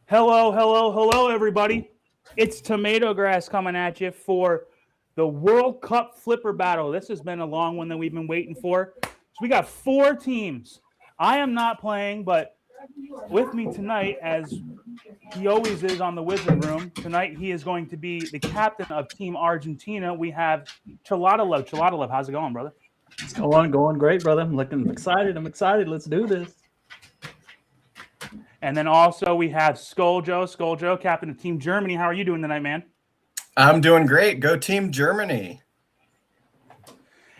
Hello, hello, hello, everybody. It's TomatoGrass coming at you for the World Cup Flipper Battle. This has been a long one that we've been waiting for. So we got 4 teams. I am not playing, but with me tonight, as he always is on the Wizard Room, tonight he is going to be the captain of Team Argentina. We have ChalataLove. ChalataLove, how's it going, brother? It's going great, brother. I'm excited. Let's do this. And then also we have Scoaljo. Scoaljo, captain of Team Germany. How are you doing tonight, man? I'm doing great. Go Team Germany.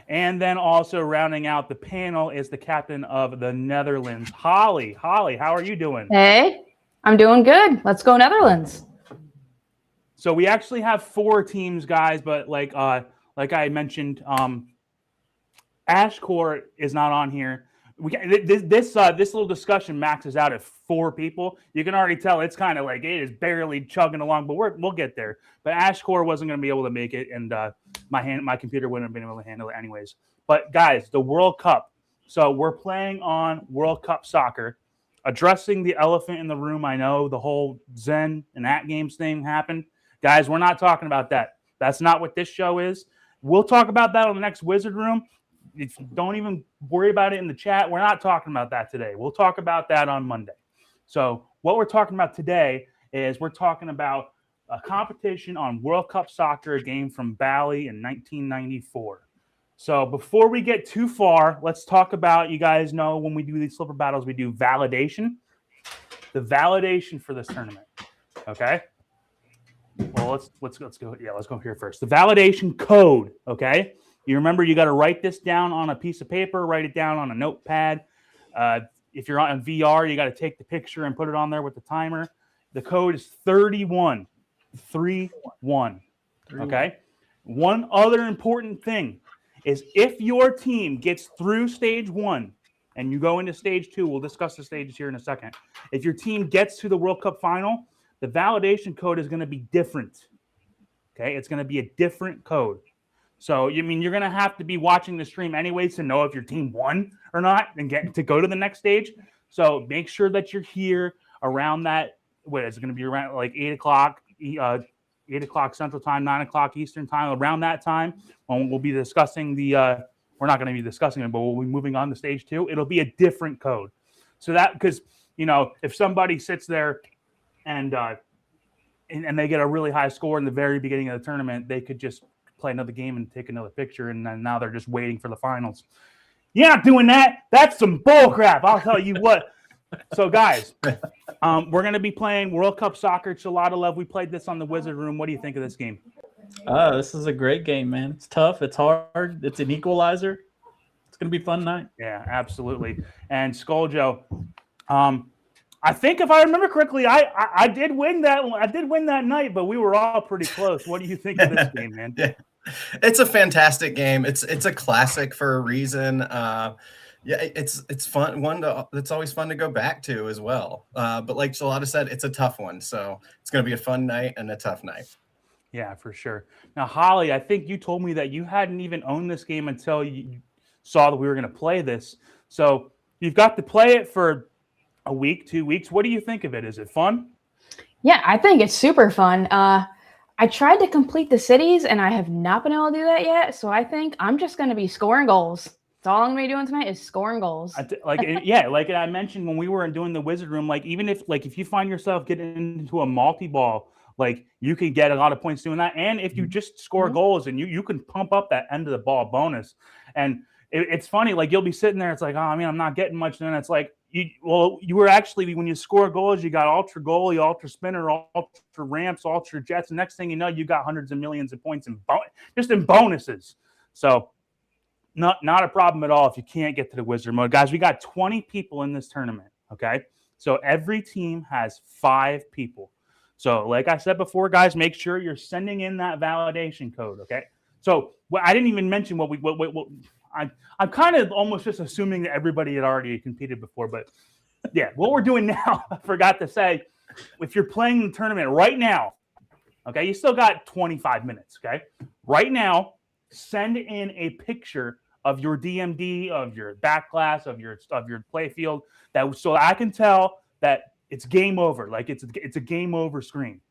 And then also rounding out the panel is the captain of the Netherlands, Holly. Holly, how are you doing? Hey, I'm doing good. Let's go Netherlands. So we actually have 4 teams, guys, but like I mentioned, AtGames is not on here. This little discussion maxes out at 4 people. You can already tell it's kind of like it is barely chugging along, but we'll get there. But AtGames wasn't going to be able to make it, and my computer wouldn't have been able to handle it anyways. But guys, the World Cup. So we're playing on World Cup soccer, addressing the elephant in the room. I know the whole Zen and AtGames thing happened, guys. We're not talking about that. That's not what this show is. We'll talk about that on the next Wizard Room. Don't even worry about it in the chat. We're not talking about that today. We'll talk about that on Monday. So what we're talking about today is we're talking about a competition on World Cup Soccer, a game from Bally in 1994. So before we get too far, let's talk about, you guys know when we do these flipper battles, we do validation. The validation for this tournament. Okay? Well, let's go. Yeah, let's go here first. The validation code, okay? You remember you got to write this down on a piece of paper, write it down on a notepad. If you're on VR, you got to take the picture and put it on there with the timer. The code is 31. 31. Okay? One other important thing is if your team gets through stage 1 and you go into stage 2, we'll discuss the stages here in a second. If your team gets to the World Cup final, the validation code is going to be different. Okay? It's going to be a different code. So, you're going to have to be watching the stream anyways to know if your team won or not and get to go to the next stage. So, make sure that you're here around that. What is it going to be around like 8 o'clock, 8 o'clock Central Time, 9 o'clock Eastern Time, around that time when we'll be discussing we're not going to be discussing it, but we'll be moving on to stage 2. It'll be a different code. So that, because, if somebody sits there and they get a really high score in the very beginning of the tournament, they could just play another game and take another picture, and then now they're just waiting for the finals. You're not doing that. That's some bull crap. I'll tell you what. So, guys, we're going to be playing World Cup Soccer, ChalataLove. We played this on the Wizard Room. What do you think of this game? This is a great game, man. It's tough. It's hard. It's an equalizer. It's going to be a fun night. Yeah, absolutely. And Scoaljo, I think if I remember correctly, I did win that. I did win that night, but we were all pretty close. What do you think of this game, man? Yeah. It's a fantastic game. It's a classic for a reason. It's fun. It's always fun to go back to as well. But like Chalata said, it's a tough one. So it's going to be a fun night and a tough night. Yeah, for sure. Now, Holly, I think you told me that you hadn't even owned this game until you saw that we were going to play this. So you've got to play it for a week, 2 weeks. What do you think of it? Is it fun? Yeah, I think it's super fun. I tried to complete the cities, and I have not been able to do that yet. So I think I'm just going to be scoring goals. That's all I'm going to be doing tonight is scoring goals. Like I mentioned when we were doing the Wizard Room, like even if you find yourself getting into a multi-ball, like you can get a lot of points doing that. And if you just score goals, and you can pump up that end of the ball bonus. And it's funny, like you'll be sitting there, it's like, oh, I mean, I'm not getting much. And then it's like, you were actually, when you score goals, you got ultra goalie, ultra spinner, ultra ramps, ultra jets. The next thing you know, you got hundreds of millions of points just in bonuses. So not a problem at all if you can't get to the Wizard mode. Guys, we got 20 people in this tournament, okay? So every team has 5 people. So like I said before, guys, make sure you're sending in that validation code, okay? So I didn't even mention what I'm kind of almost just assuming that everybody had already competed before, but yeah, what we're doing now, I forgot to say, if you're playing the tournament right now, okay, you still got 25 minutes, okay? Right now, send in a picture of your DMD, of your back glass, of your play field, so I can tell that it's game over. Like it's a game over screen.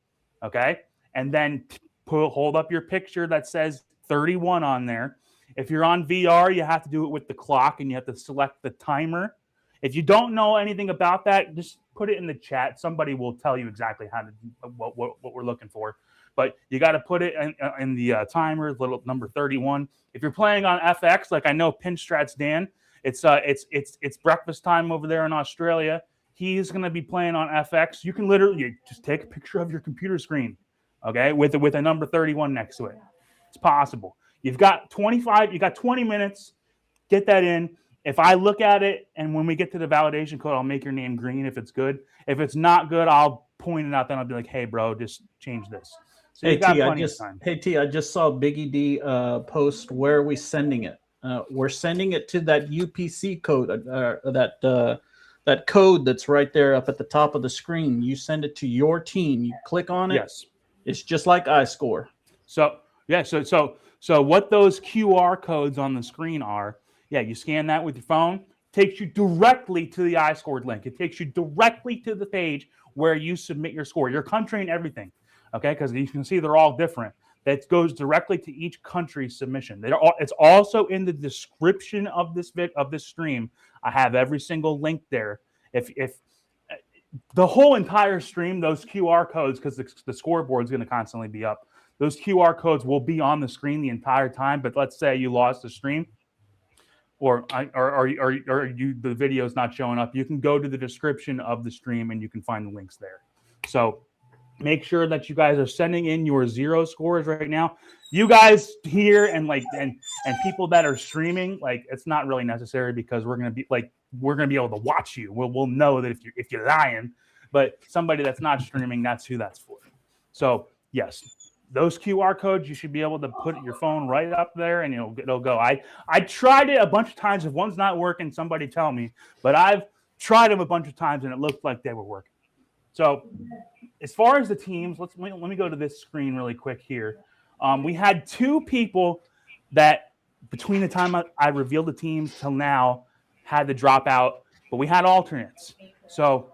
Okay. And then hold up your picture that says 31 on there. If you're on VR, you have to do it with the clock and you have to select the timer. If you don't know anything about that, just put it in the chat. Somebody will tell you exactly how to what we're looking for. But you got to put it in the timer, little number 31. If you're playing on FX, like I know Pinstrat's Dan, it's breakfast time over there in Australia. He's going to be playing on FX. You can literally just take a picture of your computer screen, okay, with a number 31 next to it. It's possible. You've got 20 minutes. Get that in. If I look at it and when we get to the validation code, I'll make your name green if it's good. If it's not good, I'll point it out. Then I'll be like, hey, bro, just change this. So Hey, T, I just saw Biggie D post, where are we sending it? We're sending it to that UPC code, that code that's right there up at the top of the screen. You send it to your team. You click on it. Yes. It's just like iScore. So, yeah, so what those QR codes on the screen are, yeah, you scan that with your phone, takes you directly to the iScored link. It takes you directly to the page where you submit your score, your country and everything, okay? Because you can see they're all different. That goes directly to each country's submission. It's also in the description of this stream. I have every single link there. If the whole entire stream, those QR codes, because the scoreboard is going to constantly be up, those QR codes will be on the screen the entire time. But let's say you lost the stream, or the video is not showing up, you can go to the description of the stream and you can find the links there. So make sure that you guys are sending in your 0 scores right now. You guys here and people that are streaming, like, it's not really necessary because we're gonna be able to watch you. We'll know that if you're lying, but somebody that's not streaming, that's who that's for. So yes, those QR codes, you should be able to put your phone right up there and it'll go. I tried it a bunch of times. If one's not working, somebody tell me. But I've tried them a bunch of times and it looked like they were working. So as far as the teams, let me go to this screen really quick here. We had 2 people that between the time I revealed the teams till now had to drop out, but we had alternates. So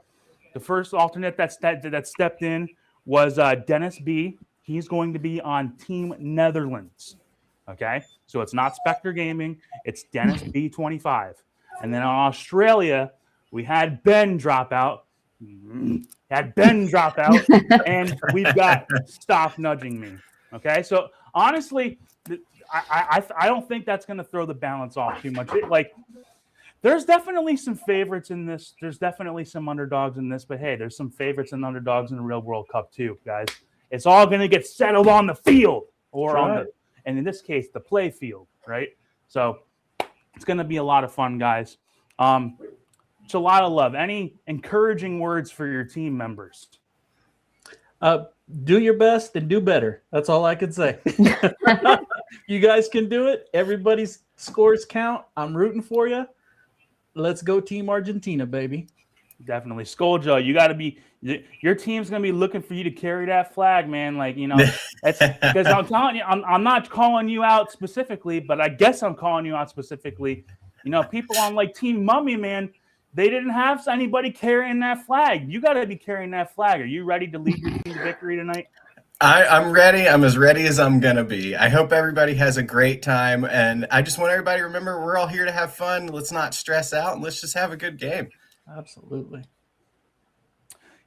the first alternate that stepped in was Dennis B. He's going to be on Team Netherlands. Okay, so it's not Spectre Gaming, it's Dennis B25. And then on Australia, we had Ben drop out. And we've got Stop Nudging Me. Okay, so honestly, I don't think that's going to throw the balance off too much. There's definitely some favorites in this. There's definitely some underdogs in this, but hey, there's some favorites and underdogs in the real World Cup too, guys. It's all going to get settled on the field and in this case, the play field, right? So it's going to be a lot of fun, guys. ChalataLove, any encouraging words for your team members? Do your best and do better. That's all I can say. You guys can do it. Everybody's scores count. I'm rooting for you. Let's go Team Argentina, baby. Definitely. Scoaljo, you got to be – your team's going to be looking for you to carry that flag, man. That's because I'm telling you, I'm not calling you out specifically, but I guess I'm calling you out specifically. People on Team Mummy, man, they didn't have anybody carrying that flag. You got to be carrying that flag. Are you ready to lead your team to victory tonight? I'm ready. I'm as ready as I'm going to be. I hope everybody has a great time. And I just want everybody to remember we're all here to have fun. Let's not stress out and let's just have a good game. Absolutely.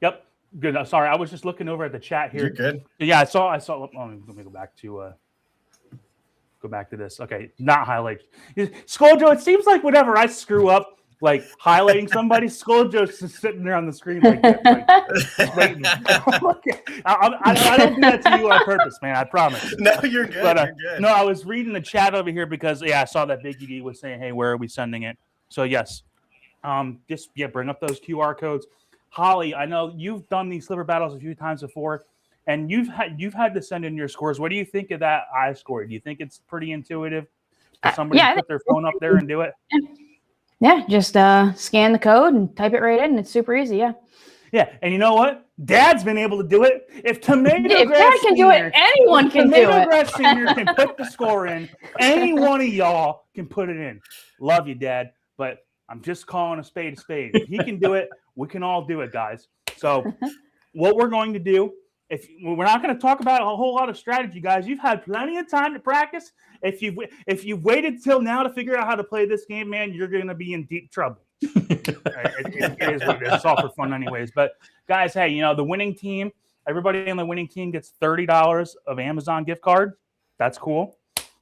Yep. Good. Sorry, I was just looking over at the chat here. You're good. Yeah, I saw. Let me go back to this. Okay, not highlight. Scoaljo, it seems like whenever I screw up, highlighting somebody, Scoaljo's just sitting there on the screen like that. Waiting. I don't do that to you on purpose, man. I promise. No, you're good. But, you're good. No, I was reading the chat over here because I saw that Biggie D was saying, "Hey, where are we sending it?" So yes. Bring up those QR codes. Holly, I know you've done these sliver battles a few times before, and you've had to send in your scores. What do you think of that iScored? Do you think it's pretty intuitive for somebody to put their phone up there and do it? Yeah, just scan the code and type it right in. It's super easy. Yeah. Yeah, and you know what? Dad's been able to do it. If TomatoGrass Dad can do it, anyone can do it. TomatoGrass Senior can put the score in. Any one of y'all can put it in. Love you, Dad, but I'm just calling a spade a spade. If he can do it, we can all do it, guys. So what we're going to do, we're not going to talk about a whole lot of strategy, guys. You've had plenty of time to practice. If you've waited till now to figure out how to play this game, man, you're going to be in deep trouble. It is what it is. It's all for fun anyways. But guys, hey, the winning team, everybody on the winning team gets $30 of Amazon gift card. That's cool.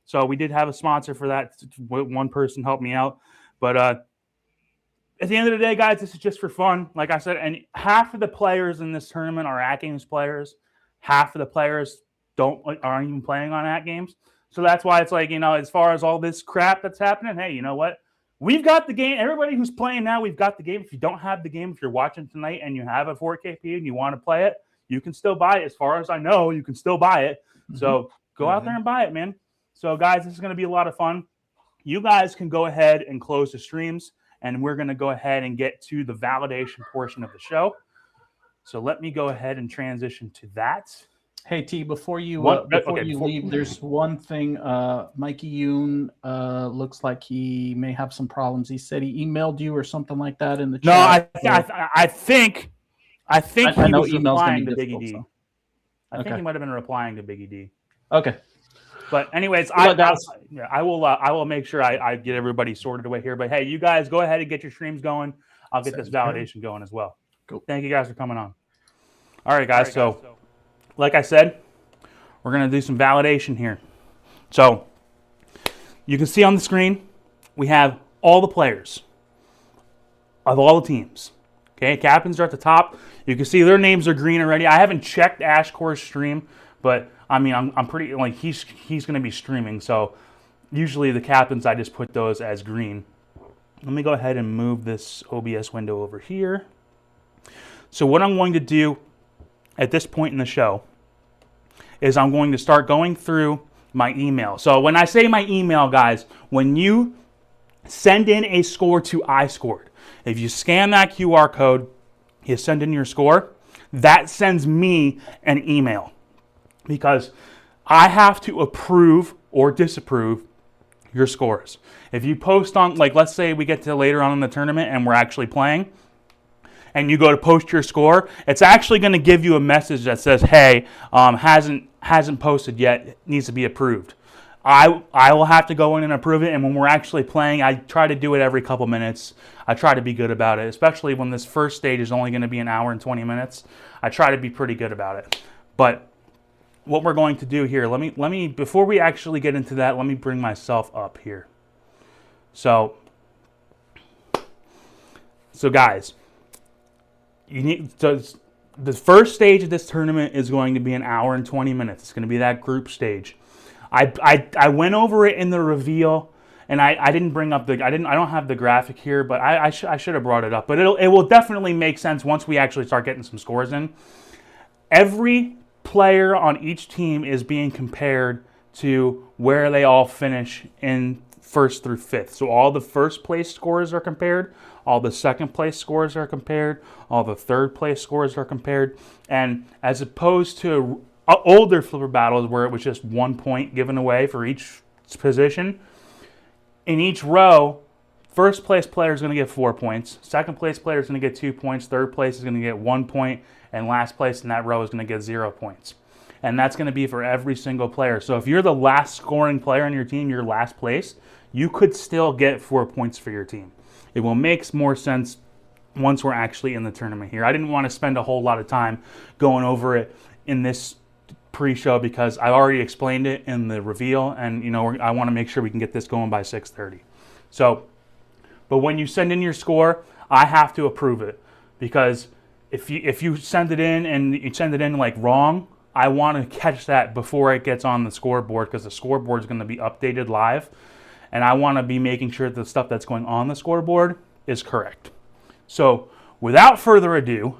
So we did have a sponsor for that. One person helped me out. But at the end of the day, guys, this is just for fun. Like I said, and half of the players in this tournament are AtGames players. Half of the players aren't even playing on AtGames. So that's why it's like, as far as all this crap that's happening, hey, you know what? We've got the game. Everybody who's playing now, we've got the game. If you don't have the game, if you're watching tonight and you have a 4KP and you want to play it, you can still buy it. As far as I know, you can still buy it. Mm-hmm. So go out there and buy it, man. So, guys, this is going to be a lot of fun. You guys can go ahead and close the streams, and we're going to go ahead and get to the validation portion of the show. So let me go ahead and transition to that. Hey, T, before you leave, there's one thing. Mikey Yoon looks like he may have some problems. He said he emailed you or something like that in the chat. No, I think he was replying to Biggie D. I think he might have been replying to Biggie D. Okay. But anyways, I will make sure I get everybody sorted away here. But hey, you guys go ahead and get your streams going. I'll get this validation going as well. Cool. Thank you guys for coming on. All right, guys. So, like I said, we're going to do some validation here. So, you can see on the screen, we have all the players of all the teams. Okay, captains are at the top. You can see their names are green already. I haven't checked AtGames' stream, but I mean, I'm pretty, like, he's going to be streaming. So, usually the captains, I just put those as green. Let me go ahead and move this OBS window over here. So, what I'm going to do at this point in the show is I'm going to start going through my email. So when I say my email, guys, when you send in a score to iScored, if you scan that QR code, you send in your score, that sends me an email because I have to approve or disapprove your scores. If you post on, like, let's say we get to later on in the tournament and we're actually playing, and you go to post your score, it's actually going to give you a message that says, hey, hasn't posted yet, it needs to be approved. I will have to go in and approve it, and when we're actually playing, I try to do it every couple minutes. I try to be good about it, especially when this first stage is only going to be an hour and 20 minutes. I try to be pretty good about it. But what we're going to do here, let me before we actually get into that, let me bring myself up here. So guys, the first stage of this tournament is going to be an hour and 20 minutes. It's going to be that group stage. I went over it in the reveal, and I didn't bring up I don't have the graphic here, but I should have brought it up. But it will definitely make sense once we actually start getting some scores in. Every player on each team is being compared to where they all finish in first through fifth. So all the first place scores are compared. All the second place scores are compared. All the third place scores are compared. And as opposed to older flipper battles where it was just 1 point given away for each position, in each row, first place player is going to get 4 points. Second place player is going to get 2 points. Third place is going to get 1 point. And last place in that row is going to get 0 points. And that's going to be for every single player. So if you're the last scoring player on your team, you're last place, you could still get 4 points for your team. It will make more sense once we're actually in the tournament here. I didn't want to spend a whole lot of time going over it in this pre-show because I already explained it in the reveal, and I want to make sure we can get this going by 6:30. So, but when you send in your score, I have to approve it because if you send it in and you send it in like wrong, I want to catch that before it gets on the scoreboard because the scoreboard is going to be updated live. And I want to be making sure the stuff that's going on the scoreboard is correct. So without further ado,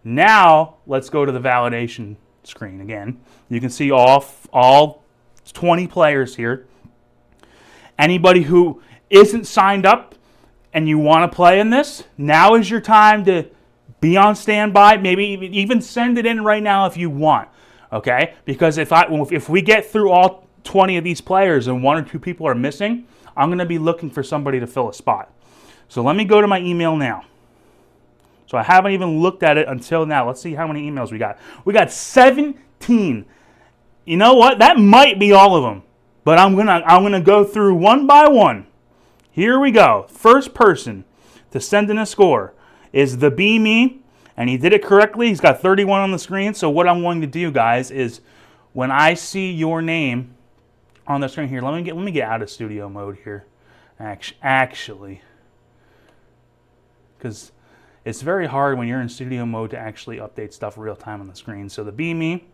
now let's go to the validation screen again. You can see all 20 players here. Anybody who isn't signed up and you want to play in this, now is your time to be on standby. Maybe even send it in right now if you want. Okay? Because if we get through all 20 of these players and 1 or 2 people are missing, I'm going to be looking for somebody to fill a spot. So let me go to my email now. So I haven't even looked at it until now. Let's see how many emails we got. We got 17. You know what? That might be all of them. But I'm gonna go through one by one. Here we go. First person to send in a score is the Be Me, and he did it correctly. He's got 31 on the screen. So what I'm going to do, guys, is when I see your name on the screen here, let me get out of studio mode here. Actually, because it's very hard when you're in studio mode to actually update stuff real time on the screen. So the Be Me,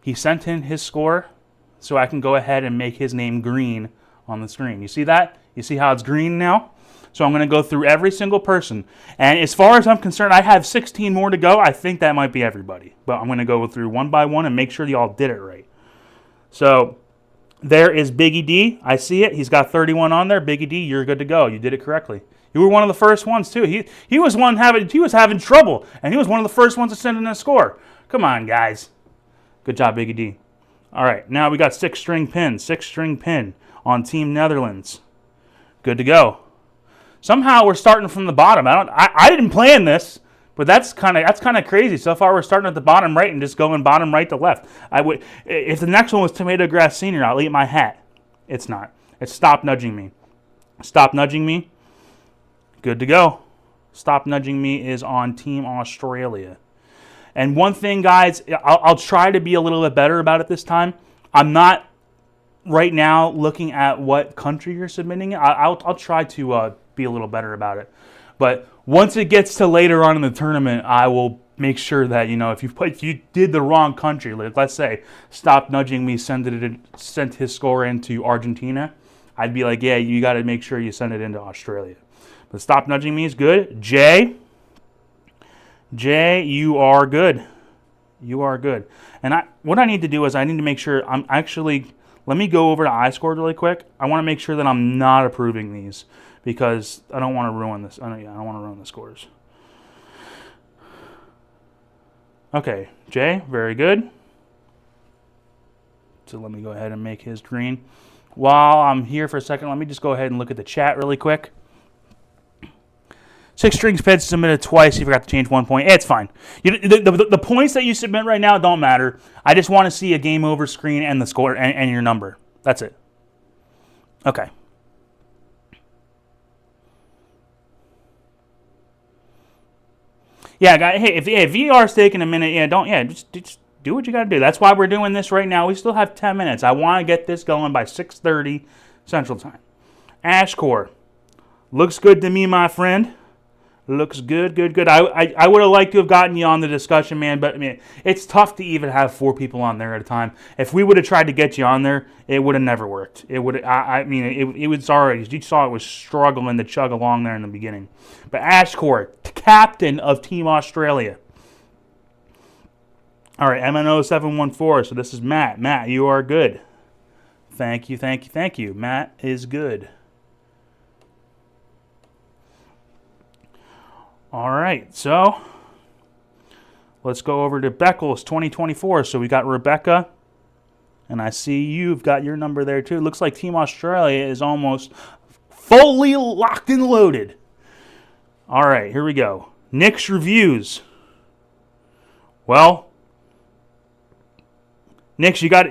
he sent in his score, so I can go ahead and make his name green on the screen. You see that? You see how it's green now? So I'm going to go through every single person. And as far as I'm concerned, I have 16 more to go. I think that might be everybody. But I'm going to go through one by one and make sure y'all did it right. So there is Biggie D. I see it. He's got 31 on there. Biggie D, you're good to go. You did it correctly. You were one of the first ones too. He was having trouble, and he was one of the first ones to send in a score. Come on, guys. Good job, Biggie D. All right, now we got 6-string pin. 6-string pin on Team Netherlands. Good to go. Somehow we're starting from the bottom. I didn't plan this, but that's kind of crazy. So far we're starting at the bottom right and just going bottom right to left. If the next one was TomatoGrass Senior, I'll eat my hat. It's not. It's Stop Nudging Me. Stop Nudging Me. Good to go. Stop Nudging Me is on Team Australia. And one thing, guys, I'll try to be a little bit better about it this time. I'm not right now looking at what country you're submitting. I'll try to be a little better about it. But once it gets to later on in the tournament, I will make sure that, if you did the wrong country, let's say Stop Nudging Me sent his score into Argentina, I'd be like, yeah, you got to make sure you send it into Australia. But Stop Nudging Me is good. Jay, you are good. You are good. And what I need to do is I need to make sure I'm actually, let me go over to iScored really quick. I want to make sure that I'm not approving these because I don't want to ruin this. I don't want to ruin the scores. Okay, Jay, very good. So let me go ahead and make his green. While I'm here for a second, let me just go ahead and look at the chat really quick. 6-string pin submitted twice. You forgot to change 1 point. It's fine. The points that you submit right now don't matter. I just want to see a game over screen and the score and your number. That's it. Okay. Yeah, guys. Hey, if VR's taking a minute, just do what you got to do. That's why we're doing this right now. We still have 10 minutes. I want to get this going by 6:30 Central Time. AtGames. Looks good to me, my friend. Looks good. I would have liked to have gotten you on the discussion, man, but I mean, it's tough to even have 4 people on there at a time. If we would have tried to get you on there, it would have never worked. It would. It was already. You saw it was struggling to chug along there in the beginning. But AtGames, captain of Team Australia. All right, MNO714. So this is Matt. Matt, you are good. Thank you. Matt is good. All right, so let's go over to Beckles 2024. So we got Rebecca, and I see you've got your number there too. Looks like Team Australia is almost fully locked and loaded. All right, here we go. Nick's reviews. Well, Nick's, you got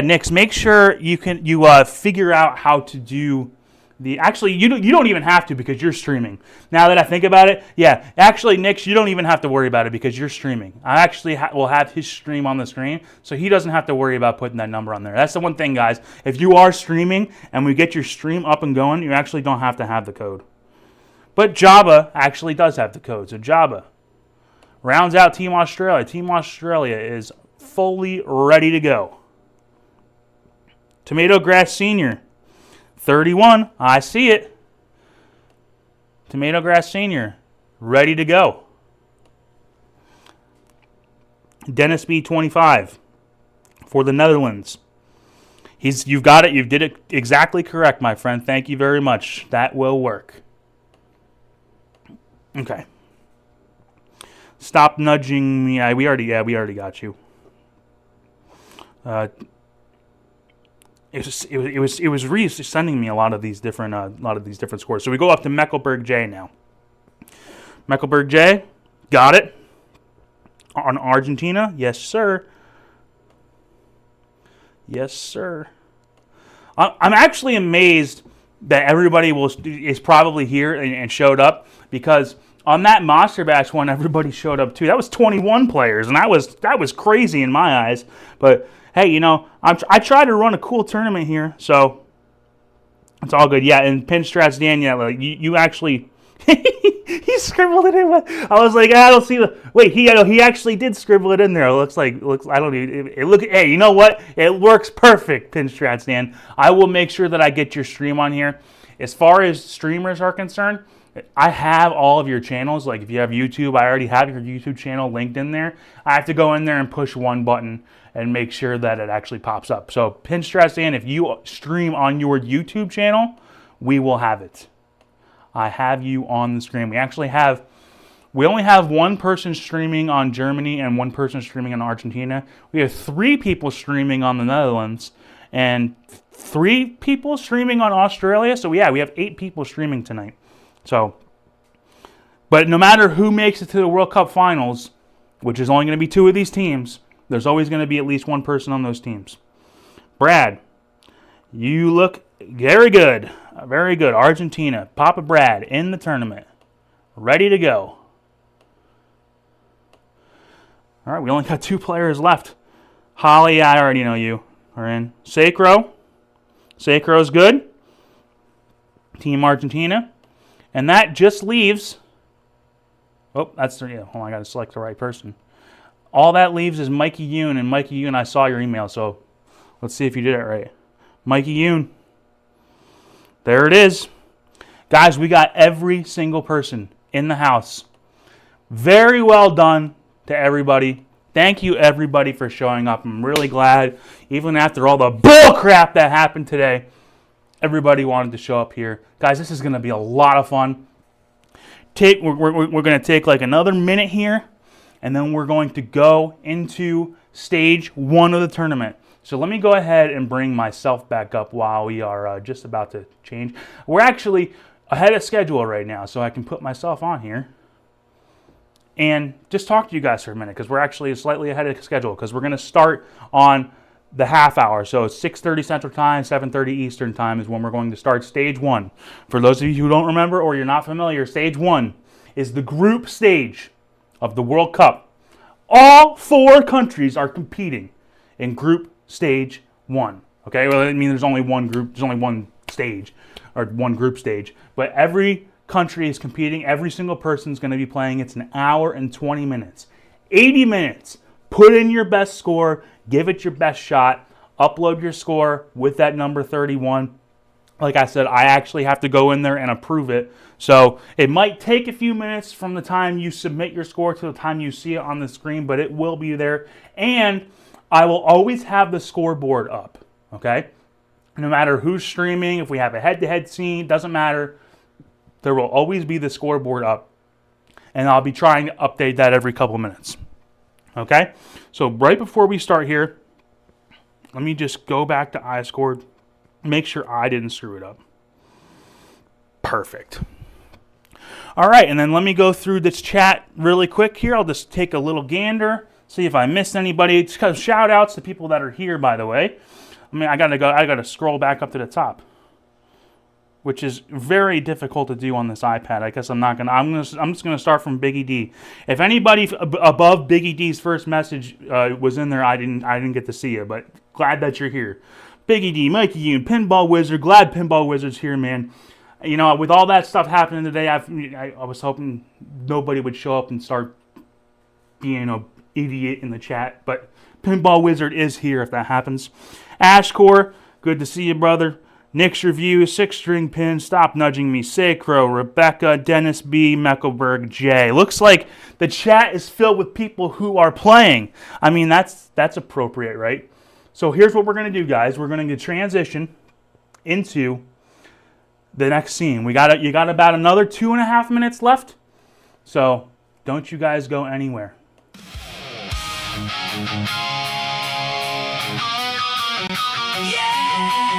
Nick's. Make sure you figure out how to do. Actually, you don't even have to because you're streaming. Now that I think about it, yeah. Actually, Nix, you don't even have to worry about it because you're streaming. I actually will have his stream on the screen, so he doesn't have to worry about putting that number on there. That's the one thing, guys. If you are streaming and we get your stream up and going, you actually don't have to have the code. But Jabba actually does have the code. So Jabba rounds out Team Australia. Team Australia is fully ready to go. TomatoGrass Senior. 31, I see it. TomatoGrass Senior, ready to go. Dennis B 25 for the Netherlands. You've got it. You did it exactly correct, my friend. Thank you very much. That will work. Okay. Stop nudging me. We already got you. it was sending me a lot of these different scores. So we go up to Mecklenburg J now. Mecklenburg J, got it. On Argentina, yes sir. Yes sir. I'm actually amazed that everybody is probably here and showed up, because on that Monster Bash one, everybody showed up too. That was 21 players, and that was crazy in my eyes. But hey, you know, I try to run a cool tournament here, so it's all good. Yeah, and Pinstrats Danielle, you actually he scribbled it in. I was like, I don't see the wait. He actually did scribble it in there. It looks I don't even. Hey, you know what? It works perfect, Pinstrats Dan. I will make sure that I get your stream on here. As far as streamers are concerned, I have all of your channels. Like if you have YouTube, I already have your YouTube channel linked in there. I have to go in there and push one button and make sure that it actually pops up. So Pinstrats Dan, if you stream on your YouTube channel, we will have it. I have you on the screen. We only have one person streaming on Germany and one person streaming on Argentina. We have 3 people streaming on the Netherlands and 3 people streaming on Australia. So yeah, we have 8 people streaming tonight. So, but no matter who makes it to the World Cup finals, which is only going to be 2 of these teams, there's always going to be at least one person on those teams. Brad, you look very good. Very good. Argentina. Papa Brad in the tournament. Ready to go. All right, we only got 2 players left. Holly, I already know you are in. Sacro's good. Team Argentina. And that just leaves... Oh, that's... Yeah, hold on, I got to select the right person. All that leaves is Mikey Yoon. And Mikey Yoon, I saw your email, so let's see if you did it right. Mikey Yoon. There it is. Guys, we got every single person in the house. Very well done to everybody. Thank you, everybody, for showing up. I'm really glad, even after all the bull crap that happened today, everybody wanted to show up here. Guys, this is going to be a lot of fun. We're going to take like another minute here, and then we're going to go into stage 1 of the tournament. So let me go ahead and bring myself back up while we are just about to change. We're actually ahead of schedule right now, so I can put myself on here and just talk to you guys for a minute, because we're actually slightly ahead of schedule, because we're going to start on the half hour. So it's 6:30 Central Time, 7:30 Eastern Time is when we're going to start stage 1. For those of you who don't remember or you're not familiar, stage 1 is the group stage of the World Cup. All 4 countries are competing in group stage 1. Okay, well, I mean, there's only one group, there's only one stage, or one group stage, but every country is competing. Every single person is going to be playing. It's an hour and 20 minutes. 80 minutes. Put in your best score, give it your best shot, upload your score with that number 31. Like I said, I actually have to go in there and approve it. So it might take a few minutes from the time you submit your score to the time you see it on the screen, but it will be there. And I will always have the scoreboard up, okay? No matter who's streaming, if we have a head-to-head scene, doesn't matter. There will always be the scoreboard up. And I'll be trying to update that every couple minutes. Okay? So right before we start here, let me just go back to iScored. Make sure I didn't screw it up. Perfect. All right, and then let me go through this chat really quick here. I'll just take a little gander, see if I missed anybody. It's kind of shout outs to people that are here, by the way. I mean, I gotta scroll back up to the top, which is very difficult to do on this iPad. I guess I'm just gonna start from Biggie D. If anybody above Biggie D's first message was in there, I didn't get to see you, but glad that you're here. Biggie D, Mikey Yoon, Pinball Wizard, glad Pinball Wizard's here, man. You know, with all that stuff happening today, I was hoping nobody would show up and start being an idiot in the chat, but Pinball Wizard is here if that happens. Ashcore, good to see you, brother. Nick's Review, 6-string pin, Stop Nudging Me, Sacro, Rebecca, Dennis B, Mecklenburg J. Looks like the chat is filled with people who are playing. I mean, that's appropriate, right? So here's what we're going to do, guys. We're going to transition into the next scene. You got about another 2.5 minutes left, so don't you guys go anywhere. Yeah!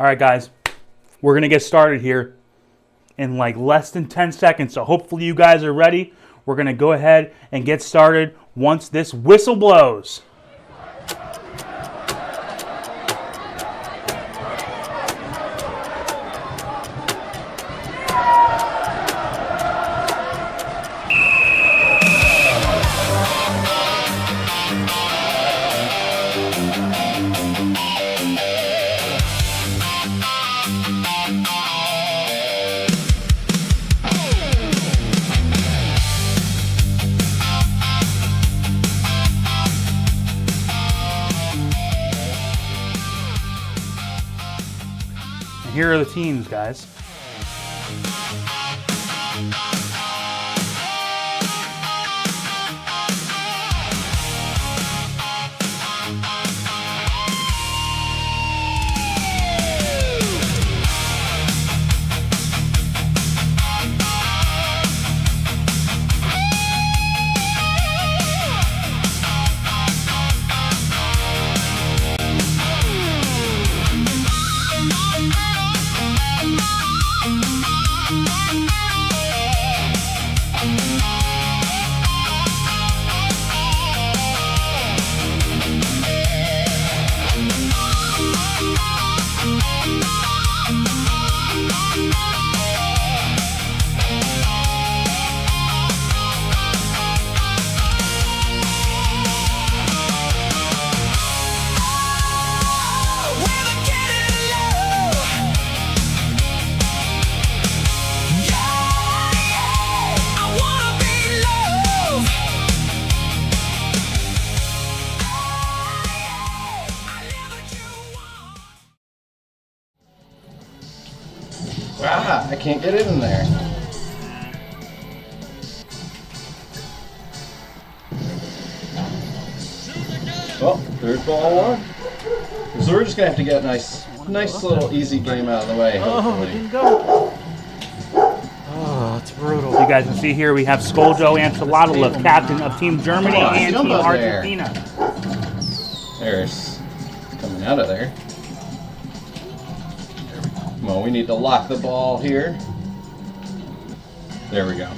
All right, guys, we're going to get started here in like less than 10 seconds. So hopefully you guys are ready. We're going to go ahead and get started once this whistle blows. Here are the teams, guys. Ah, I can't get it in there. Well, there's ball one. So we're just gonna have to get a nice little easy game out of the way, hopefully. Didn't go. Oh, it's brutal. You guys can see here we have Scoaljo and ChalataLove, captain of Team Germany Come on, and jump Team up there. Argentina. There's coming out of there. Well, we need to lock the ball here. There we go.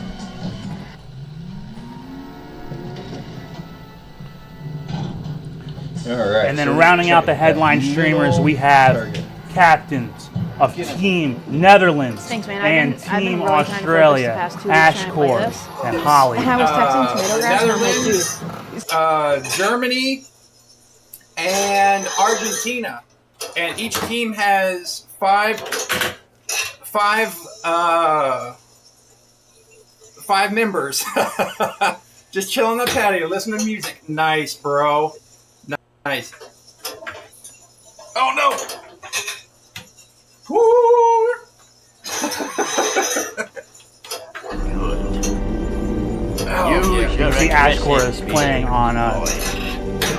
All right. And then so rounding out the check headline that streamers, middle we have target. captains of Team Netherlands Thanks, man. and I've been Team really trying to focus the Australia, past 2 weeks trying to play AtGames this. and Holly. And I was texting TomatoGrass and I'm like, dude. Germany and Argentina, and each team has five members. Just chill on the patio, listen to music. Nice, bro. Nice. Oh no! Woo! You can see AtGames is playing on.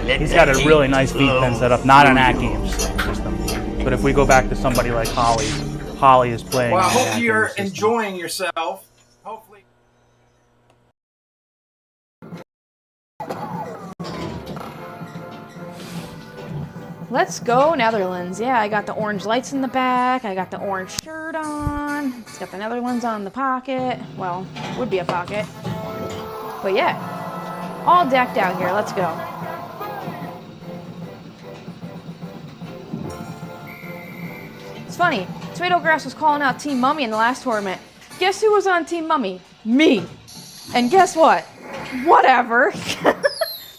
He's got a really nice VPN set up, not an AtGames system. But if we go back to somebody like Holly, Holly is playing. Well, I on hope the you're AtGames system. enjoying yourself. Hopefully. Let's go Netherlands. Yeah, I got the orange lights in the back. I got the orange shirt on. It's got the Netherlands on the pocket. Well, would be a pocket. But yeah, all decked out here. Let's go. It's funny. TomatoGrass was calling out Team Mummy in the last tournament. Guess who was on Team Mummy? Me. And guess what? Whatever.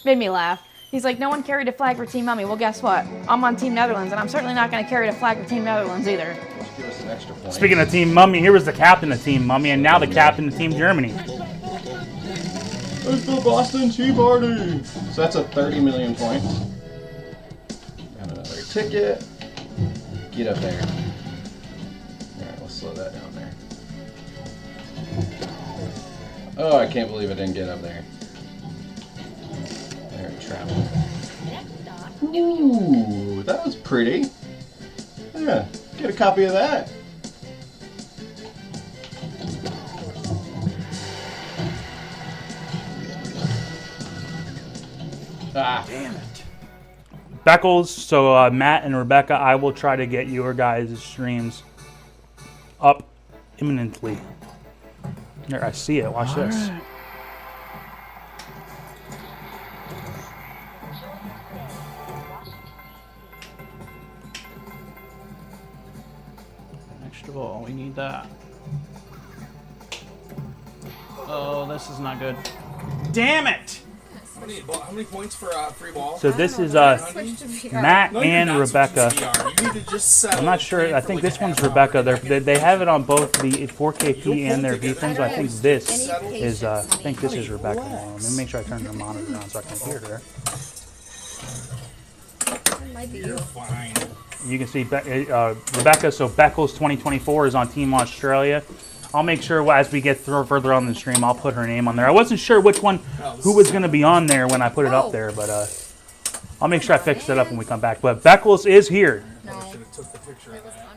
Made me laugh. He's like, no one carried a flag for Team Mummy. Well, guess what? I'm on Team Netherlands, and I'm certainly not going to carry a flag for Team Netherlands either. Give us an extra point. Speaking of Team Mummy, here was the captain of Team Mummy, and now the captain of Team Germany. It's the Boston Tea Party. So that's a 30 million points. Got another ticket. Get up there. All right, let's slow that down there. Oh, I can't believe I didn't get up there. There, travel. Ooh, that was pretty. Yeah, get a copy of that. Ah, damn it. Beckles, so Matt and Rebecca, I will try to get your guys' streams up imminently. There, I see it. Watch this. Right. Extra ball, we need that. Oh, this is not good. Damn it! How many points for free ball? So this is Switch to VR. Matt No, you're and not Rebecca. switching to VR. You need to just settle I'm not and sure. play I for think like this a one's half Rebecca. hour. They have it on both the 4KP and their V-Fins. I think this Any is I patience, think this is honey. Rebecca. Let me make sure I turn the monitor on so I can hear her. It might be you. Fine. You can see Rebecca. So Beckles 2024 is on Team Australia. I'll make sure as we get further on the stream, I'll put her name on there. I wasn't sure which one, who was going to be on there when I put it up there, but I'll make sure I fix it up when we come back. But Beckles is here. No. Should have took the picture of that.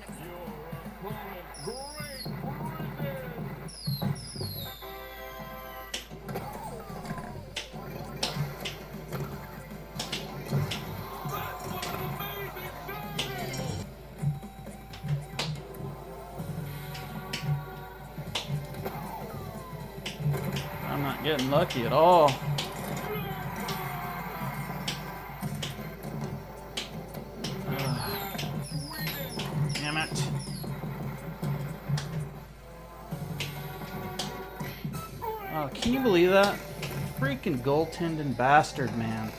I'm not getting lucky at all. Damn it. Oh, can you believe that? Freaking goaltending bastard, man.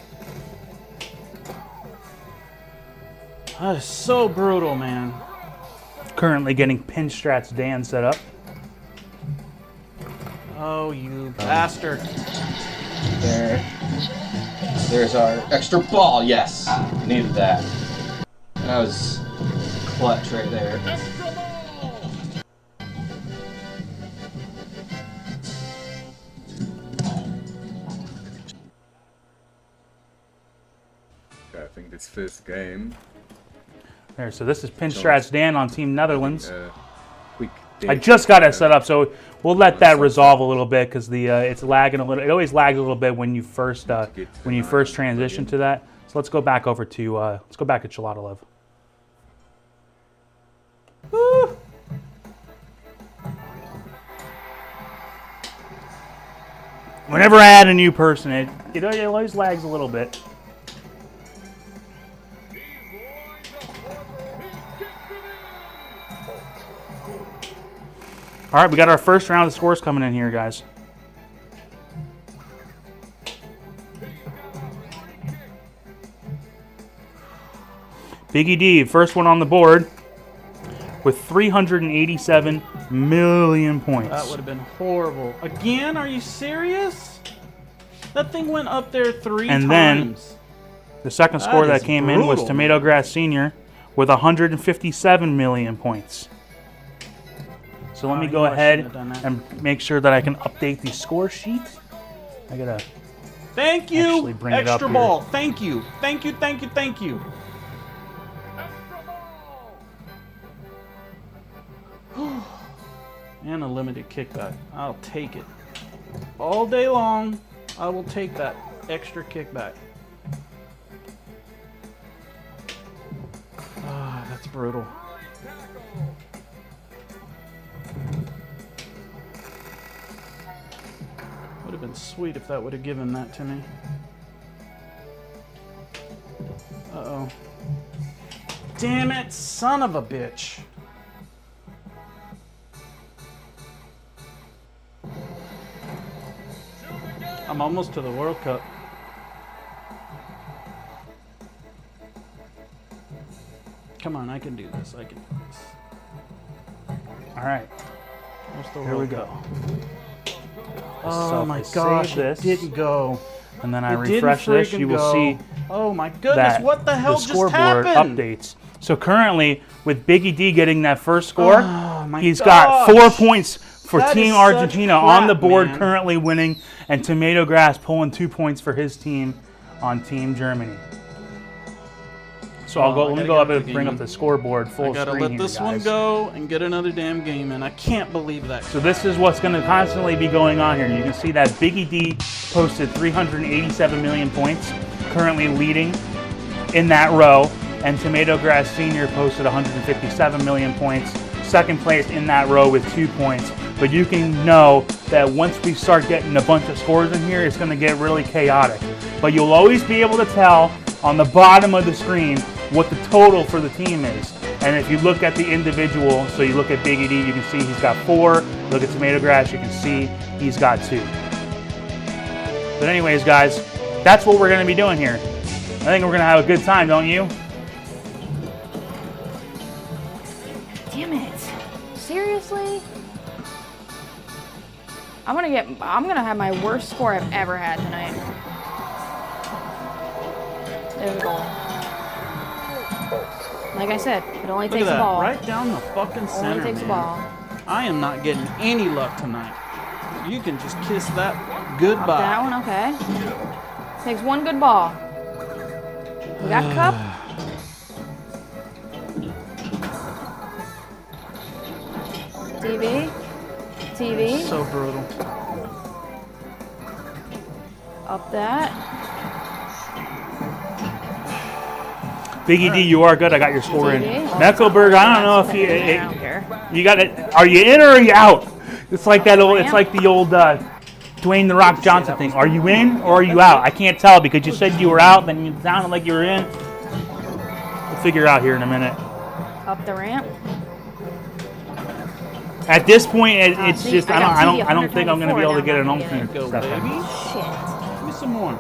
That is so brutal, man. Currently getting Pinstrats Dan set up. Oh, you bastard. There's our extra ball. Yes, needed that. That was clutch right there. I think this first game. There, so this is Pinstrats Dan on Team Netherlands. Quick I just got it set up, so we'll let that resolve a little bit because the it's lagging a little. It always lags a little bit when you first transition to that. So let's go back over to ChalataLove. Woo! Whenever I add a new person, it always lags a little bit. All right, we got our first round of scores coming in here, guys. Biggie D, first one on the board with 387 million points. That would have been horrible. Again? Are you serious? That thing went up there three And times. then the second score That that is came in was brutal. TomatoGrass Sr. with 157 million points. So let Oh, me you go know I ahead shouldn't have done that. and make sure that I can update the score sheet. I gotta. Thank you. Actually bring it up Extra here. ball. Thank you. Thank you. Thank you. Thank you. And a limited kickback. I'll take it. All day long, I will take that extra kickback. Ah, that's brutal. Would have been sweet if that would have given that to me. Uh-oh. Damn it, son of a bitch. I'm almost to the World Cup. Come on, I can do this. I can do this. All right, Almost the here we World go. Cup. So Oh if my I save gosh, this, it didn't go. and then I It didn't refresh this, freaking you will go. see Oh my goodness, that what the hell the just scoreboard happened? updates. So currently, with Biggie D getting that first score, Oh my he's got gosh. 4 points for That Team is such Argentina on the crap, board, man. currently winning, and TomatoGrass pulling 2 points for his team on Team Germany. So Oh, let I me gotta go get up another and bring game. up the scoreboard full I gotta screen let here, this one guys. go and get another damn game in. I can't believe that. So this is what's going to constantly be going on here. You can see that Biggie D posted 387 million points, currently leading in that row, and TomatoGrass Senior posted 157 million points, second place in that row with 2 points. But you can know that once we start getting a bunch of scores in here, it's going to get really chaotic. But you'll always be able to tell on the bottom of the screen what the total for the team is. And if you look at the individual, so you look at Big ED, you can see he's got 4. Look at TomatoGrass, you can see he's got 2. But anyways, guys, that's what we're going to be doing here. I think we're going to have a good time, don't you? Damn it. Seriously? I'm gonna have my worst score I've ever had tonight. There's a goal. Like I said, it only takes a ball. Right down the fucking center. Only takes a ball. I am not getting any luck tonight. You can just kiss that goodbye. Up that one, okay. Takes one good ball. We got cup. TV. TV. So brutal. Up that. Big ED, you are good. I got your score in. TV. Mecklenburg, I don't know if I don't care. you got it. Are you in or are you out? It's like that old. It's like the old Dwayne the Rock Johnson thing. Are you in or are you out? I can't tell because you said you were out, then you sounded like you were in. We'll figure it out here in a minute. Up the ramp. At this point, it's see, just I got I don't think I'm going to be able to get an now. alternate. Go, step baby. in. Shit. Give me some more.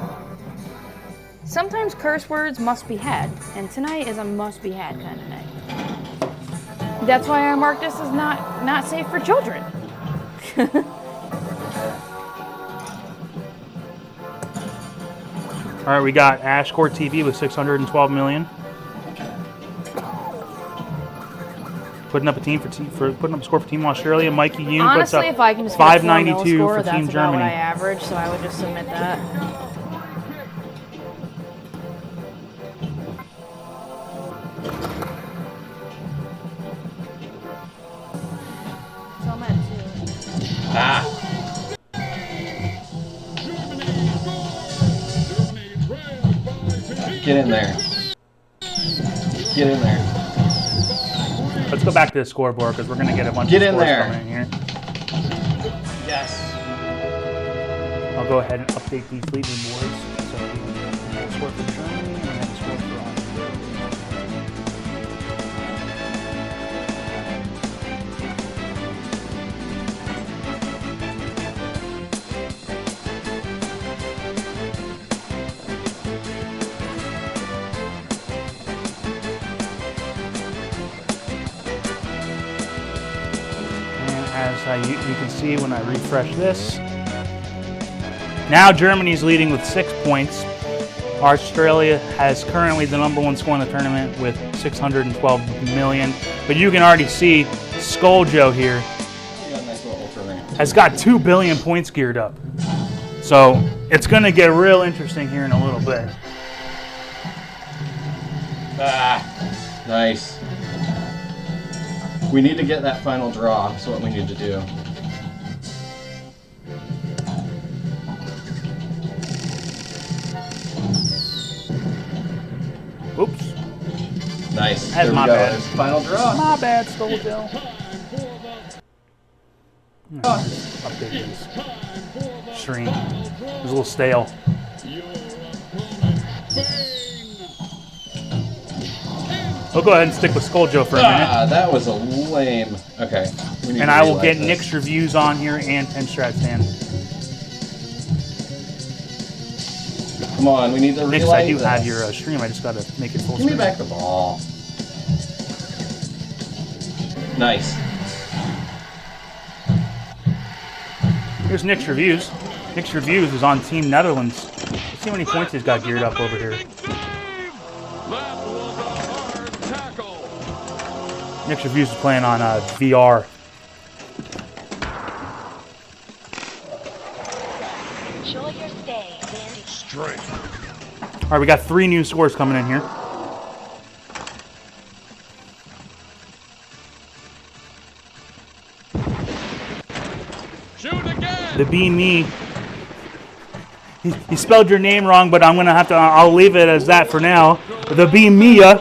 Sometimes curse words must be had, and tonight is a must be had kind of night. That's why I marked this as not safe for children. All right, we got AtGames TV with 612 million. Putting up a team for putting up a score for Team Australia. Mikey Yoon puts up Honestly, if I can just get a 592 score, for that's Team about Germany. what I average, so I would just submit that. So I'm at 2. Get in there. Get in there. Let's go back to the scoreboard because we're going to get a bunch Get of in scores there. coming in here. Yes. I'll go ahead and update these leaderboards. So we have a score for Germany and then a score for Australia. As you can see when I refresh this, now Germany's leading with 6 points. Australia has currently the #1 score in the tournament with 612 million. But you can already see Scoaljo here has got 2 billion points geared up. So it's going to get real interesting here in a little bit. Nice. We need to get that final draw. That's what we need to do. Oops. Nice. That's There we my go. bad. There's the final draw. My bad, Scoaljo. Update this stream. It was a little stale. We'll go ahead and stick with Scoaljo for a minute. That was a lame. Okay. We need And to I will relight get this. Nick's reviews on here and Penstrat's in. Come on, we need to Nick's, relight I do this. have your stream. I just got to make it full Give me screen. back the ball. Nice. Here's Nick's reviews. Nick's reviews is on Team Netherlands. Let's see how many points he's got geared up over here. Nick's reviews is playing on VR. Enjoy your stay, Sandy. All right, we got 3 new scores coming in here. The Be Me. He spelled your name wrong, but I'm gonna have to. I'll leave it as that for now. The B Mia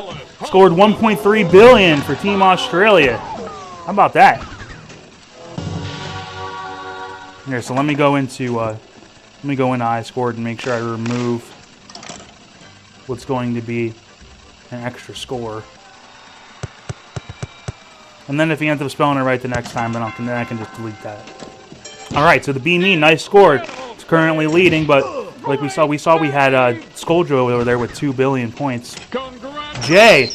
scored 1.3 billion for Team Australia. How about that? Here, so let me go into iScored and make sure I remove what's going to be an extra score. And then if he ends up spelling it right the next time, then I can just delete that. All right, so the B Me, nice score. It's currently leading, but like we saw we had Scoaljo over there with 2 billion points. Jay,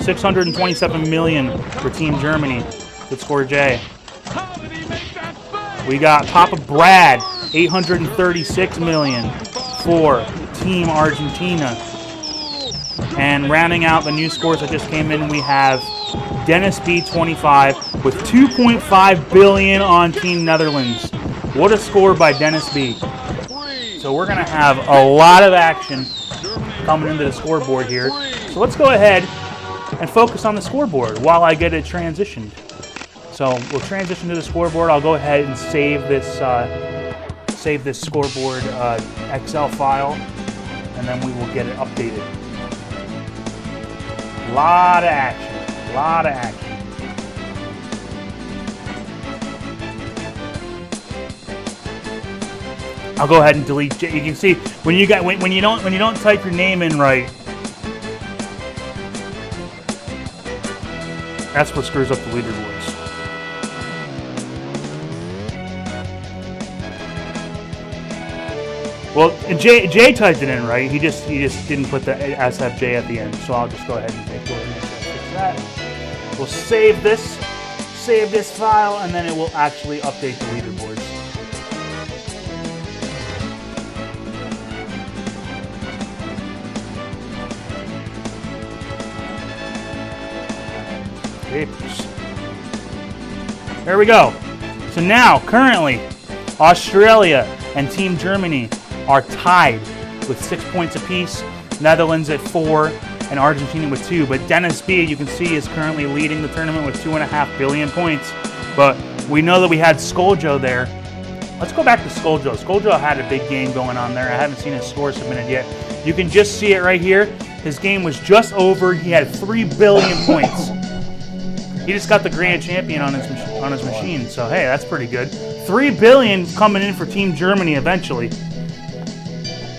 627 million for Team Germany. Good score, Jay. We got Papa Brad, 836 million for Team Argentina. And rounding out the new scores that just came in, we have Dennis B, 25, with 2.5 billion on Team Netherlands. What a score by Dennis B. So we're going to have a lot of action coming into the scoreboard here. So let's go ahead and focus on the scoreboard while I get it transitioned. So we'll transition to the scoreboard. I'll go ahead and save this scoreboard Excel file, and then we will get it updated. Lot of action. Lot of action. I'll go ahead and delete. You can see when you don't type your name in right, that's what screws up the leaderboards. Well, Jay typed it in right. He just didn't put the SFJ at the end. So I'll just go ahead and fix that. We'll save this file, and then it will actually update the leaderboards. Papers. There we go. So now, currently, Australia and Team Germany are tied with 6 points apiece. Netherlands at 4 and Argentina with 2. But Dennis B, you can see, is currently leading the tournament with 2.5 billion points. But we know that we had Scoaljo there. Let's go back to Scoaljo. Scoaljo had a big game going on there. I haven't seen his score submitted yet. You can just see it right here. His game was just over. He had 3 billion points. He just got the grand champion on his machine. So hey, that's pretty good. 3 billion coming in for Team Germany eventually.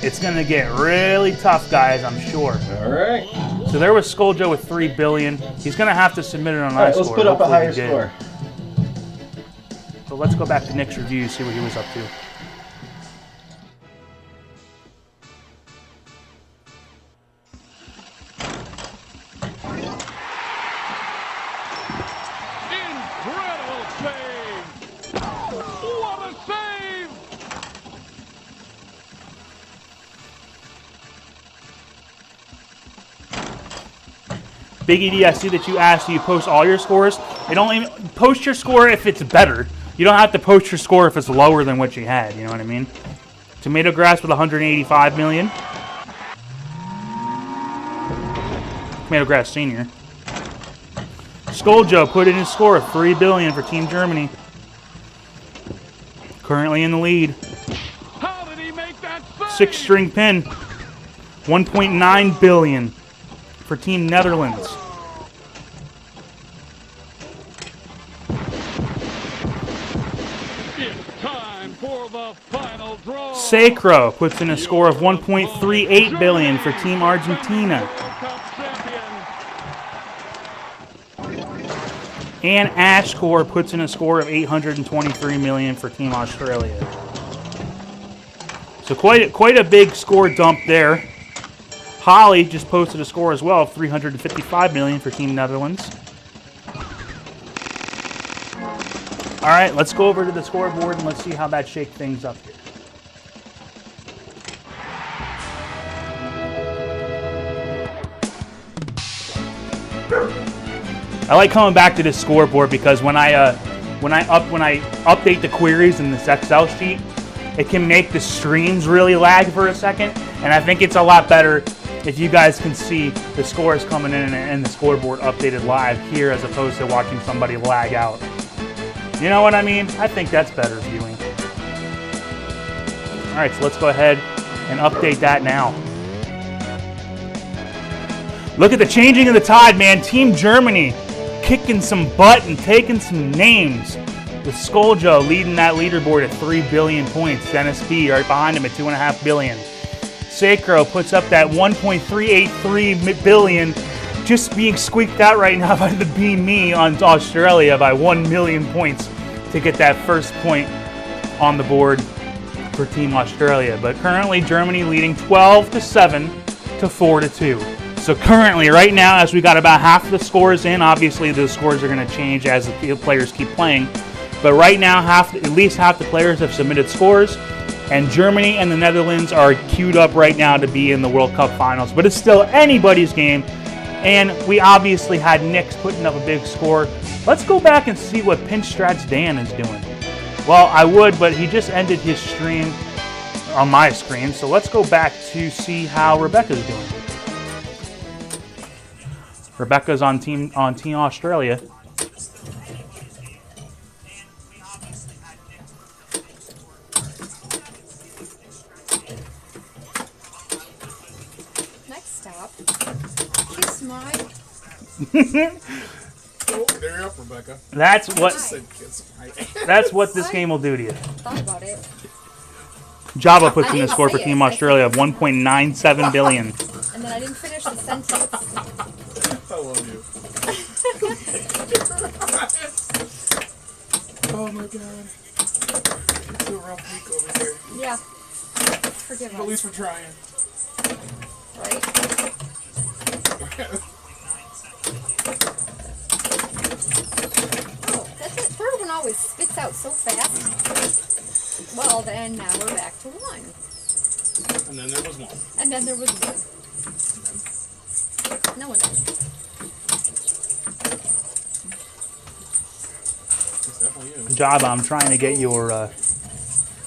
It's going to get really tough, guys, I'm sure. All right. So there was Scoaljo with 3 billion. He's going to have to submit it on iScored. All right, let's put up a higher score. So let's go back to Nick's review, see what he was up to. Incredible save! What a save! Big ED, I see that you asked, do you post all your scores? It only post your score if it's better. You don't have to post your score if it's lower than what you had, you know what I mean? TomatoGrass with 185 million. TomatoGrass Senior. Scoaljo put in his score of 3 billion for Team Germany. Currently in the lead. How did he make that save? 6-string pin. 1.9 billion for Team Netherlands. It's time for the final draw. Sacro puts in a score of 1.38 billion for Team Argentina. And AtGames puts in a score of 823 million for Team Australia. So quite a big score dump there. Holly just posted a score as well of 355 million for Team Netherlands. All right, let's go over to the scoreboard and let's see how that shakes things up here. I like coming back to this scoreboard because when I update the queries in this Excel sheet, it can make the streams really lag for a second, and I think it's a lot better if you guys can see the scores coming in and the scoreboard updated live here as opposed to watching somebody lag out. You know what I mean? I think that's better viewing. All right, so let's go ahead and update that now. Look at the changing of the tide, man. Team Germany kicking some butt and taking some names. With Scoaljo leading that leaderboard at 3 billion points. Dennis B right behind him at 2.5 billion. Sacro puts up that 1.383 billion, just being squeaked out right now by the B Me on Australia by 1 million points to get that first point on the board for Team Australia. But currently Germany leading 12-7 to 4-2. So currently, right now, as we got about half the scores in, obviously the scores are going to change as the players keep playing. But right now, at least half the players have submitted scores, and Germany and the Netherlands are queued up right now to be in the World Cup finals. But it's still anybody's game, and we obviously had Nick's putting up a big score. Let's go back and see what Pinstrat's Dan is doing. Well, I would, but he just ended his stream on my screen, so let's go back to see how Rebecca's doing. Rebecca's on Team Australia. Next stop, kiss my. Oh, there you're up, Rebecca. That's I what. just said kiss my. That's what this game will do to you. Thought about it. Java puts in I the score for didn't Team say it. Australia of 1.97 billion. And then I didn't finish the sentence. I love you. Oh my god. It's a rough week over here. Yeah. Forgive But at us. least we're trying. Right? Oh, that's it. Third one always spits out so fast. Well, then now we're back to 1. And then there was 1. And then there was 1. No one else. It's definitely you. Java, I'm trying to get your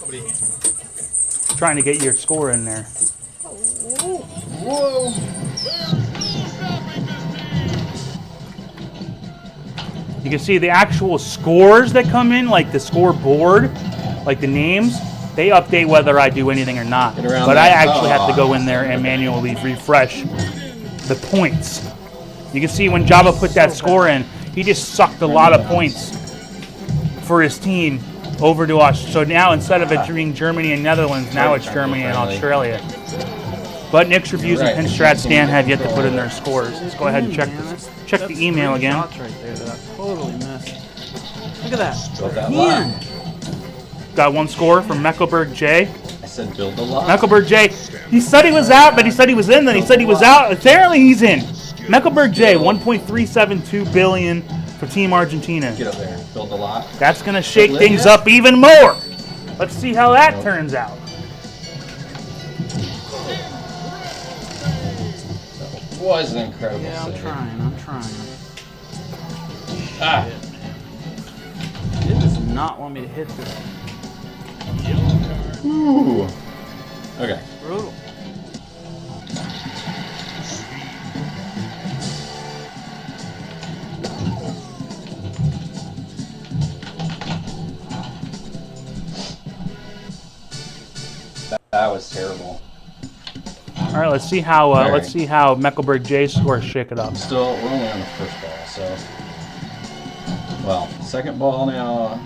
Nobody hates me. trying to get your score in there. Oh. Whoa! You can see the actual scores that come in, like the scoreboard, like the names, they update whether I do anything or not. Get around But I that. actually have to Oh. go in there and manually refresh the points. You can see when Java put that score in, he just sucked a lot of points for his team over to us. So now instead of it being Germany and Netherlands, now it's Germany and Australia. But Nick's Reviews and Pinstrat Stan have yet to put in their scores. Let's go ahead and check the email again. Shots right there that I totally missed. Look at that. Build that Man. lot. Got one score from Mecklenburg J. I said build the lot. Mecklenburg J. He said he was out, but he said he was in, then he said he was out. Apparently he's in. Mecklenburg J, 1.372 billion for Team Argentina. Get up there. Build the lot. That's going to shake things up even more. Let's see how that turns out. That was an incredible Yeah, I'm save. trying. Ah. It does not want me to hit this. Ooh. Okay. Brutal. That was terrible. All right, let's see how Mecklenburg J scores shake it up. Still, we're only on the first ball, so. Well, second ball now.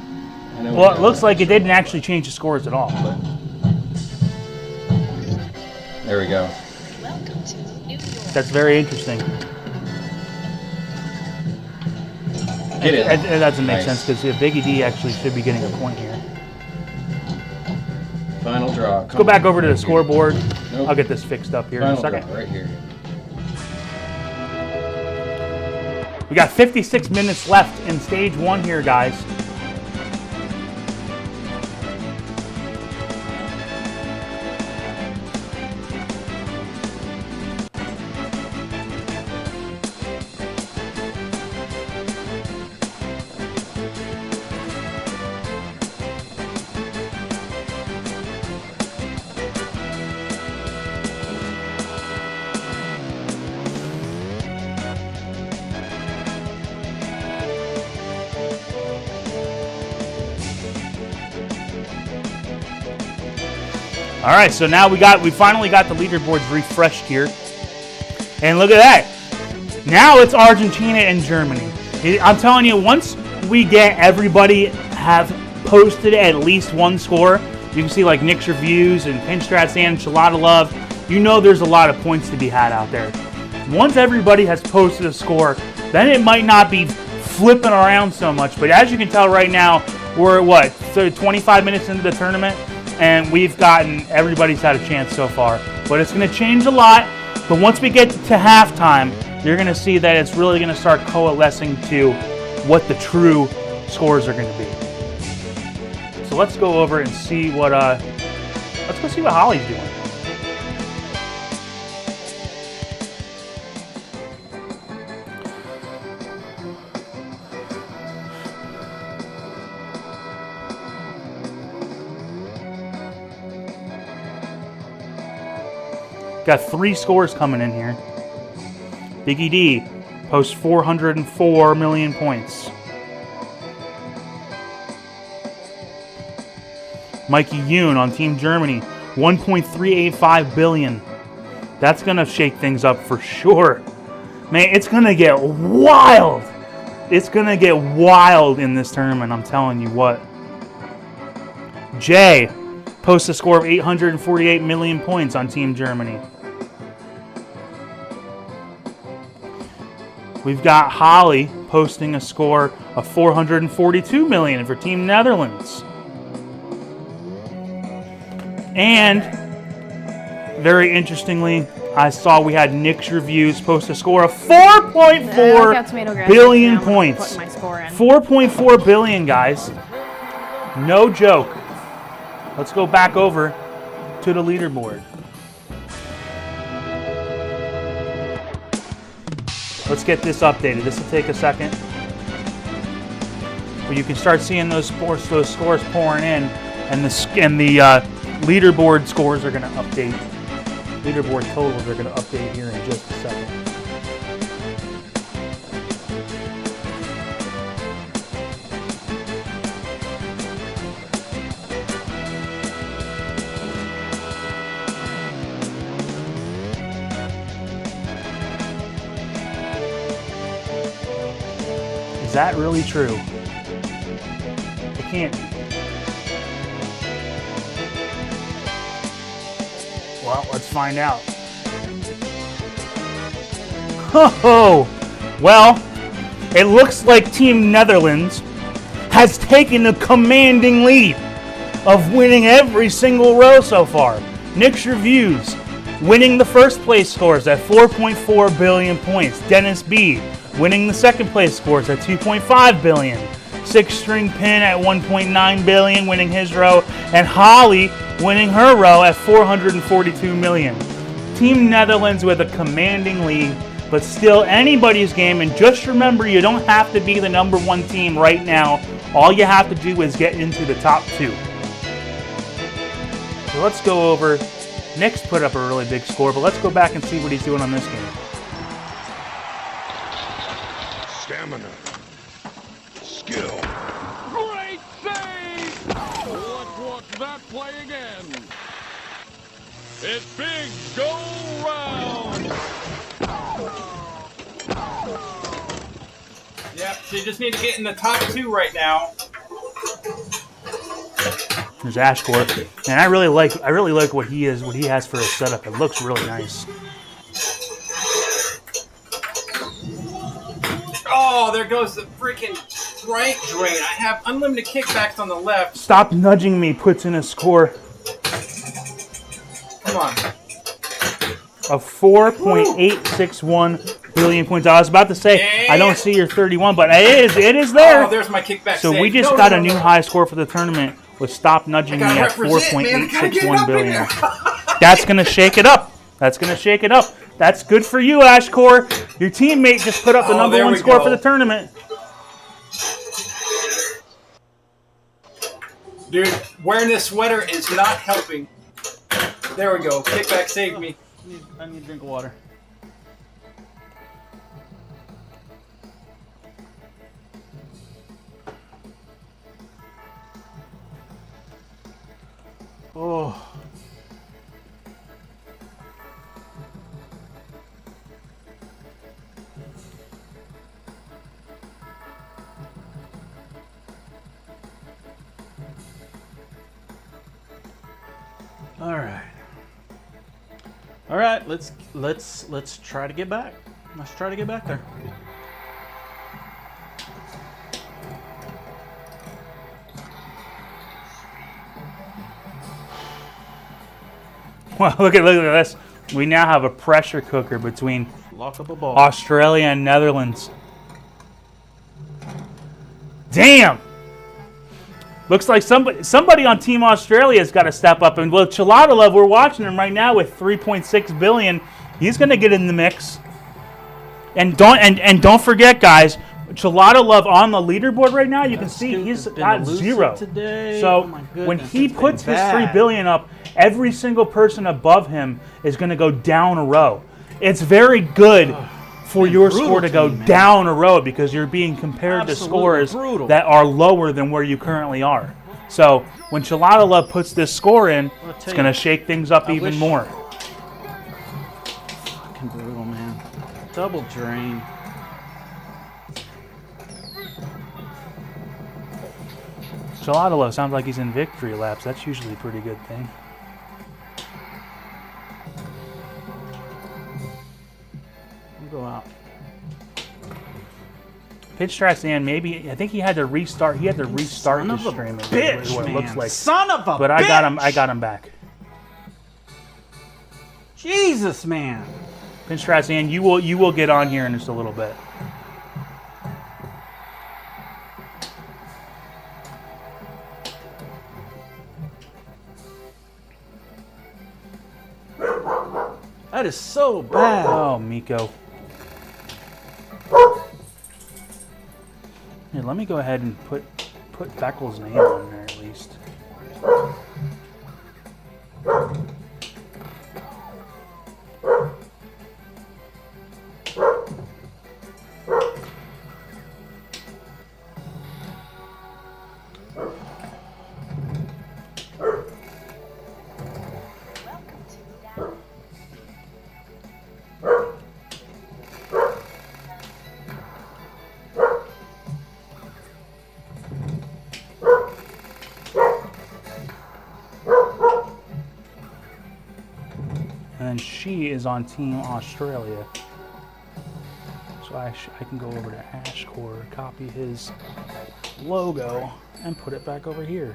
I know Well, it looks like it didn't actually change the scores at all. But there we go. Welcome to New York. that's very interesting. Get it. It doesn't make Nice. sense because Biggie D actually should be getting a point here. Final draw. Let's go back over to the scoreboard. Nope. I'll get this fixed up here in Final a second. draw right here. We got 56 minutes left in stage 1 here, guys. All right, so now we finally got the leaderboards refreshed here. And look at that. Now it's Argentina and Germany. I'm telling you, once we get everybody have posted at least one score, you can see like Nick's Reviews and Pinstrats and ChalataLove, you know there's a lot of points to be had out there. Once everybody has posted a score, then it might not be flipping around so much. But as you can tell right now, we're what, so 25 minutes into the tournament, and we've gotten, everybody's had a chance so far. But it's going to change a lot. But once we get to halftime, you're going to see that it's really going to start coalescing to what the true scores are going to be. So let's go over and see what, let's go see what Holly's doing. Got 3 scores coming in here. Biggie D posts 404 million points. Mikey Yoon on Team Germany, 1.385 billion. That's gonna shake things up for sure. Man, it's gonna get wild. It's gonna get wild in this tournament, I'm telling you what. Jay posts a score of 848 million points on Team Germany. We've got Holly posting a score of 442 million for Team Netherlands. And very interestingly, I saw we had Nick's Reviews post a score of 4.4 billion points. 4.4 billion, guys. No joke. Let's go back over to the leaderboard. Let's get this updated. This will take a second. But you can start seeing those scores pouring in, and the leaderboard scores are going to update. Leaderboard totals are going to update here in just a second. Is that really true? It can't be. Well, let's find out. Oh, well, it looks like Team Netherlands has taken a commanding lead of winning every single row so far. Nick's Reviews winning the first place scores at 4.4 billion points. Dennis B winning the second place scores at 2.5 billion. Six String Pin at 1.9 billion, winning his row, and Holly winning her row at 442 million. Team Netherlands with a commanding lead, but still anybody's game. And just remember, you don't have to be the #1 team right now. All you have to do is get into the top 2. So let's go over. Nick's put up a really big score, but let's go back and see what he's doing on this game. Stamina. Skill. Great save! Let's watch that play again. It's big go round. Yep, so you just need to get in the top 2 right now. There's AtGames, and I really like what he has for his setup. It looks really nice. Oh, there goes the freaking right drain. I have unlimited kickbacks on the left. Stop Nudging Me puts in a score Come on. of 4.861 billion points. I was about to say, I don't see your 31, but it is there. Oh, there's my kickback So save. we just got a new high score for the tournament with Stop Nudging Me at 4.861 billion. That's going to shake it up. That's going to shake it up. That's good for you, AtGames. Your teammate just put up the #1 score for the tournament. Dude, wearing this sweater is not helping. There we go. Kickback saved me. I need a drink of water. Oh. All right. All right, let's try to get back. Let's try to get back there. Well, look at this. We now have a pressure cooker between Lock up a ball. Australia and Netherlands. Damn! Looks like somebody on Team Australia's got to step up. And well, ChalataLove, we're watching him right now with 3.6 billion. He's going to get in the mix. And don't forget, guys, ChalataLove on the leaderboard right now. You can see he's got 0. Today. So Oh when he puts his bad. 3 billion up, every single person above him is going to go down a row. It's very good for your score to go down a row because you're being compared to scores that are lower than where you currently are. So when ChalataLove puts this score in, it's going to shake things up even more. Fucking brutal, man. Double drain. ChalataLove sounds like he's in victory laps. That's usually a pretty good thing. Go out. Pitch strats and maybe I think he had to restart. He had to restart the stream. Bitch, what it looks like. Son of a But bitch. I got him back. Jesus, man. Pitch strats and you will get on here in just a little bit. That is so bad. Oh, Miko. Here, let me go ahead and put Beckel's name on there at least. And she is on Team Australia. So I can go over to AtGames, copy his logo, and put it back over here.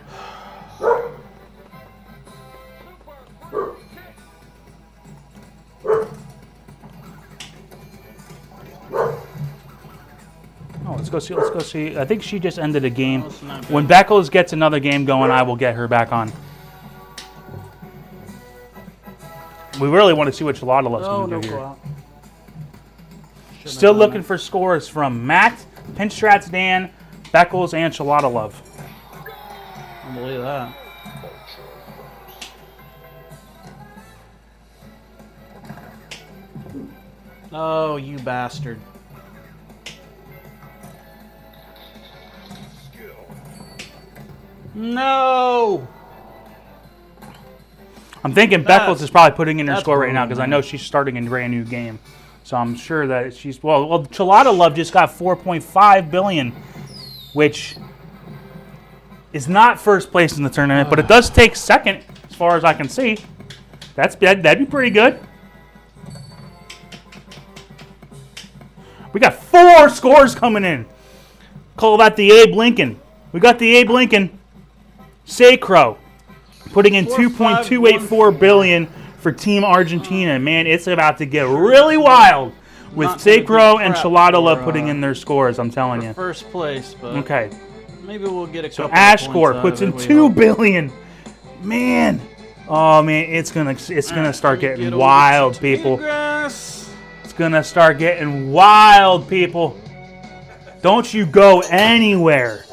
Oh, let's go see. I think she just ended a game. When Beckles gets another game going, I will get her back on. We really want to see what ChalataLove's going to do here. Still looking for scores from Matt, Pinstrats Dan, Beckles, and ChalataLove. I believe that. Oh, you bastard. No! I'm thinking Beckles is probably putting in her score right now because I know she's starting a brand new game. So I'm sure that she's... Well, ChalataLove just got 4.5 billion, which is not first place in the tournament, but it does take second as far as I can see. That'd be pretty good. We got 4 scores coming in. Call that the Abe Lincoln. We got the Abe Lincoln. Sacro putting in 2.284 billion for Team Argentina. Man, it's about to get really wild with Sacro and ChalataLove putting in their scores. I'm telling you. First place, but okay. Maybe we'll get a couple. So AtGames puts in 2 billion. Man, oh man, it's gonna start getting wild, people. It's gonna start getting wild, people. Don't you go anywhere.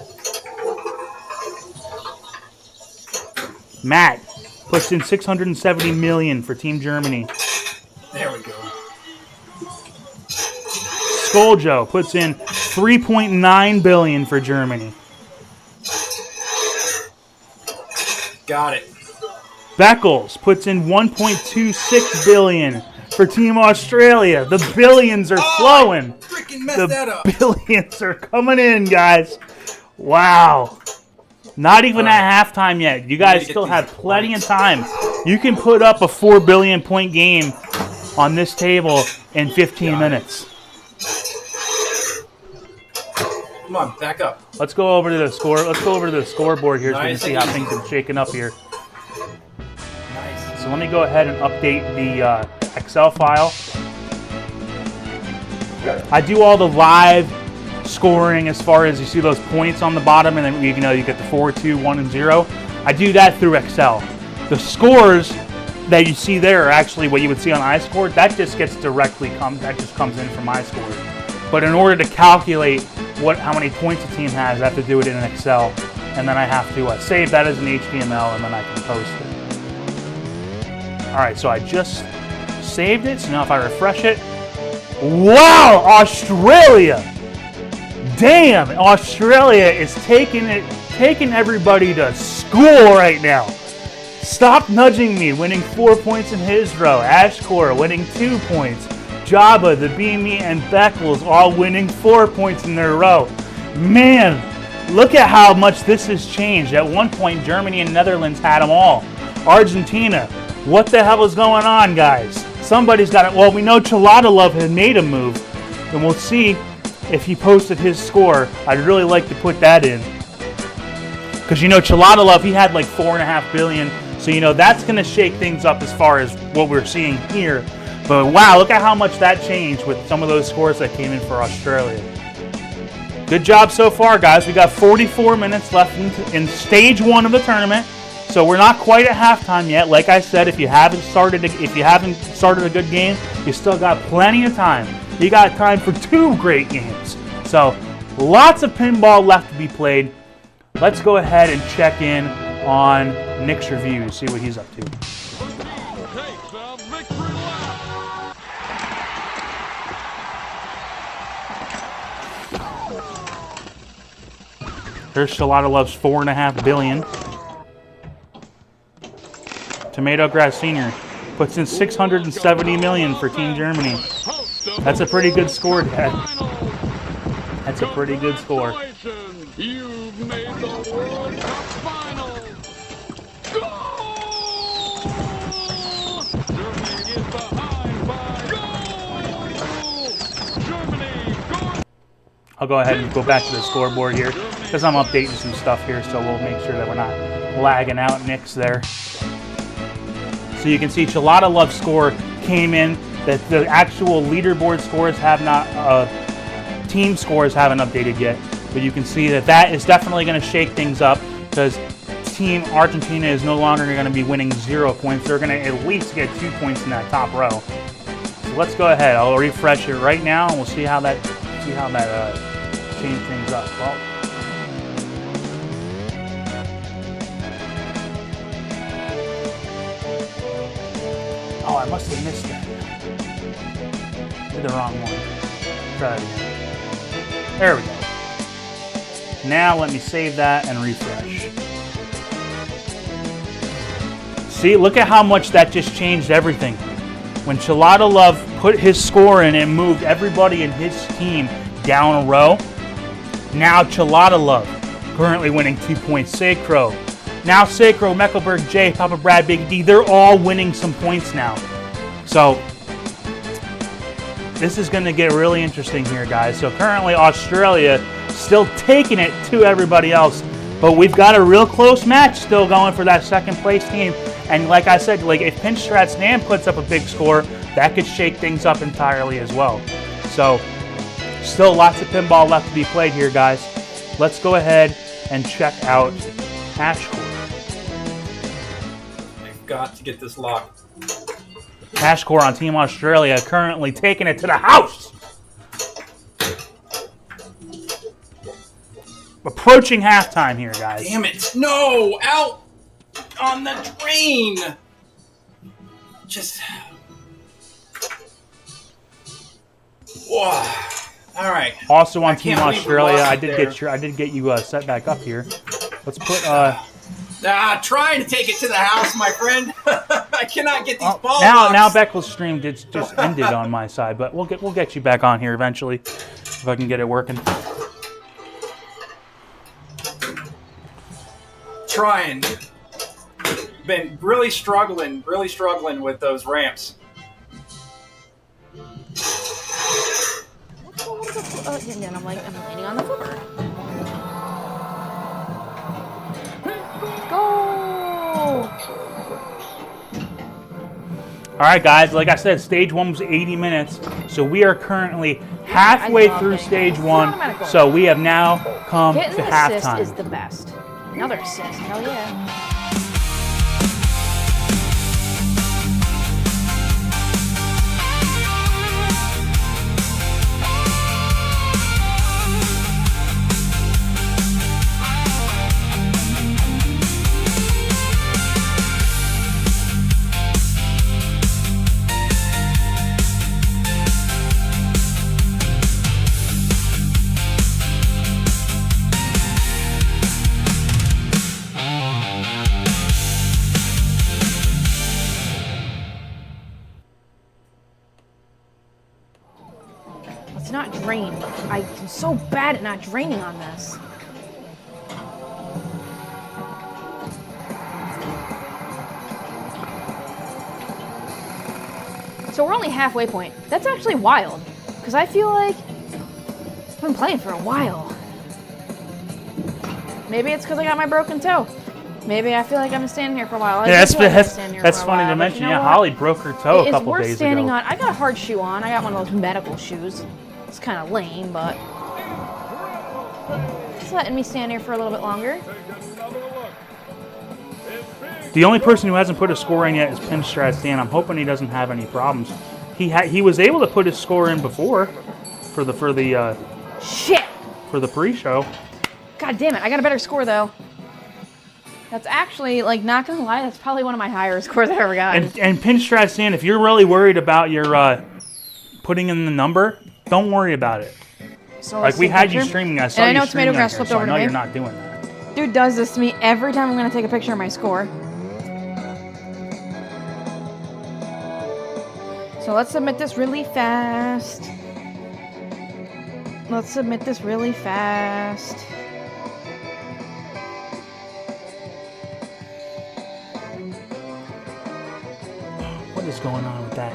Matt puts in 670 million for Team Germany. There we go. Scoaljo puts in 3.9 billion for Germany. Got it. Beckles puts in 1.26 billion for Team Australia. The billions are flowing. Freaking messed that up. The billions are coming in, guys. Wow. Not even at halftime yet. You guys still have plenty of time. You can put up a 4 billion point game on this table in 15 minutes. Come on, back up. Let's go over to the score. Let's go over to the scoreboard here so we can see how things are shaking up here. Nice. So let me go ahead and update the Excel file. I do all the live scoring as far as you see those points on the bottom, and then you get the 4, 2, 1, and 0. I do that through Excel. The scores that you see there are actually what you would see on iScored. That just gets that just comes in from iScored. But in order to calculate how many points a team has, I have to do it in an Excel, and then I have to save that as an HTML, and then I can post it. All right, so I just saved it. So now if I refresh it, wow, Australia! Damn, Australia is taking everybody to school right now. Stop nudging me, winning 4 points in his row. Ashcore winning 2 points. Jabba, the Beamy, and Beckles all winning 4 points in their row. Man, look at how much this has changed. At one point, Germany and Netherlands had them all. Argentina, what the hell is going on, guys? Somebody's got it. Well, we know ChalataLove had made a move, and we'll see if he posted his score. I'd really like to put that in. Because, ChalataLove, he had like 4.5 billion. So, that's going to shake things up as far as what we're seeing here. But wow, look at how much that changed with some of those scores that came in for Australia. Good job so far, guys. We got 44 minutes left in stage 1 of the tournament. So we're not quite at halftime yet. Like I said, if you haven't started a good game, you still got plenty of time. You got time for 2 great games. So lots of pinball left to be played. Let's go ahead and check in on Nick's review, see what he's up to. There's ChalataLove's 4.5 billion. TomatoGrass Sr. puts in 670 million for Team Germany. That's a pretty good score, Dad. That's a pretty good score. You've made the World Cup final. Goal! Germany is behind by goal! Germany, goal! I'll go ahead and go back to the scoreboard here because I'm updating some stuff here, so we'll make sure that we're not lagging out Nick's there. So you can see ChalataLove's score came in, that the actual leaderboard scores have not, team scores haven't updated yet, but you can see that is definitely going to shake things up because Team Argentina is no longer going to be winning 0 points. They're going to at least get 2 points in that top row. So let's go ahead. I'll refresh it right now, and we'll see how that changed things up. Well, oh, I must have missed that. Did the wrong one. Try it again. There we go. Now let me save that and refresh. See, look at how much that just changed everything. When ChalataLove put his score in and moved everybody in his team down a row, now ChalataLove currently winning 2 points. Sacro. Now Sacro, Mecklenburg J, Papa Brad, Big D, they're all winning some points now. So this is going to get really interesting here, guys. So currently Australia still taking it to everybody else, but we've got a real close match still going for that second place team. And like I said, like if Pinstrat's Nam puts up a big score, that could shake things up entirely as well. So still lots of pinball left to be played here, guys. Let's go ahead and check out AtGames. I've got to get this locked. AtGames on Team Australia currently taking it to the house. Approaching halftime here, guys. Damn it. No! Out on the drain! Just... Whoa. All right. Also on Team Australia, I did get you set back up here. Let's put trying to take it to the house, my friend. I cannot get these balls. Now Beckles' stream just ended on my side, but we'll get you back on here eventually if I can get it working. Trying. Been really struggling with those ramps. And then I'm landing on the flipper. Go! All right, guys. Like I said, stage 1 was 80 minutes, so we are currently halfway through stage 1. So we have now come Getting to an assist halftime. is the best. Another assist, hell yeah. Let's not drain. I'm so bad at not draining on this. So we're only halfway point. That's actually wild, because I feel like I've been playing for a while. Maybe it's because I got my broken toe. Maybe I feel like I've been standing here for a while. Yeah, that's funny to mention. Yeah, Holly broke her toe a couple days ago. I got a hard shoe on. I got one of those medical shoes. It's kind of lame, but it's letting me stand here for a little bit longer. The only person who hasn't put a score in yet is Pinstrat Stan. I'm hoping he doesn't have any problems. He was able to put his score in before for the pre-show. God damn it! I got a better score though. That's actually, like, not gonna lie, that's probably one of my higher scores I've ever gotten. And Pinstrat Stan, if you're really worried about your putting in the number, don't worry about it. So like we had you streaming, I saw you streaming. TomatoGrass flipped over to me. I know you're not doing that. Dude does this to me every time I'm gonna take a picture of my score. So let's submit this really fast. What is going on with that?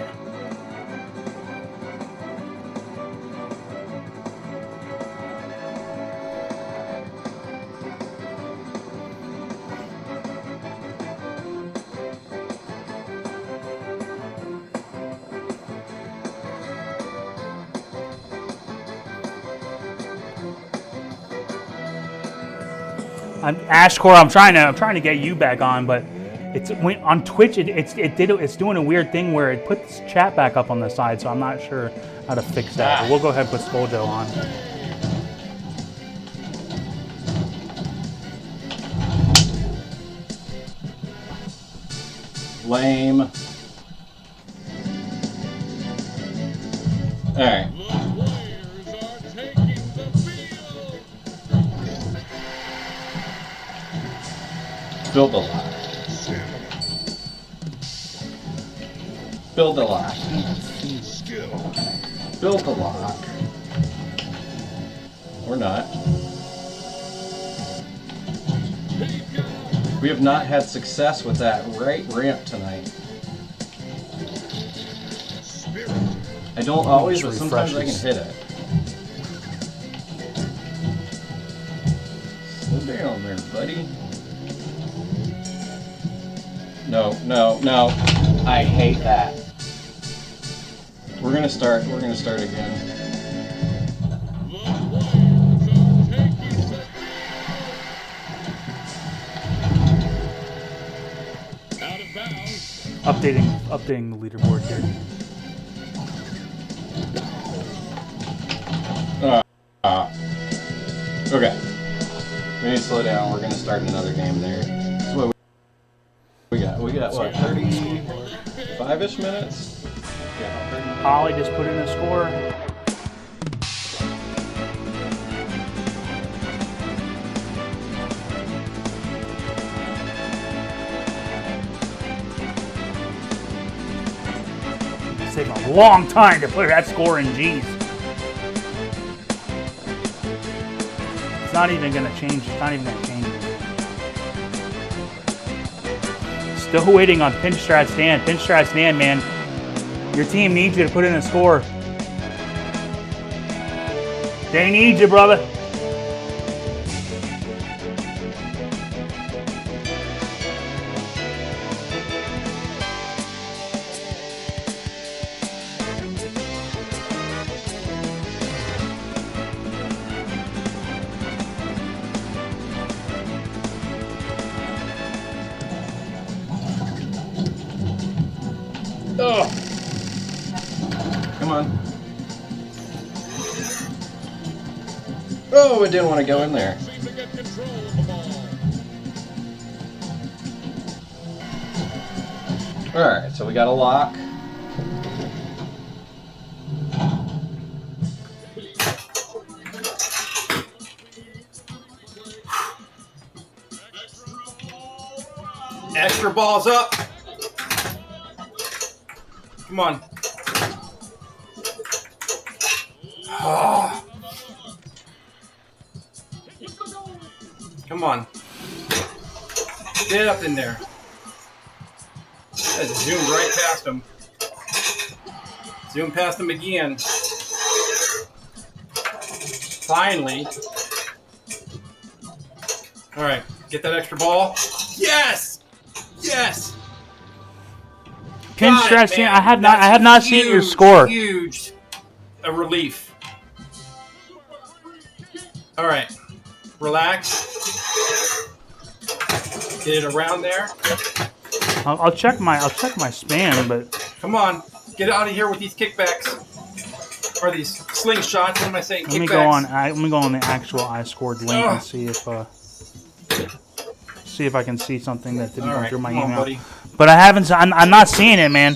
AtGames, I'm trying to get you back on, but it's on Twitch. It's doing a weird thing where it puts chat back up on the side, so I'm not sure how to fix that. But we'll go ahead and put Scoaljo on. Lame. All right. Build a lock. Build a lock. Build a lock. Or not. We have not had success with that right ramp tonight. I don't always, but sometimes I can hit it. Slow down there, buddy. No. I hate that. We're gonna start again. Updating the leaderboard here. Okay. We need to slow down. We're gonna start another game there. So what we got what, 35-ish minutes? Yeah. Holly just put in a score. It's taking a long time to put that score in G's. It's not even going to change. It's not even going to change. Still waiting on Pinstrat Stan. Pinstrat Stan, man. Your team needs you to put in a score. They need you, brother. Oh. Come on. Oh, it didn't want to go in there. Alright, so we got a lock. Extra balls up. Come on. Oh. Come on. Get up in there. That zoomed right past him. Zoom past him again. Finally. All right, get that extra ball. Yes! Yes! Pinstrat Stan, I had not seen your score. Huge a relief. All right, relax. Get it around there. I'll check my span, but come on, get out of here with these kickbacks or these slingshots. What am I saying? let me go on the actual iScored link and see if I can see something that didn't go through my email. Buddy. But I'm not seeing it, man.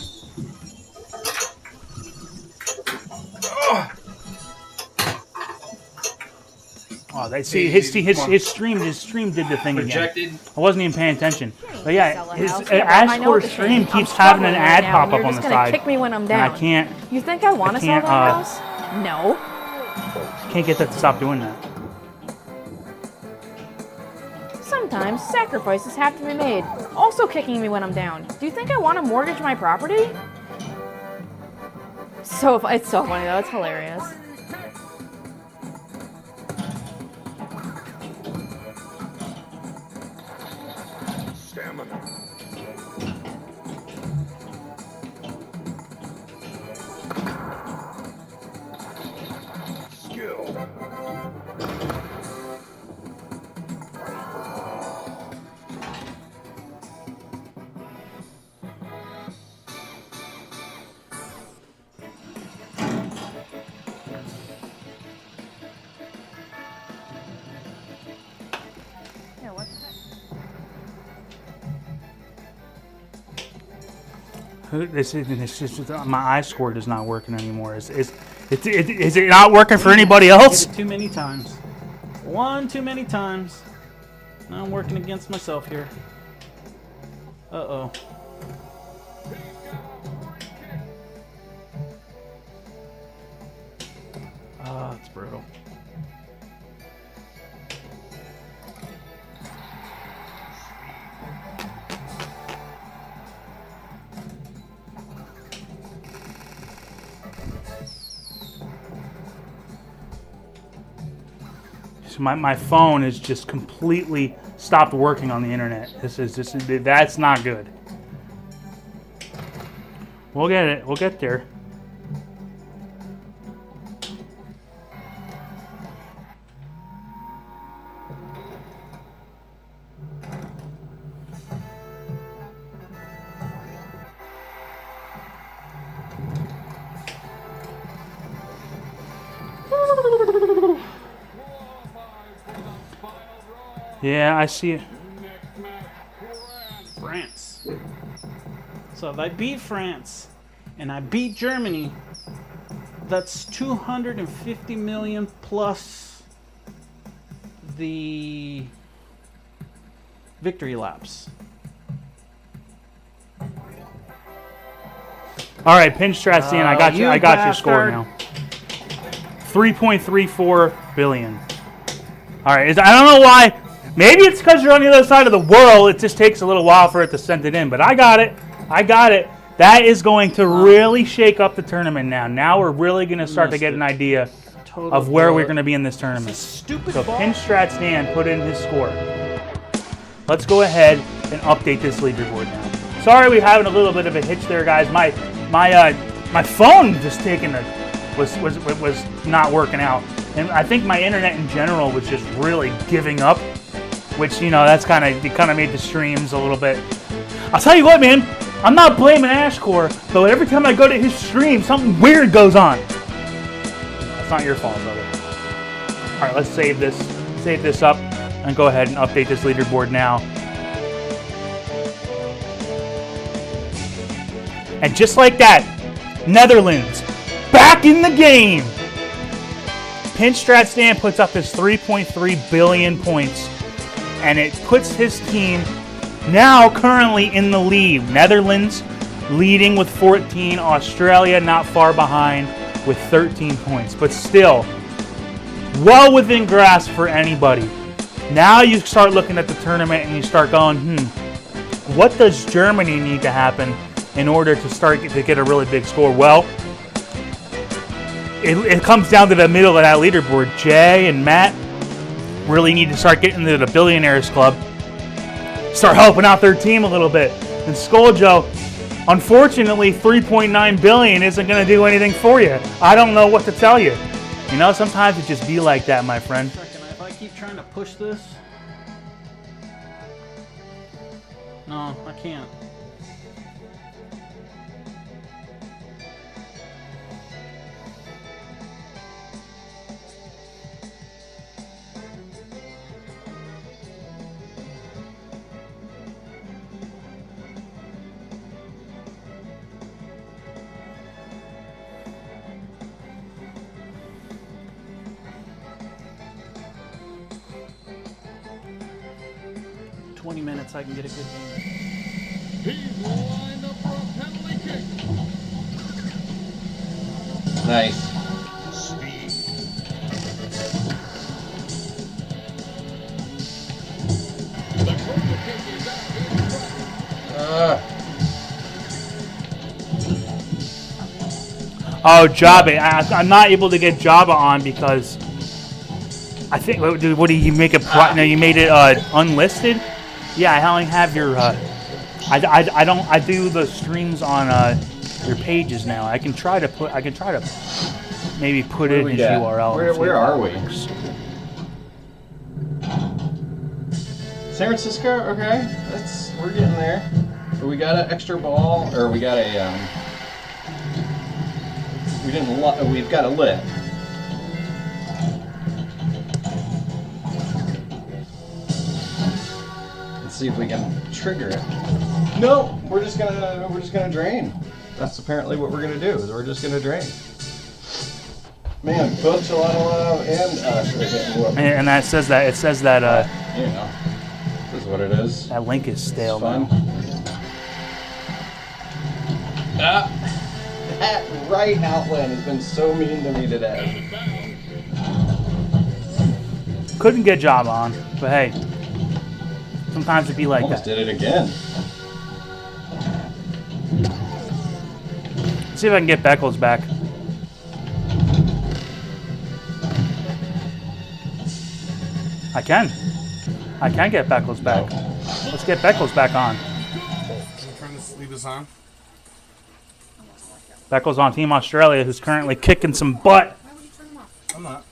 Oh, they see his stream did the thing Projected. again. I wasn't even paying attention. But yeah, his I know iScored the stream thing. keeps I'm having an struggling ad right now, pop and up you're on just the gonna side. kick me when I'm And down. I can't. You think I want to sell that house? No. Can't get that to stop doing that. Sometimes sacrifices have to be made. Also kicking me when I'm down. Do you think I want to mortgage my property? It's so funny though. It's hilarious. Stamina. Skill. Yeah, what? It's just, my iScored is not working anymore. Is it not working for anybody else? Too many times. One too many times. Now I'm working against myself here. Uh-oh. Ah, it's brutal. So my phone is just completely stopped working on the internet. That's not good. We'll get it. We'll get there. Yeah, I see it. France. So if I beat France and I beat Germany, that's 250 million plus the victory laps. All right, Pinstrat Stan, I got you. I got your score now. 3.34 billion. All right, I don't know why. Maybe it's because you're on the other side of the world. It just takes a little while for it to send it in. But I got it. I got it. That is going to really shake up the tournament now. Now we're really going to start to get an idea of where we're going to be in this tournament. So Pinstrat Stan put in his score. Let's go ahead and update this leaderboard now. Sorry we're having a little bit of a hitch there, guys. My phone just was not working out. And I think my internet in general was just really giving up. Which, you know, that's kind of made the streams a little bit. I'll tell you what, man. I'm not blaming AtGames, but every time I go to his stream, something weird goes on. That's not your fault, brother. All right, let's save this up, and go ahead and update this leaderboard now. And just like that, Netherlands back in the game. Pinstrat Stan puts up his 3.3 billion points, and it puts his team now currently in the lead. Netherlands leading with 14. Australia not far behind with 13 points. But still, well within grasp for anybody. Now you start looking at the tournament and you start going, what does Germany need to happen in order to get a really big score? Well, it comes down to the middle of that leaderboard. Jay and Matt really need to start getting into the Billionaires Club. Start helping out their team a little bit. And Scoaljo, unfortunately, 3.9 billion isn't going to do anything for you. I don't know what to tell you. You know, sometimes it just be like that, my friend. If I keep trying to push this... No, I can't. Minutes I can get a good game. He's lined up for a penalty kick. Nice. Oh, Jabba. I'm not able to get Jabba on because I think, what do you make it? No, you made it unlisted? Yeah, I only have your. I do the streams on your pages now. I can try to maybe put it in his URL. Where are we? San Francisco. Okay, we're getting there. So we got an extra ball, or we got a. We've got a lit. See if we can trigger it. No, we're just gonna drain. That's apparently what we're gonna do. Is we're just gonna drain. Man, both ChalataLove and us are getting whooped. And that says that you know, this is what it is. That link is stale. Fun. That right outland has been so mean to me today. Couldn't get Jabba on, but hey. Sometimes it'd be like Almost that. Did it again. Let's see if I can get Beckles back. I can get Beckles back. Let's get Beckles back on. Are you trying to leave this on? Beckles on Team Australia, who's currently kicking some butt. I'm not.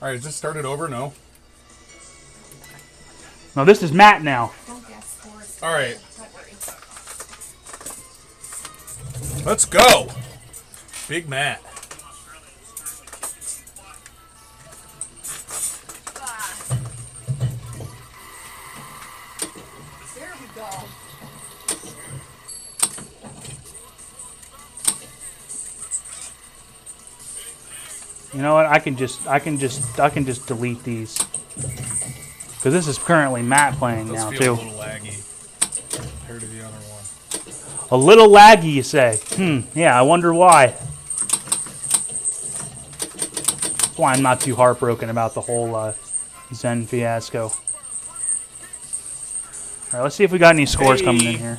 All right, just start it over. No. No, this is Matt now. All right. Let's go. Big Matt. There we go. You know what? I can just delete these. Because this is currently Matt playing now, too. A little laggy compared to the other one. A little laggy, you say? Yeah, I wonder why. That's why I'm not too heartbroken about the whole Zen fiasco. All right, let's see if we got any scores coming in here.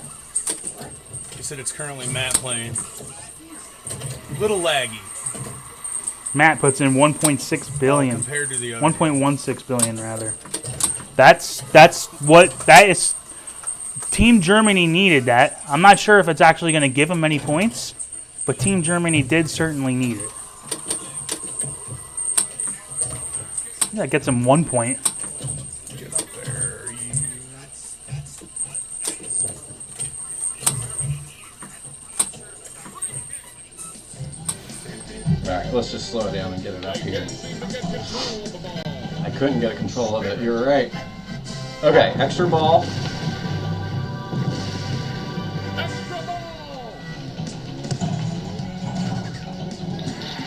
He said it's currently Matt playing. Little laggy. Matt puts in 1.6 billion. Compared to the other. 1.16 billion rather. That is. Team Germany needed that. I'm not sure if it's actually going to give them any points, but Team Germany did certainly need it. That gets them 1 point. Get up there. Alright, let's just slow it down and get it up here. I couldn't get control of it, you were right. Okay, extra ball.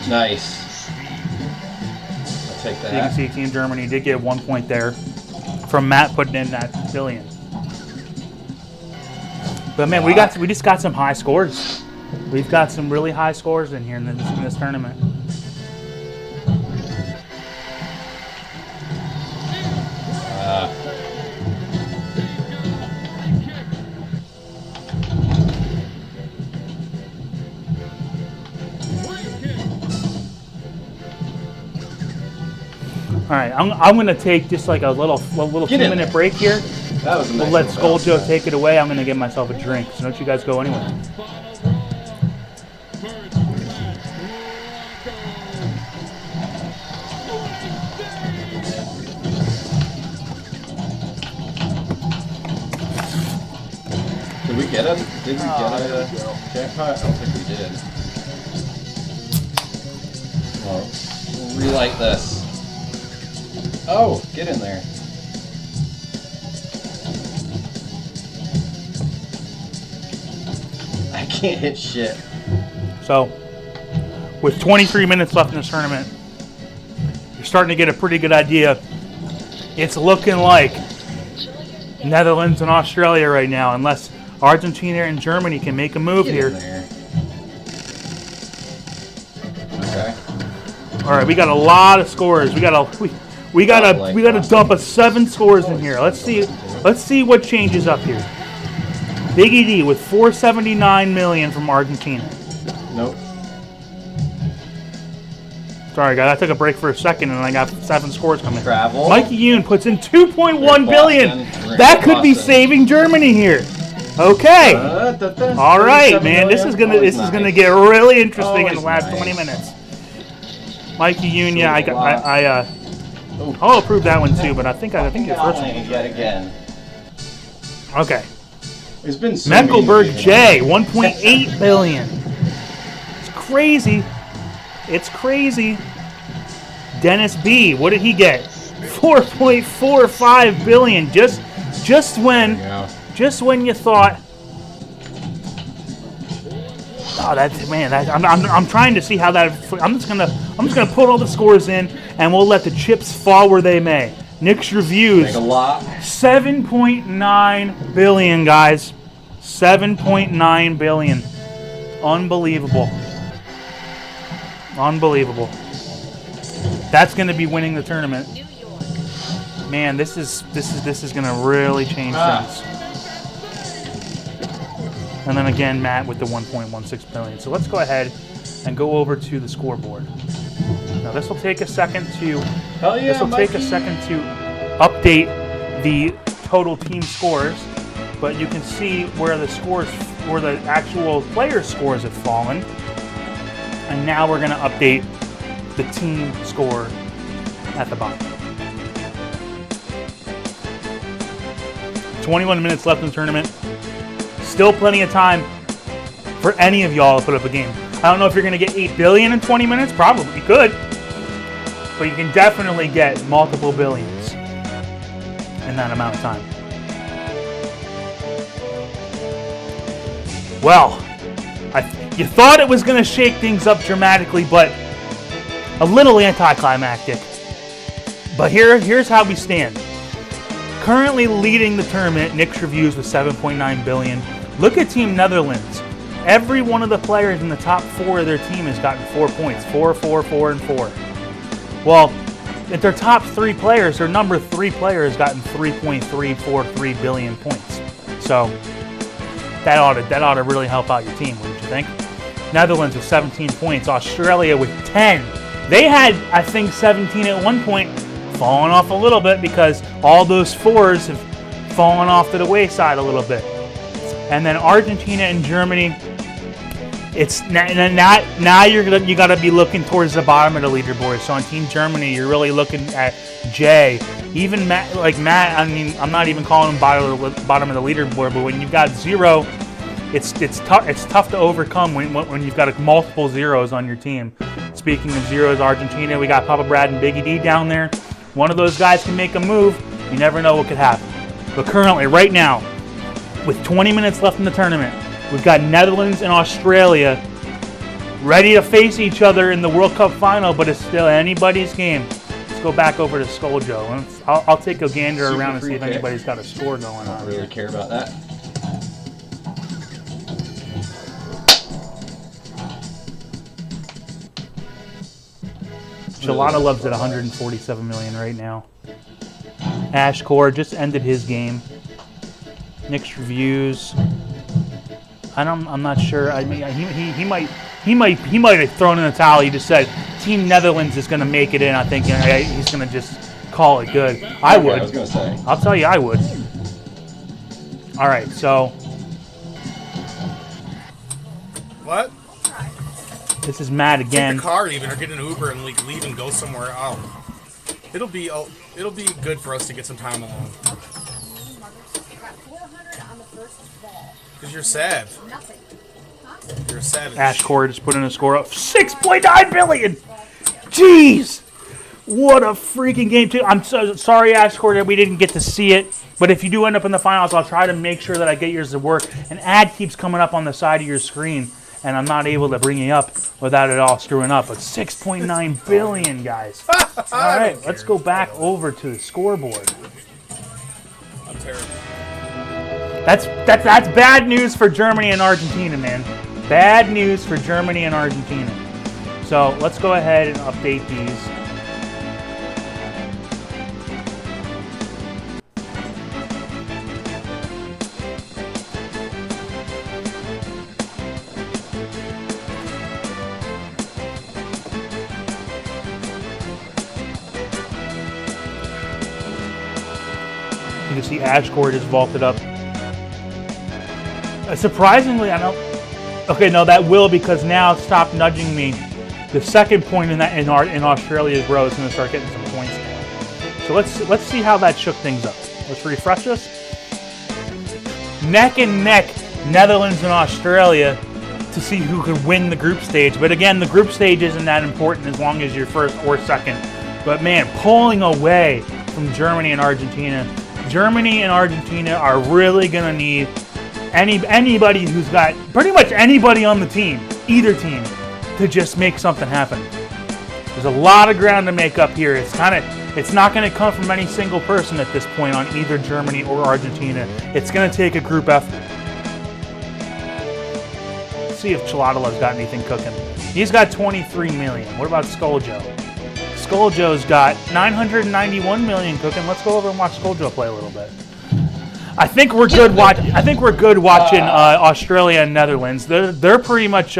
Nice. I'll take that. You can see Team Germany did get 1 point there from Matt putting in that billion. But man, we just got some high scores. We've got some really high scores in here in this tournament. All right, I'm going to take just like a little 2-minute break here. That was a nice We'll let little bounce Scoaljo back. take it away. I'm going to get myself a drink, so don't you guys go anywhere. Did we get it? Did we get a jackpot? I don't think we did. Well, we'll relight this. Oh, get in there. I can't hit shit. So, with 23 minutes left in this tournament, you're starting to get a pretty good idea. It's looking like Netherlands and Australia right now, unless Argentina and Germany can make a move Get here. in there. Okay. All right, we got a lot of scores. We got to dump a 7 scores in here. Let's see what changes up here. Biggie D with 479 million from Argentina. Nope. Sorry, guys, I took a break for a second and I got 7 scores coming. Travel. Mikey Yoon puts in 2.1 billion. Boston. That could be Boston. saving Germany here. Okay. All right, man. This is gonna get really interesting in the last 20 minutes. Mikey Yoon, yeah, I'll approve that one too, but I think your first one. Yet again. Okay. It's been so many Meckelberg games. J, 1.8 billion. It's crazy. It's crazy. Dennis B, what did he get? 4.45 billion. Just when you thought, oh, I'm trying to see how that. I'm just gonna put all the scores in, and we'll let the chips fall where they may. Nick's reviews. Make a lot. 7.9 billion, guys. 7.9 billion. Unbelievable. Unbelievable. That's going to be winning the tournament. Man, this is going to really change things. And then again, Matt with the 1.16 billion. So let's go ahead and go over to the scoreboard. Now this will take a second to update the total team scores, but you can see where the actual player scores have fallen. And now we're going to update the team score at the bottom. 21 minutes left in the tournament. Still plenty of time for any of y'all to put up a game. I don't know if you're going to get 8 billion in 20 minutes. Probably you could. But you can definitely get multiple billions in that amount of time. Well, you thought it was going to shake things up dramatically, but a little anticlimactic. But here's how we stand. Currently leading the tournament, Nick's reviews with 7.9 billion. Look at Team Netherlands. Every one of the players in the top 4 of their team has gotten 4 points. 4, 4, 4, and 4. Well, their top 3 players, their number 3 player has gotten 3.343 billion points. So that ought to really help out your team, wouldn't you think? Netherlands with 17 points, Australia with 10. They had, I think, 17 at one point, falling off a little bit because all those 4s have fallen off to the wayside a little bit. And then Argentina and Germany. It's now you got to be looking towards the bottom of the leaderboard. So on Team Germany, you're really looking at Jay, even Matt. I mean, I'm not even calling him bottom of the leaderboard, but when you've got 0, it's tough to overcome when you've got multiple 0s on your team. Speaking of 0s, Argentina, we got Papa Brad and Biggie D down there. One of those guys can make a move. You never know what could happen. But currently, right now, with 20 minutes left in the tournament, we've got Netherlands and Australia ready to face each other in the World Cup final, but it's still anybody's game. Let's go back over to Scoaljo. I'll take a gander around and see if anybody's got a score going on. I don't really care about that. ChalataLove's at 147 million right now. AtGames just ended his game. Mixed reviews. I'm not sure. I mean, he might have thrown in the towel. He just said Team Netherlands is going to make it in. I think he's going to just call it good. I would. I was going to say. I'll tell you, I would. All right, so What? this is Matt again. Take the car even, or get an Uber and leave and go somewhere out. It'll be good for us to get some time alone. Because you're sad. You're sad. AtGames just put in a score of 6.9 billion. Jeez, what a freaking game! Too. I'm so sorry, AtGames, that we didn't get to see it. But if you do end up in the finals, I'll try to make sure that I get yours to work. An ad keeps coming up on the side of your screen, and I'm not able to bring you up without it all screwing up. But 6.9 billion, guys. All right, let's go back over to the scoreboard. I'm terrible. That's bad news for Germany and Argentina, man. Bad news for Germany and Argentina. So let's go ahead and update these. You can see AtGames just vaulted up. Surprisingly, I don't. Okay, no, that will, because now stop nudging me. The second point in Australia's row is going to start getting some points now. So let's see how that shook things up. Let's refresh this. Neck and neck, Netherlands and Australia, to see who could win the group stage. But again, the group stage isn't that important as long as you're first or second. But man, pulling away from Germany and Argentina. Germany and Argentina are really going to need anybody who's got pretty much anybody on the team, either team, to just make something happen. There's a lot of ground to make up here. It's not going to come from any single person at this point on either Germany or Argentina. It's going to take a group effort. Let's see if ChalataLove's got anything cooking. He's got 23 million. What about Scoaljo? Scoaljo's got 991 million cooking. Let's go over and watch Scoaljo play a little bit. I think we're good watching Australia and Netherlands. They're pretty much.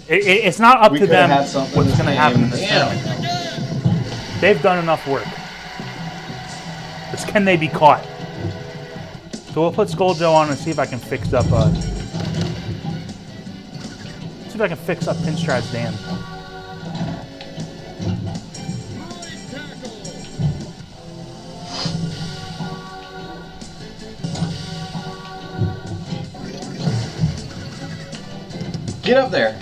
It's not up to them what's going to happen in this tournament. They've done enough work. It's can they be caught? So we'll put Scoaljo on and see if I can fix up. See if I can fix up Pinstrad's dam. Get up there.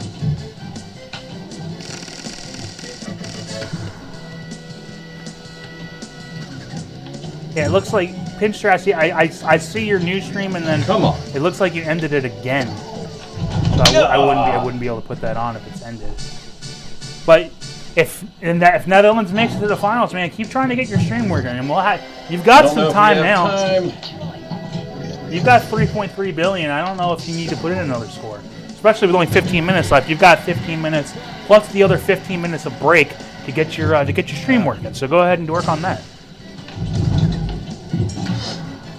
Yeah, it looks like Pinstrat. I see your news stream, and then come on. It looks like you ended it again. So I wouldn't be able to put that on if it's ended. But if Netherlands makes it to the finals, man, keep trying to get your stream working, and you've got some time now. You've got 3.3 billion. I don't know if you need to put in another score, especially with only 15 minutes left. You've got 15 minutes plus the other 15 minutes of break to get your stream working. So go ahead and work on that.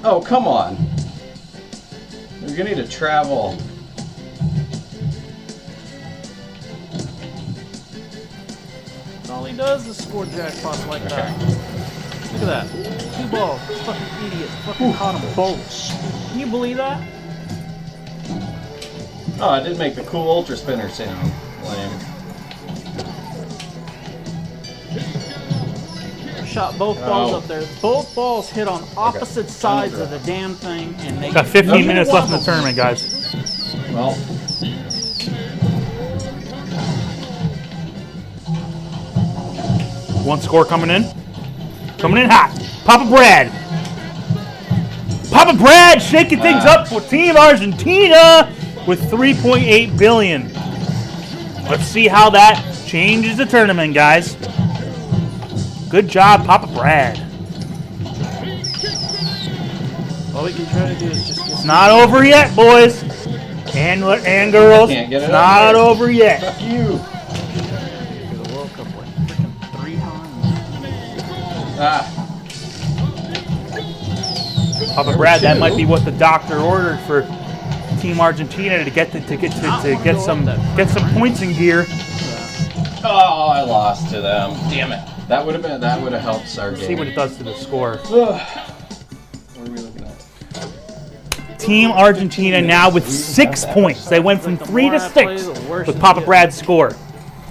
Oh, come on. You're gonna need to travel. All he does is score jackpots like that. Look at that. 2 balls. This fucking idiot. Fucking caught them both. Can you believe that? Oh, I did make the cool ultra spinner sound. Lame. Shot both balls up there. Both balls hit on opposite sides of the damn thing, and they got 15 minutes left in the tournament, guys. Well, one score coming in. Coming in hot. Papa Brad. Papa Brad shaking things up for Team Argentina with 3.8 billion. Let's see how that changes the tournament, guys. Good job, Papa Brad. All we can try to do is just get It's not over yet, boys and girls. Can't get it It's not there. over yet. Fuck you. the World Cup like freaking 3 times. Ah. Papa Brad, that might be what the doctor ordered for Team Argentina to get some points in gear. Oh, I lost to them. Damn it. That would have helped our game. See what it does to the score. What are we looking at? Team Argentina now with 6 points. They went from 3 to 6 with Papa Brad's score.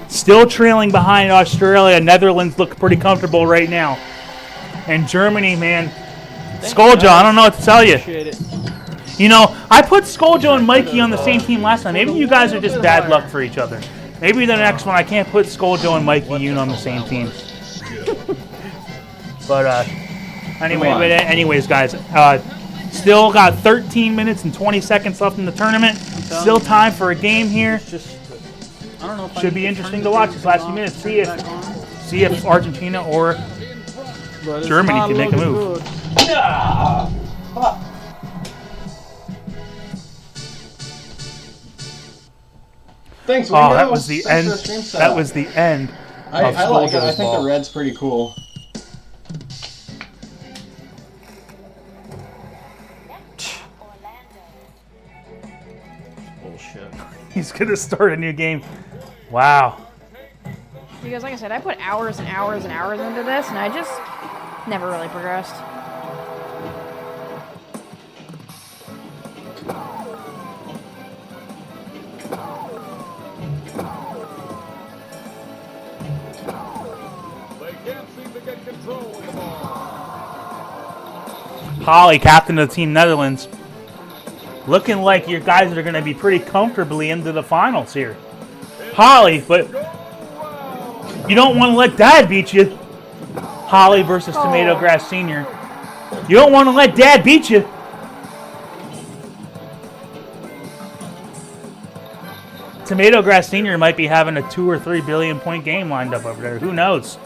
Still trailing behind Australia. Netherlands look pretty comfortable right now. And Germany, man. Scoaljo, I don't know what to tell you. You know, I put Scoaljo and Mikey on the same team last time. Maybe you guys are just bad luck for each other. Maybe the next one I can't put Scoaljo and Mikey Yoon on the same team. But anyways, guys, still got 13 minutes and 20 seconds left in the tournament. Still time for a game here. Should be interesting to watch this last few minutes. See if Argentina or Germany can make a move. Thanks. Oh, that was the end. That was the end. I like it. I think the red's pretty cool. Bullshit. He's gonna start a new game. Wow. Because like I said, I put hours and hours and hours into this, and I just never really progressed. Holly, captain of Team Netherlands. Looking like your guys are going to be pretty comfortably into the finals here. Holly, but you don't want to let Dad beat you. Holly versus TomatoGrass Sr. You don't want to let Dad beat you. TomatoGrass Sr. might be having a 2 or 3 billion point game lined up over there. Who knows?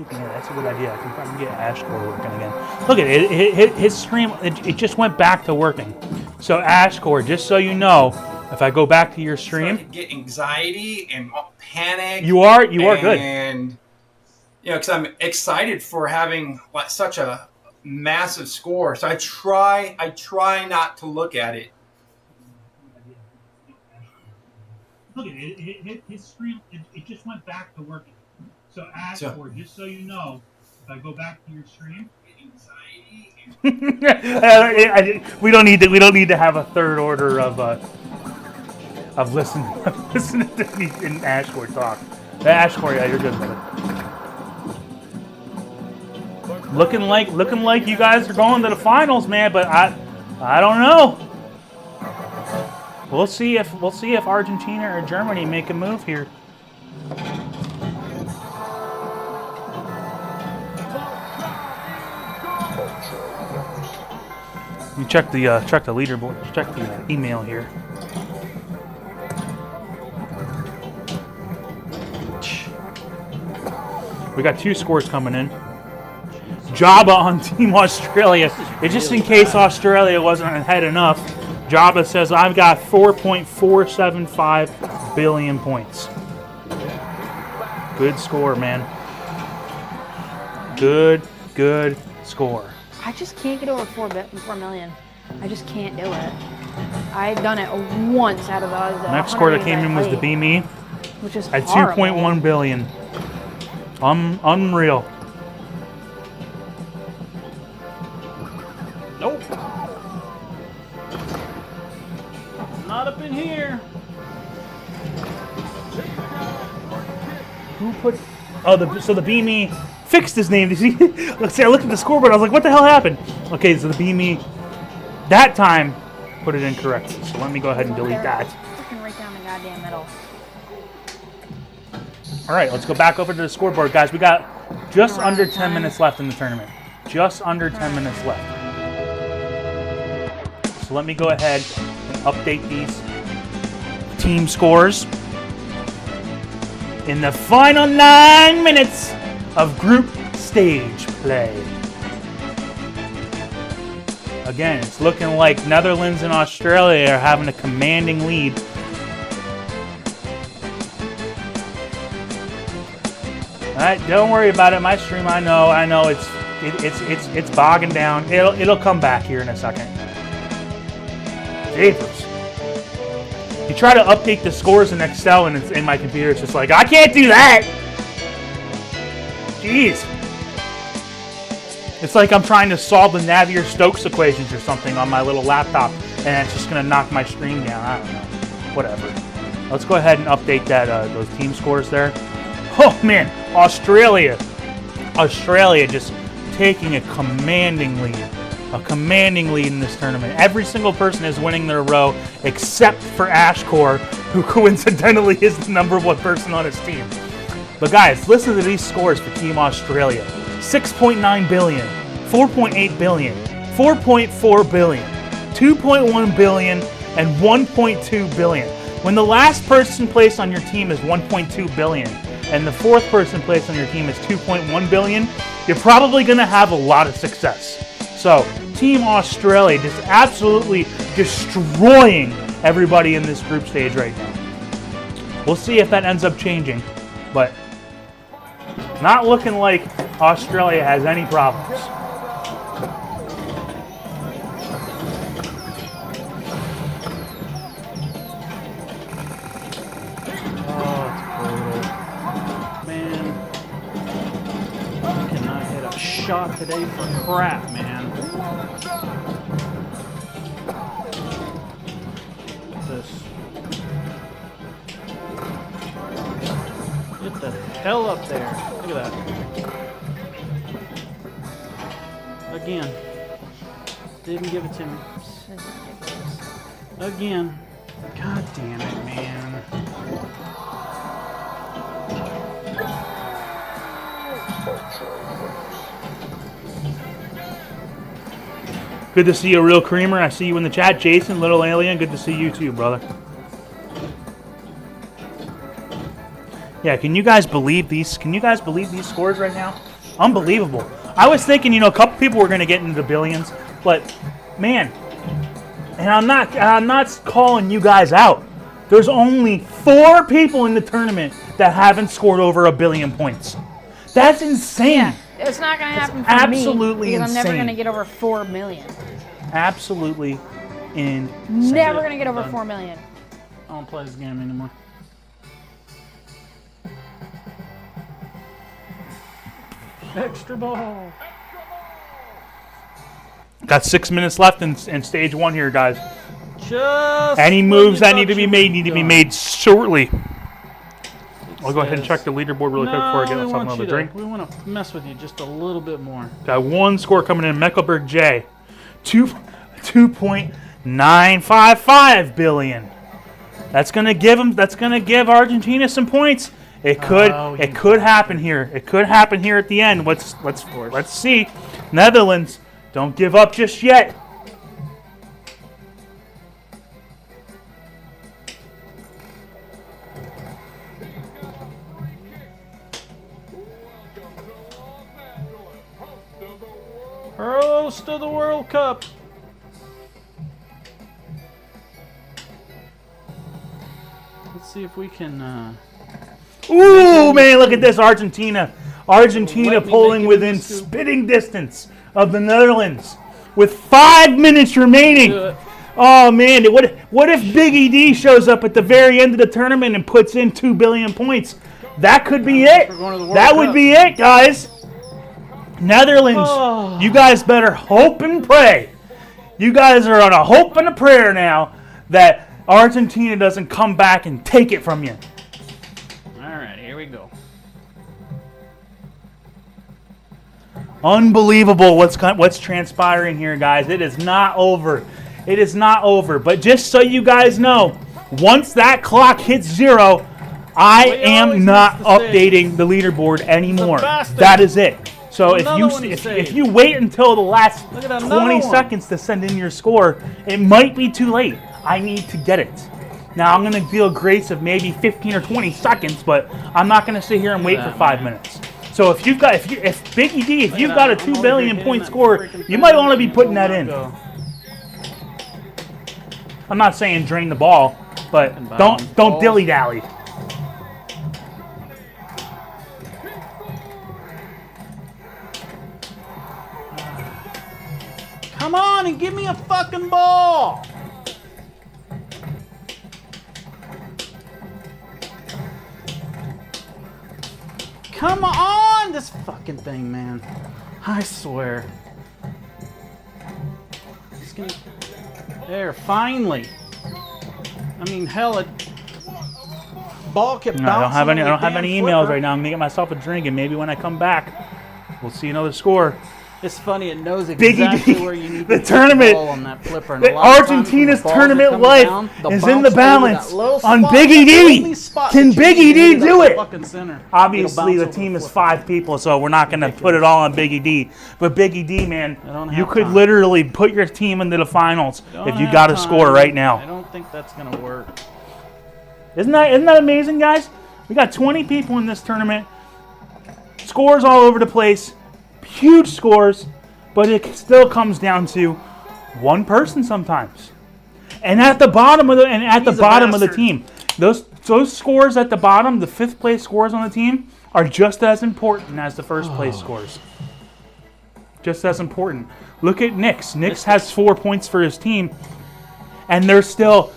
That's a good idea. I can probably get AtGames working again. Look at it. His stream, it just went back to working. So AtGames, just so you know, if I go back to your stream, I get anxiety and panic. You are good. And you know, because I'm excited for having like such a massive score, so I try not to look at it. Look at it. His stream, it just went back to working. So AtGames, just so you know, if I go back to your stream, we don't need to have a third order of listening to me and AtGames talk. AtGames, yeah, you're good with it. Looking like you guys are going to the finals, man. But I don't know. We'll see if Argentina or Germany make a move here. You check the leaderboard. Check the email here. We got 2 scores coming in. Jabba on Team Australia. It's just in case Australia wasn't ahead enough. Jabba says I've got 4.475 billion points. Good score, man. Good score. I just can't get over 4 million. I just can't do it. I've done it once out of the Next score that came in was the B-Me which is at horrible. 2.1 billion. Unreal. Nope. Not up in here. Who put? Oh, so the B-Me fixed his name. Did you see? Let's see. I looked at the scoreboard. I was like, "What the hell happened?" Okay, so the B-Me that time put it incorrect. So let me go ahead and delete that. Freaking right down the goddamn middle. All right, let's go back over to the scoreboard, guys. We got just under 10 minutes left in the tournament. Just under 10 minutes left. So let me go ahead and update these team scores. In the final 9 minutes of group stage play. Again, it's looking like Netherlands and Australia are having a commanding lead. All right, don't worry about it. My stream, I know it's bogging down. It'll come back here in a second. Jeepers. You try to update the scores in Excel and it's in my computer, it's just like, I can't do that! Jeez. It's like I'm trying to solve the Navier-Stokes equations or something on my little laptop and it's just gonna knock my stream down. I don't know. Whatever. Let's go ahead and update that those team scores there. Oh man, Australia just taking a commanding lead in this tournament. Every single person is winning their row except for Ashcore, who coincidentally is the #1 person on his team. But guys, listen to these scores for Team Australia. 6.9 billion, 4.8 billion, 4.4 billion, 2.1 billion, and 1.2 billion. When the last person placed on your team is 1.2 billion, and the 4th person placed on your team is 2.1 billion, you're probably going to have a lot of success. So, Team Australia just absolutely destroying everybody in this group stage right now. We'll see if that ends up changing, but not looking like Australia has any problems. Shot today for crap, man. This. Get the hell up there. Look at that. Again. Didn't give it to me. Again. God damn it, man. Good to see you, Real Creamer. I see you in the chat. Jason, Little Alien, good to see you too, brother. Yeah, can you guys believe these? Can you guys believe these scores right now? Unbelievable. I was thinking, a couple people were going to get into the billions, but man, and I'm not calling you guys out. There's only 4 people in the tournament that haven't scored over 1 billion points. That's insane. Yeah. It's not going to happen for absolutely me because I'm never insane. going to get over 4 million. Absolutely insane. Never going to get over 4 million. I don't play this game anymore. Extra ball. Got 6 minutes left in stage 1 here, guys. Just any moves that need to be made shortly. I'll go ahead and check the leaderboard really quick before I get myself another drink. We want to mess with you just a little bit more. Got 1 score coming in. Mecklenburg J, 2.955 billion. That's gonna give him. That's gonna give Argentina some points. It could. It could happen here. It could happen here at the end. Let's see. Netherlands, don't give up just yet. Host of the World Cup. Let's see if we can. Ooh, man, look at this, Argentina. Argentina Let me pulling make it within in the scoop. spitting distance of the Netherlands with 5 minutes remaining. Do it. Oh, man, what if Big ED shows up at the very end of the tournament and puts in 2 billion points? That could be it. We're going to the World That would Cup. be it, guys. Netherlands, Oh. you guys better hope and pray. You guys are on a hope and a prayer now that Argentina doesn't come back and take it from you. All right, here we go. Unbelievable what's transpiring here, guys. It is not over. It is not over. But just so you guys know, once that clock hits 0, I We always am not miss the save. updating the leaderboard anymore. bastard. That is it. So Another one he if saved. you wait until the last Look at another 20 one. seconds to send in your score, it might be too late. I need to get it. Now I'm going to deal grace of maybe 15 or 20 seconds, but I'm not going to sit here and wait for 5 minutes. So if you've got if Big ED, if you've got a 2 billion point score, you might want to be putting that in. I'm not saying drain the ball, but don't dilly dally. Come on and give me a fucking ball. Come on, this fucking thing, man. I swear. Just gonna... There, finally. I mean, hell, it. Ball kept bouncing. No, I don't have any. I on don't the have any damn emails flipper. right now. I'm gonna get myself a drink, and maybe when I come back, we'll see another score. It's funny. It knows Big exactly ED, where you need the to tournament, put the ball on that flipper. And a the lot of times when Argentina's the balls are tournament coming life down, they'll is in the bounce over balance that little on spot. Big That's the ED. only spot Can that you Big need to ED that do it? fucking center. Obviously, It'll the bounce team over is the flipper. 5 people, so we're not gonna put it all on Big ED. But Big ED, man, don't you have could time. literally put your team into the finals Don't if you have got a time. score right I now. don't think that's gonna work. Isn't that amazing, guys? We got 20 people in this tournament. Scores all over the place, huge scores, but it still comes down to one person sometimes. And at the bottom of the He's a bottom of the bastard. team, those scores at the bottom, the 5th place scores on the team, are just as important as the 1st place scores. Just as important. Look at Nix. Nix has 4 points for his team, and they're still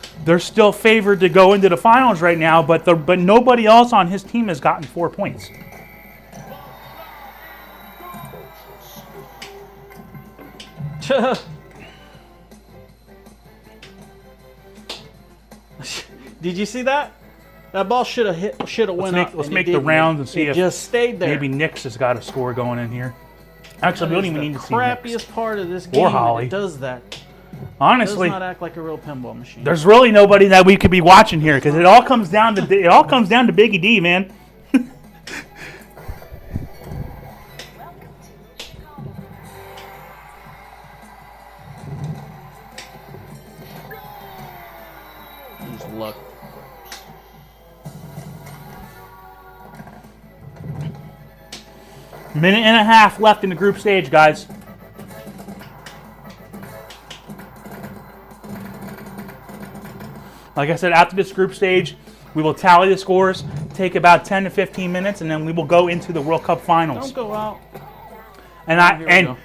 favored to go into the finals right now. But nobody else on his team has gotten 4 points. Did you see that? That ball should have went up. Let's and make it the didn't. rounds and see it if just stayed there. maybe Nix has got a score going in here. Actually, we don't even need to see Nix. crappiest part of this game. Or that Holly. It does that. Honestly, Does not act like a real pinball machine. there's really nobody that we could be watching here because it all comes down to Biggie D, man. Just luck. Minute and a half left in the group stage, guys. Like I said, after this group stage, we will tally the scores, take about 10 to 15 minutes, and then we will go into the World Cup Finals. Don't go out. And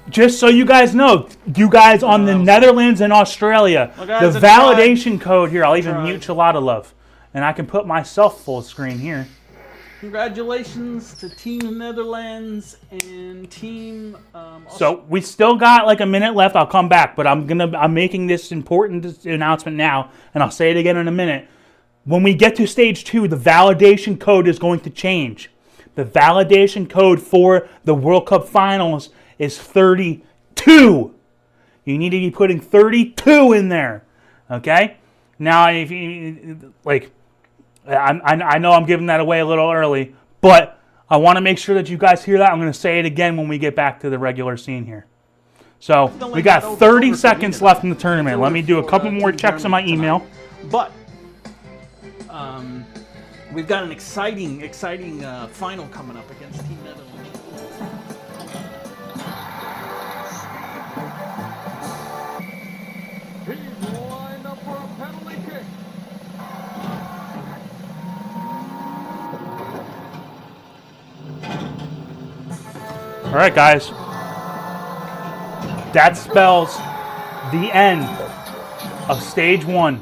just so you guys know, you guys on the Netherlands and Australia, Well, guys, the I tried. validation code here, I'll even Tried. mute ChalataLove, and I can put myself full screen here. Congratulations to Team Netherlands and Team. So we still got like a minute left. I'll come back, but I'm making this important announcement now, and I'll say it again in a minute. When we get to stage 2, the validation code is going to change. The validation code for the World Cup Finals is 32. You need to be putting 32 in there, okay? Now, if you like, I know I'm giving that away a little early, but I want to make sure that you guys hear that. I'm going to say it again when we get back to the regular scene here. So we got 30 seconds left in the tournament. Let me do a couple more checks on my email. But we've got an exciting final coming up against Team Netherlands. All right, guys. That spells the end of stage 1.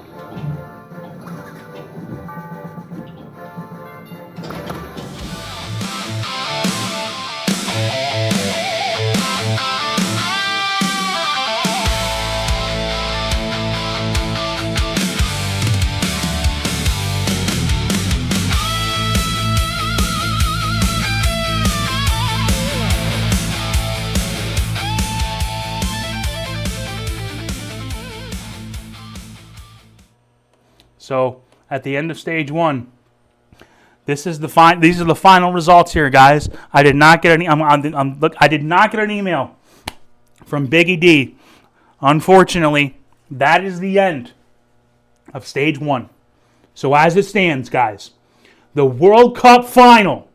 So at the end of stage 1, these are the final results here, guys. I did not get any. I did not get an email from Biggie D. Unfortunately, that is the end of stage 1. So as it stands, guys, the World Cup final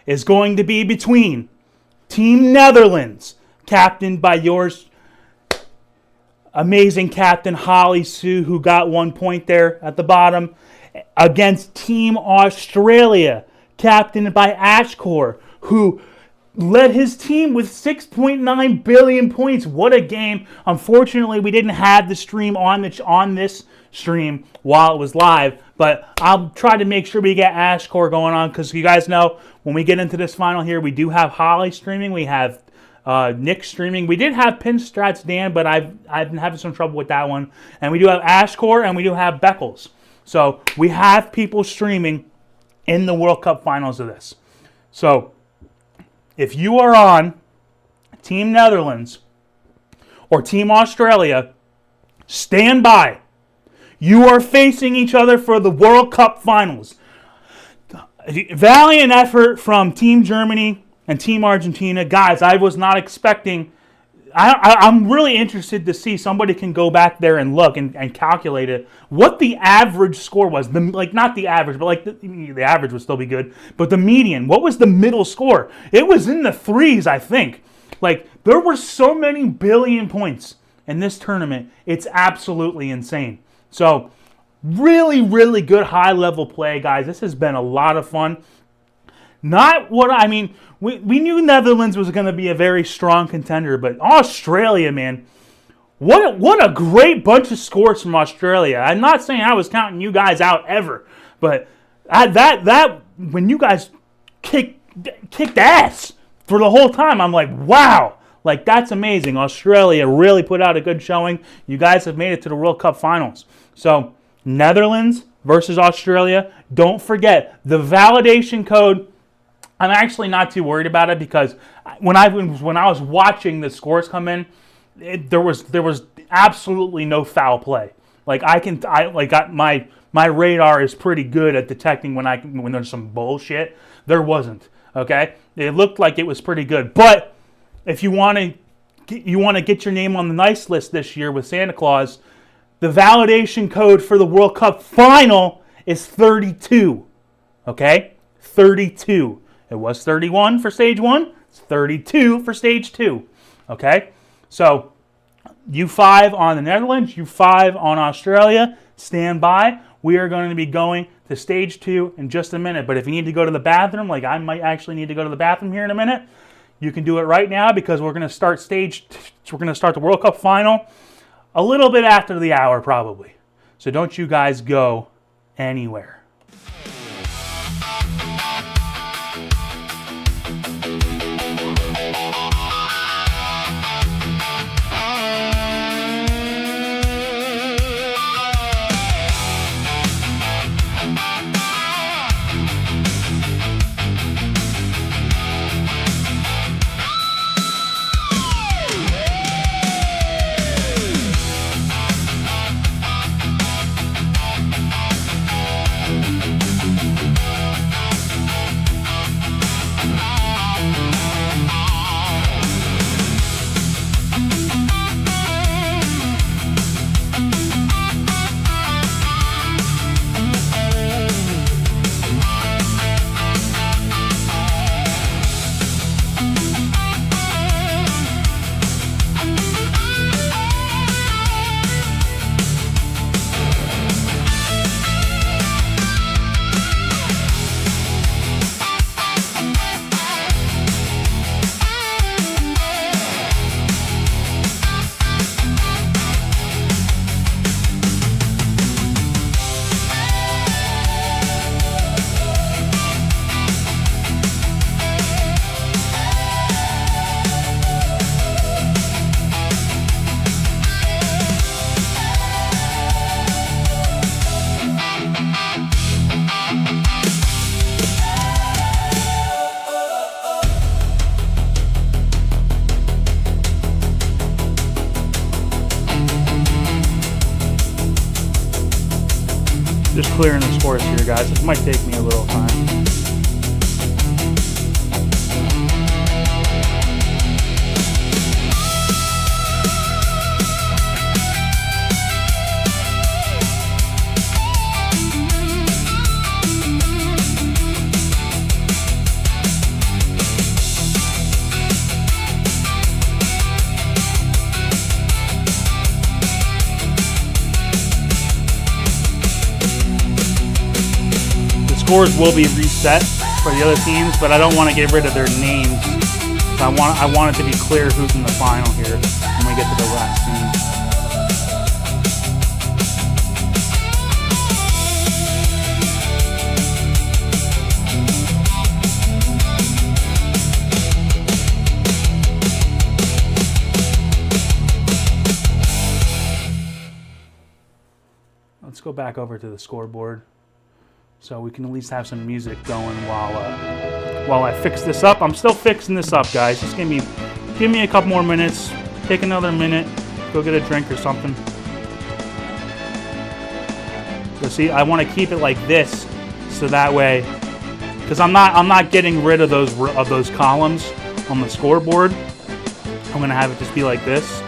is going to be between Team Netherlands, captained by yours amazing captain hollysu, who got 1 point there at the bottom, against Team Australia, captained by AtGames, who led his team with 6.9 billion points. What a game. Unfortunately, we didn't have the stream on this stream while it was live, but I'll try to make sure we get AtGames going on, because you guys know when we get into this final here, we do have Holly streaming, we have Nick streaming. We did have Pinstrats Dan, but I've been having some trouble with that one. And we do have AtGames and we do have Beckles. So we have people streaming in the World Cup finals of this. So if you are on Team Netherlands or Team Australia, stand by. You are facing each other for the World Cup finals. Valiant effort from Team Germany and Team Argentina. Guys, I was not expecting... I'm really interested to see, somebody can go back there and look and calculate it, what the average score was. Not the average, but the average would still be good. But the median, what was the middle score? It was in the 3s, I think. There were so many billion points in this tournament. It's absolutely insane. So, really, really good high-level play, guys. This has been a lot of fun. We knew Netherlands was going to be a very strong contender, but Australia, man, what a great bunch of scores from Australia. I'm not saying I was counting you guys out ever, but that when you guys kicked ass for the whole time, I'm like, wow, that's amazing. Australia really put out a good showing. You guys have made it to the World Cup finals. So Netherlands versus Australia. Don't forget the validation code. I'm actually not too worried about it, because when I was watching the scores come in, there was absolutely no foul play. My radar is pretty good at detecting when there's some bullshit. There wasn't. Okay, it looked like it was pretty good. But if you want to get your name on the nice list this year with Santa Claus, the validation code for the World Cup final is 32. Okay, 32. It was 31 for stage 1. It's 32 for stage 2. Okay? So, U5 on the Netherlands, U5 on Australia. Stand by. We are going to be going to stage 2 in just a minute. But if you need to go to the bathroom, I might actually need to go to the bathroom here in a minute, you can do it right now, because we're going to start the World Cup final a little bit after the hour, probably. So don't you guys go anywhere. Just clearing the scores here, guys. This might take me a little time. Scores will be reset for the other teams, but I don't want to get rid of their names. I want it to be clear who's in the final here when we get to the last team. Let's go back over to the scoreboard, so we can at least have some music going while I fix this up. I'm still fixing this up, guys. Just give me a couple more minutes. Take another minute. Go get a drink or something. So see, I want to keep it like this, so that way, because I'm not getting rid of those columns on the scoreboard. I'm gonna have it just be like this.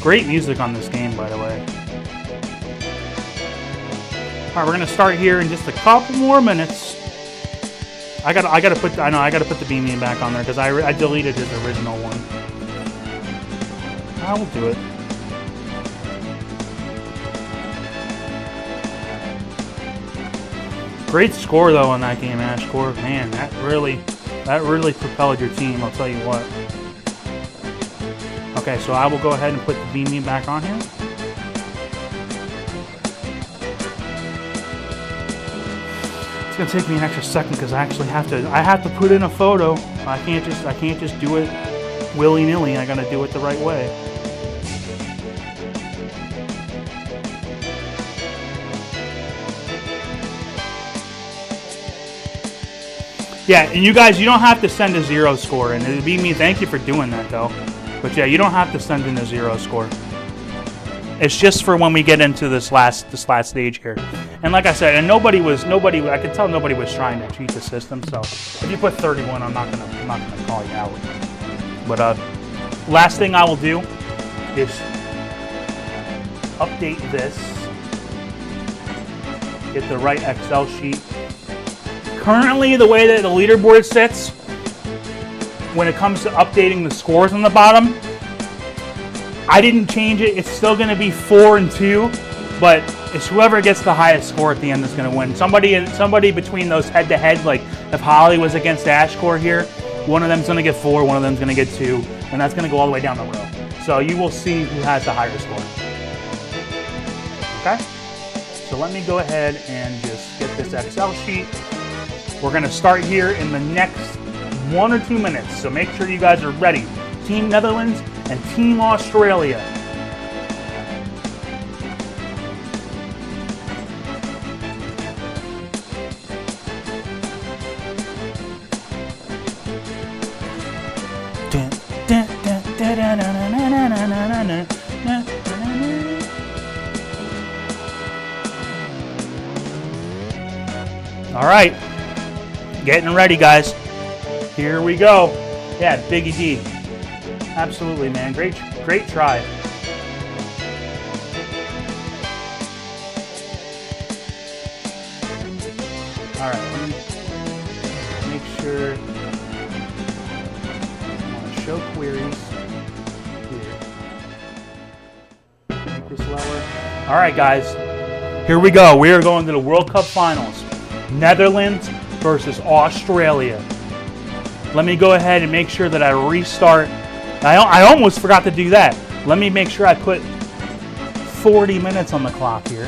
Great music on this game, by the way. All right, we're gonna start here in just a couple more minutes. I gotta put the beanie back on there because I deleted his original one. I will do it. Great score though on that game, AtGames. Man, that really propelled your team. I'll tell you what. Okay, so I will go ahead and put the beanie back on here. It's gonna take me an extra second because I actually have to put in a photo. I can't just do it willy-nilly. I gotta do it the right way. Yeah, and you guys, you don't have to send a 0 score, and it'd be me. Thank you for doing that, though. But yeah, you don't have to send in a 0 score. It's just for when we get into this last stage here. And like I said, and I could tell nobody was trying to cheat the system. So if you put 31, I'm not gonna call you out. But last thing I will do is update this, get the right Excel sheet. Currently, the way that the leaderboard sits, when it comes to updating the scores on the bottom, I didn't change it. It's still going to be 4 and 2, but it's whoever gets the highest score at the end that's going to win. Somebody between those head-to-head, like if Holly was against AtGames here, one of them's going to get 4, one of them's going to get 2, and that's going to go all the way down the row. So you will see who has the higher score. Okay? So let me go ahead and just get this Excel sheet. We're going to start here in the next 1 or 2 minutes, so make sure you guys are ready. Team Netherlands and Team Australia. All right, getting ready, guys. Here we go. Yeah, Biggie D. Absolutely, man. Great try. All right, let me make sure. I want to show queries here. Make this lower. All right, guys. Here we go. We are going to the World Cup Finals. Netherlands versus Australia. Let me go ahead and make sure that I restart. I almost forgot to do that. Let me make sure I put 40 minutes on the clock here.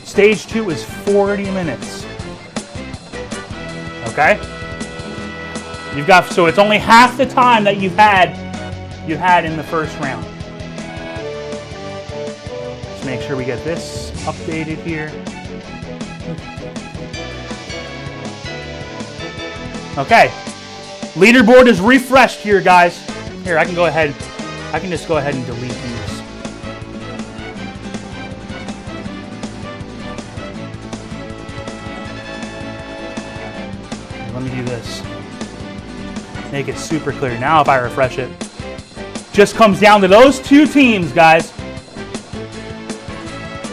Stage 2 is 40 minutes. Okay? So it's only half the time that you had in the first round. Let's make sure we get this updated here. Okay. Leaderboard is refreshed here, guys. Here, I can go ahead. I can just go ahead and delete these. Let me do this. Make it super clear. Now if I refresh it, just comes down to those two teams, guys.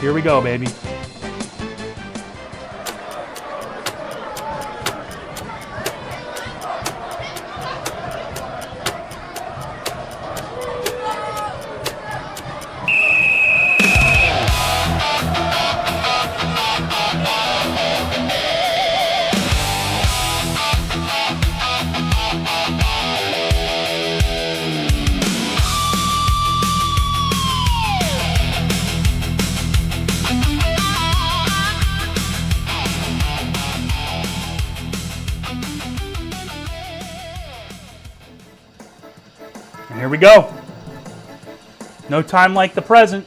Here we go, baby. Here we go. No time like the present.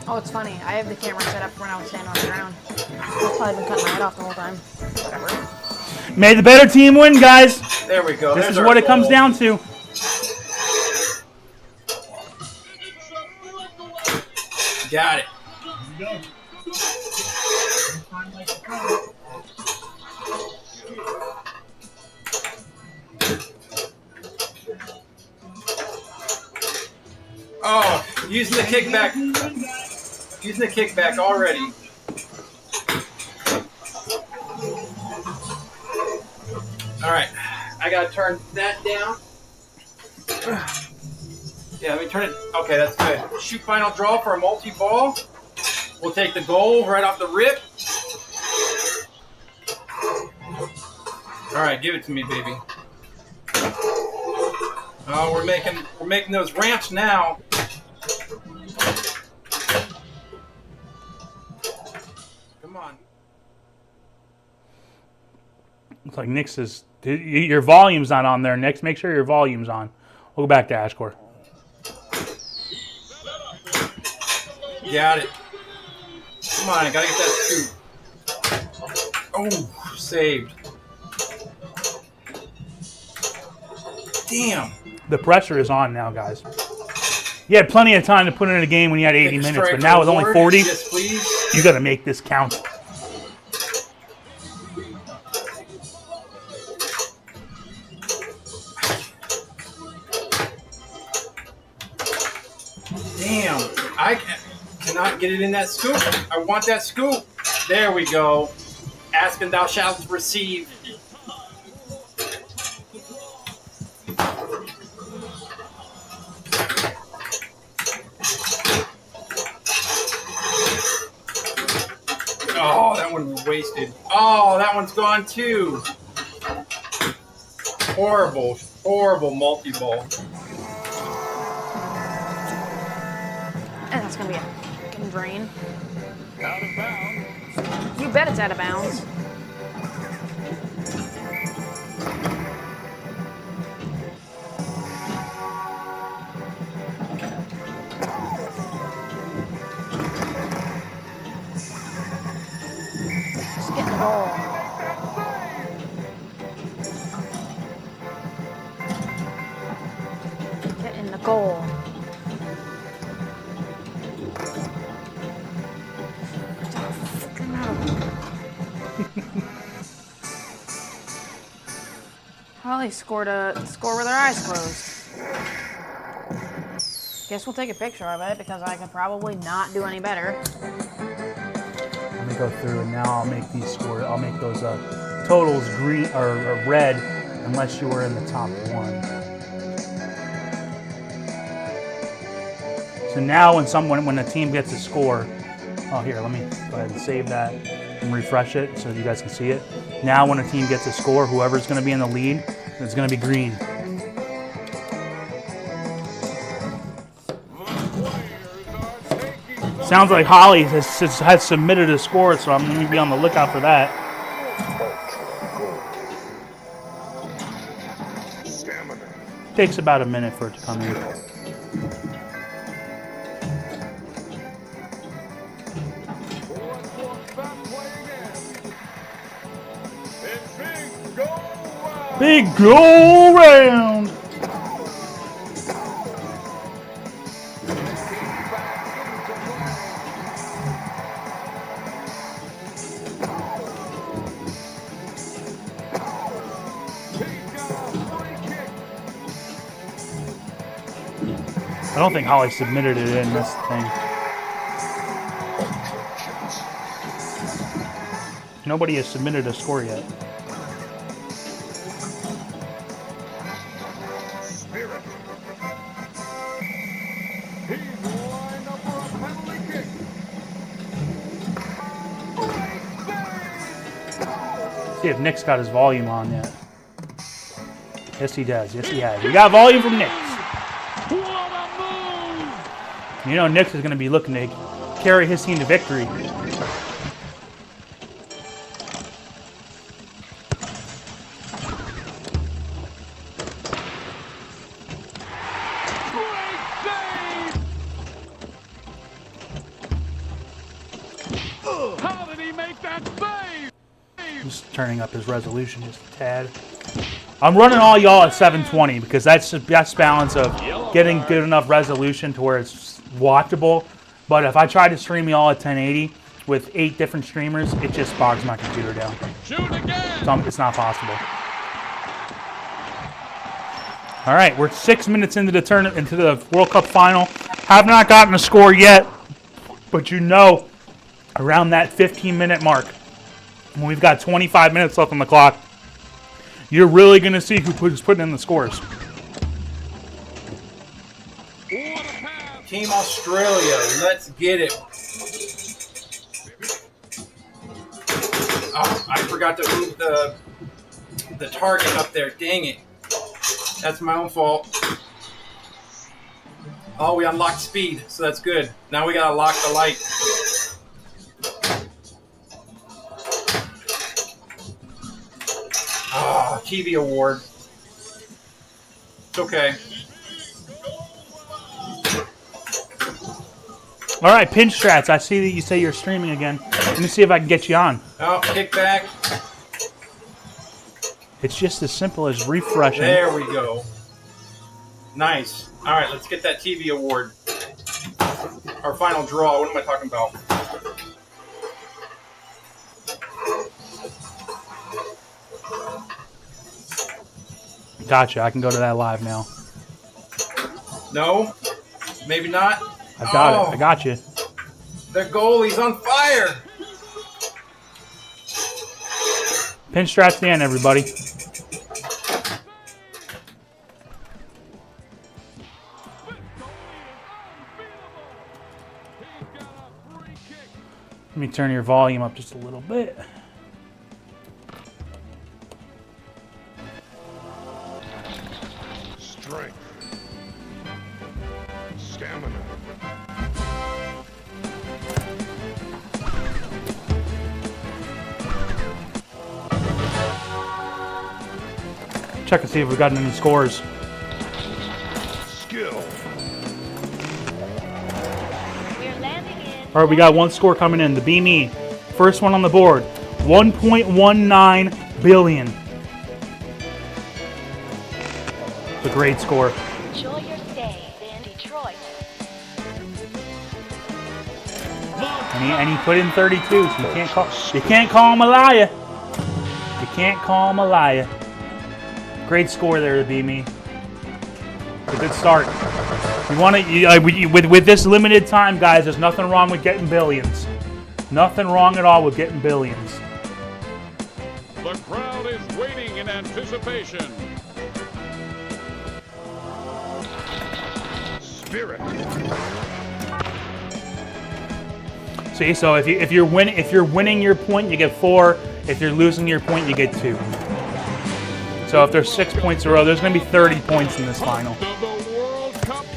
Oh, it's funny. I have the camera set up when I was standing on the ground. I've probably been cutting my head off the whole time. Whatever. May the better team win, guys. There we go. This is what it comes down to. Got it. Oh, using the kickback. Using the kickback already. All right, I gotta turn that down. Yeah, let me turn it. Okay, that's good. Shoot final draw for a multi-ball. We'll take the goal right off the rip. All right, give it to me, baby. Oh, we're making those ramps now. Come on. Looks like Nick's is. Your volume's not on there, Nick. Make sure your volume's on. We'll go back to AtGames. Got it. Come on, I gotta get that scoop. Oh, saved. Damn. The pressure is on now, guys. You had plenty of time to put it in a game when you had 80 minutes, but now with only 40, yes, please. You got to make this count. Damn, I cannot get it in that scoop. I want that scoop. There we go. Ask and thou shalt receive. Oh, that one was wasted. Oh, that one's gone too. Horrible, horrible multi-ball. And that's gonna be a fucking drain. Out of bounds. You bet it's out of bounds. Just get in the goal. Get in the goal. Holly scored a score with her eyes closed. Guess we'll take a picture of it because I can probably not do any better. Let me go through and now I'll make these scores. I'll make those totals green or red unless you were in the top one. So now when a team gets a score, oh here, let me go ahead and save that and refresh it so you guys can see it. Now when a team gets a score, whoever's going to be in the lead, it's going to be green. Sounds like Holly has submitted a score, so I'm going to be on the lookout for that. Takes about a minute for it to come in. Big go round. I don't think Holly submitted it in this thing. Nobody has submitted a score yet. Spirit. He's lined up for a penalty kick. See if Nick's got his volume on yet. Yes, he does. Yes, he has. We got volume from Nick. You know, Nick is going to be looking to carry his team to victory. How did he make that save? Just turning up his resolution just a tad. I'm running all y'all at 720 because that's the best balance of getting good enough resolution to where it's watchable. But if I try to stream y'all at 1080 with 8 different streamers, it just bogs my computer down. Shoot again. So it's not possible. All right, we're 6 minutes into the into the World Cup final. Have not gotten a score yet, but you know, around that 15-minute mark, when we've got 25 minutes left on the clock, you're really going to see who's putting in the scores. Team Australia, let's get it. Oh, I forgot to move the target up there. Dang it. That's my own fault. Oh, we unlocked speed, so that's good. Now we gotta lock the light. Oh, TV award. It's okay. All right, Pinch Strats, I see that you say you're streaming again. Let me see if I can get you on. Oh, kick back. It's just as simple as refreshing. There we go. Nice. All right, let's get that TV award. Our final draw. What am I talking about? Gotcha, I can go to that live now. No? Maybe not? I got it, I got you. The goalie's on fire! Pinch Strats Dan, everybody. Let me turn your volume up just a little bit. Strength. Stamina. Check and see if we've gotten any scores. Skill. All right, we got one score coming in. The Be Me, first one on the board, 1.19 billion. It's a great score. Enjoy your stay in Detroit. And he put in 32, so you can't call him a liar. You can't call him a liar. Great score there to Be Me. It's a good start. You want to with this limited time, guys. There's nothing wrong with getting billions. Nothing wrong at all with getting billions. The crowd is waiting in anticipation. Spirit. See, so if you're winning your point, you get 4. If you're losing your point, you get 2. So if there's 6 points in a row, there's going to be 30 points in this final.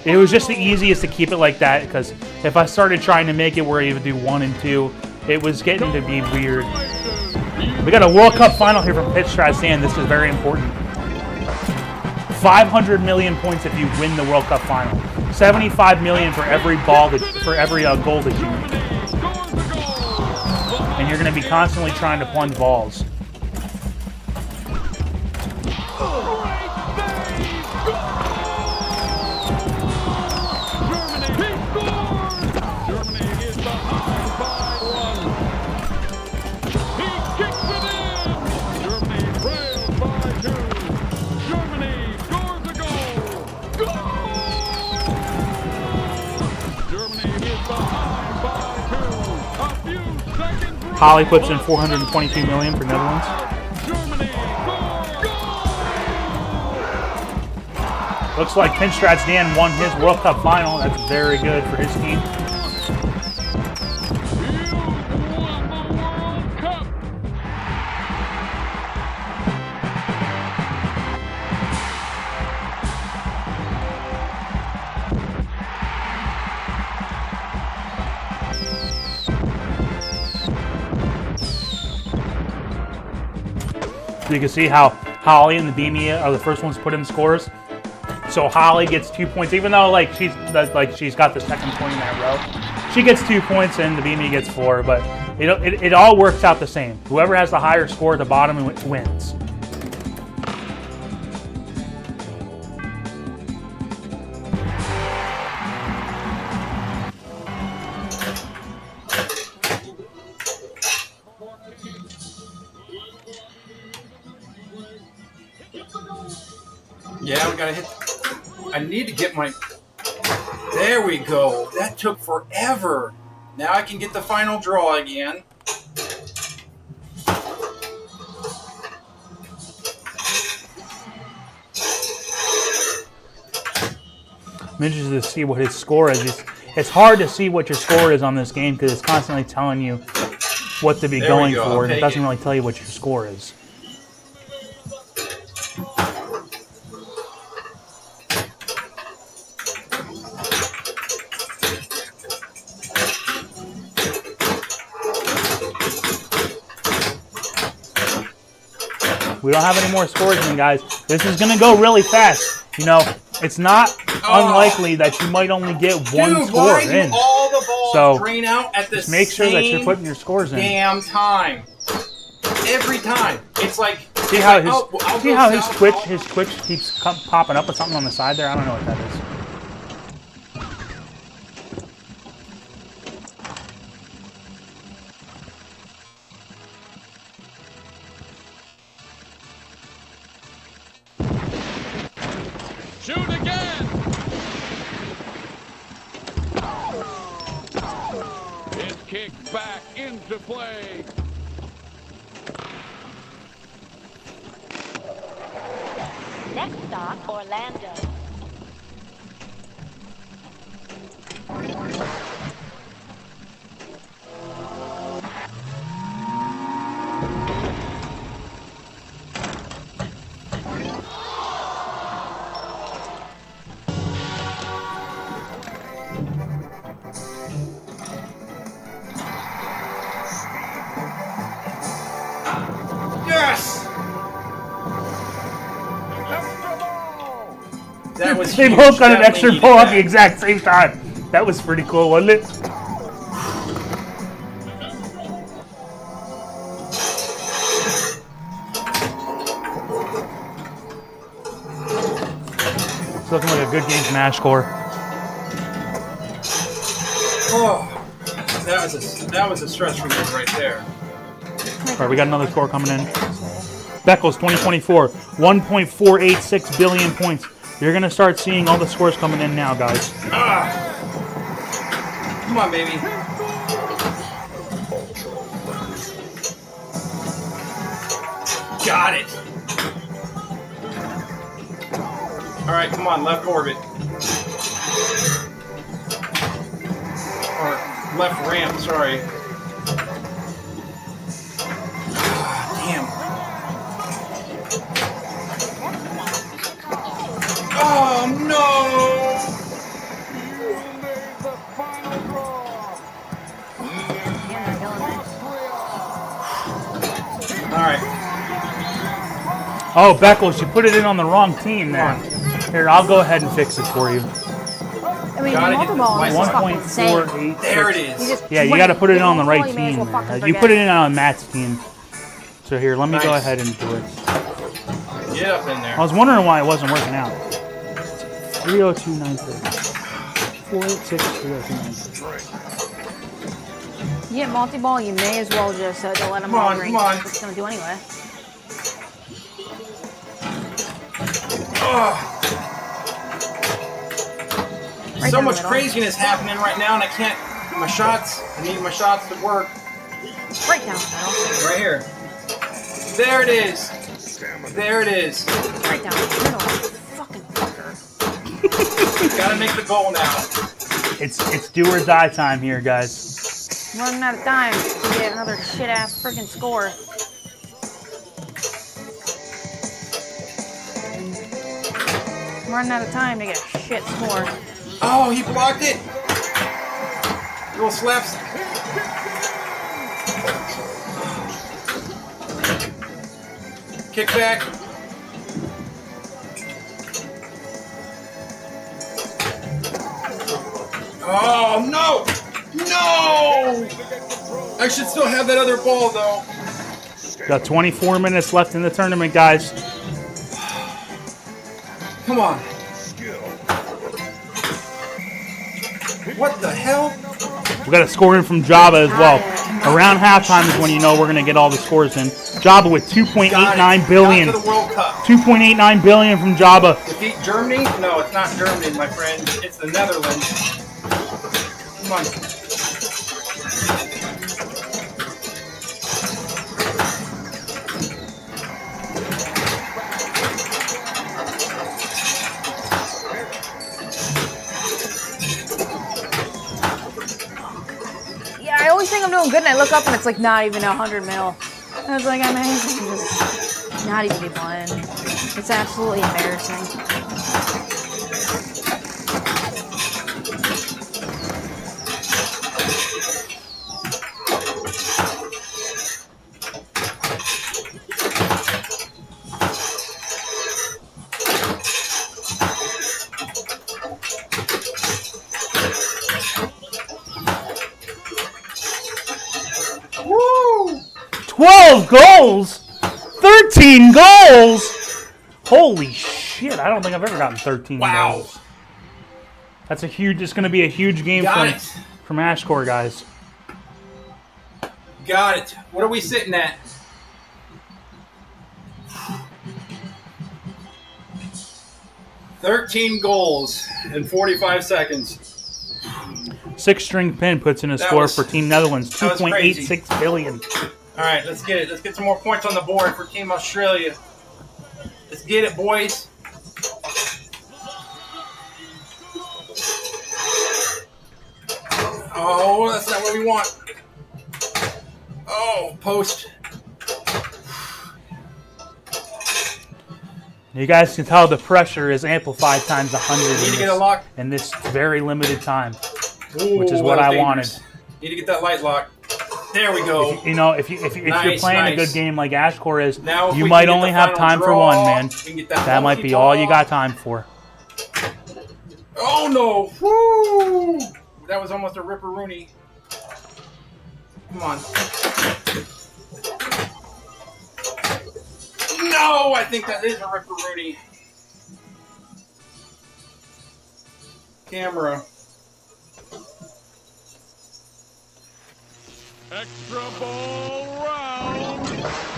It was just the easiest to keep it like that, because if I started trying to make it where you would do 1 and 2, it was getting to be weird. We got a World Cup final here from Pitch Strats Dan. This is very important. 500 million points if you win the World Cup final. 75 million for every goal that you make. And you're going to be constantly trying to plunge balls. Holly puts in 422 million for Netherlands. Looks like Pinstrat's Dan won his World Cup final. That's very good for his team. So you can see how Holly and the Beamy are the first ones to put in scores. So Holly gets 2 points, even though she's got the second point in that row. She gets 2 points and the Beamy gets 4, but it all works out the same. Whoever has the higher score at the bottom wins. Yeah, we gotta hit. I need to get my. There we go. That took forever. Now I can get the final draw again. I'm interested to see what his score is. It's hard to see what your score is on this game because it's constantly telling you what to be going for, and it doesn't really tell you what your score is. We don't have any more scores in, guys. This is going to go really fast. You know, it's not unlikely that you might only get one score in. All the balls so drain out at the just make sure that you're putting your scores in. Damn time. Every time. It's like see how his Twitch keeps popping up with something on the side there. I don't know what that is. Shoot again! It's kicked back into play. Next stop, Orlando. Yes! That was They huge. both got an Definitely extra needed pull at that. the exact same time. That was pretty cool, wasn't it? It's looking like a good game from iScored. Oh, that was a stretch for me right there. All right, we got another score coming in. Beckles 2024, 1.486 billion points. You're going to start seeing all the scores coming in now, guys. Come on, baby. Got it. All right, come on, left orbit. Or left ramp, sorry. Damn. Oh, no! All right. Oh, Beckles, you put it in on the wrong team there. Here, I'll go ahead and fix it for you. I mean, multi-ball is just fucking insane. 1.486. There it is. Yeah, you got to put it on the right You may as team. well fucking You put forget it in on Matt's team. So here, let me go Nice. ahead and do it. Get up in there. I was wondering why it wasn't working out. 302.930. 486 302.930. You get multi-ball, you may as well just don't let them Come all on, ring. come on. That's what it's gonna do anyway. Right So down the much middle. craziness happening right now, and I can't. My shots. I need my shots to work. Right down the middle. Right here. There it is. There it is. Right down the middle. Fucking fucker. Gotta make the goal now. It's do or die time here, guys. Running out of time to get another shit ass freaking score. I'm running out of time to get a shit score. Oh, he blocked it. Little slaps. Kick back. Oh, no! No! I should still have that other ball, though. Got 24 minutes left in the tournament, guys. Come on. What the hell? We got a score in from Java as well. Around halftime is when you know we're going to get all the scores in. Java with 2.89 billion. Got to the World Cup. 2.89 billion from Java. Defeat Germany? No, it's not Germany, my friend. It's the Netherlands. Come on. Yeah, I always think I'm doing good, and I look up and it's like not even 100 mil. I was like, I'm just not even be playing. It's absolutely embarrassing. Woo! 12 goals! 13 goals! Holy shit, I don't think I've ever gotten 13 goals. That's a huge, it's going to be a huge game from AtGames, guys. Got it. What are we sitting at? $13 goals in 45 seconds. 6-string pin puts in a score for Team Netherlands, 2.86 billion. All right, let's get it. Let's get some more points on the board for Team Australia. Let's get it, boys. Oh, that's not what we want. Oh, post. You guys can tell the pressure is amplified times 100 Need to get a lock. in this very limited time, Ooh, which is what I wanted. Need to get that light lock. There we go. If you're playing a good game like AtGames is, Now, if you we might can get only the have final time for draw, one, man. we can get that That might be all you got time for. Oh no! Woo! That was almost a ripper-rooney. Come on. No, I think that is a ripper-rooney. Camera. Extra ball round.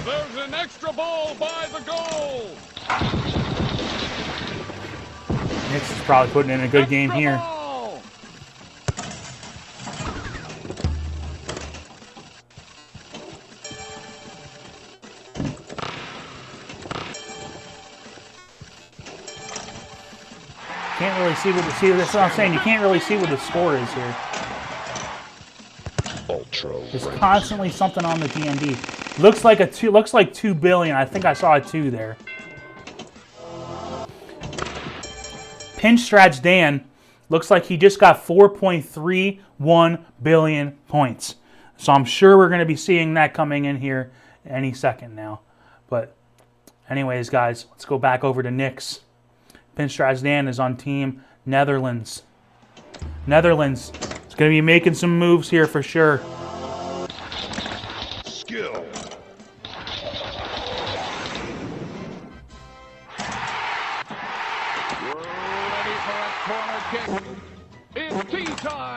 There's an extra ball by the goal. Nix is probably putting in a good game here. Can't really see what that's what I'm saying. You can't really see what the score is here. There's constantly something on the DMD. Looks like 2 billion. I think I saw a 2 there. Pinstratch Dan looks like he just got 4.31 billion points. So I'm sure we're going to be seeing that coming in here any second now. But anyways, guys, let's go back over to Nix. Pinstratch Dan is on Team Netherlands. Netherlands is going to be making some moves here for sure. Skill.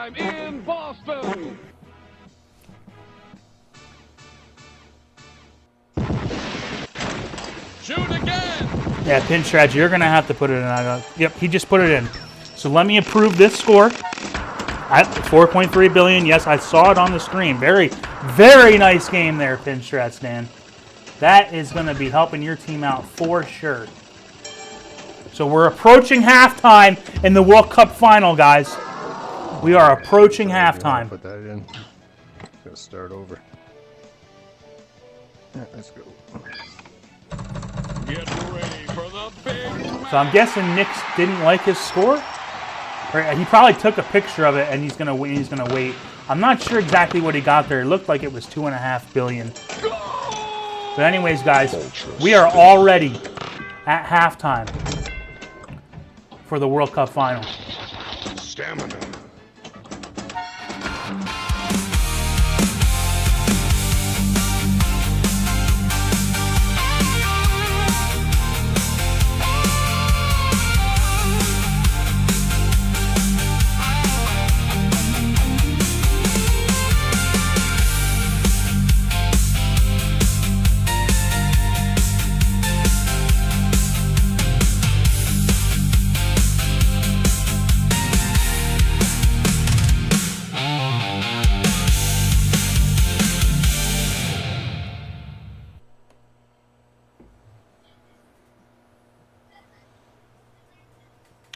halftime in Boston. Shoot again. Yeah, pin strategy. You're going to have to put it in. Yep, he just put it in. So let me approve this score at 4.3 billion. Yes, I saw it on the screen. Very, very nice game there, pin strats, Dan. That is going to be helping your team out for sure. So we're approaching halftime in the World Cup final, guys. We are approaching halftime. Put that in. Gonna start over. Yeah, let's go. Get ready for the big match. So I'm guessing Nick didn't like his score. Or he probably took a picture of it and he's gonna wait. I'm not sure exactly what he got there. It looked like it was 2.5 billion. But anyways, guys, we are already at halftime for the World Cup final. Stamina.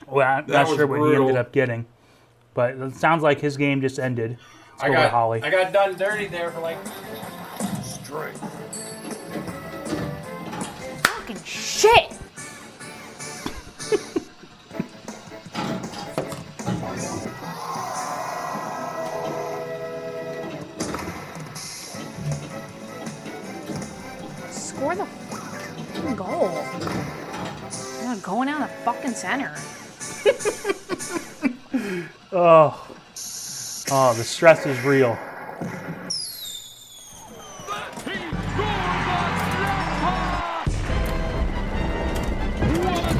Well, I'm That not was sure what he brutal. ended up getting. But it sounds like his game just ended. Let's go with Holly. I got done dirty there for like Strength. Fucking shit! Score the fucking goal. You're not going down the fucking center. Oh, the stress is real. He scores a jackpot! What a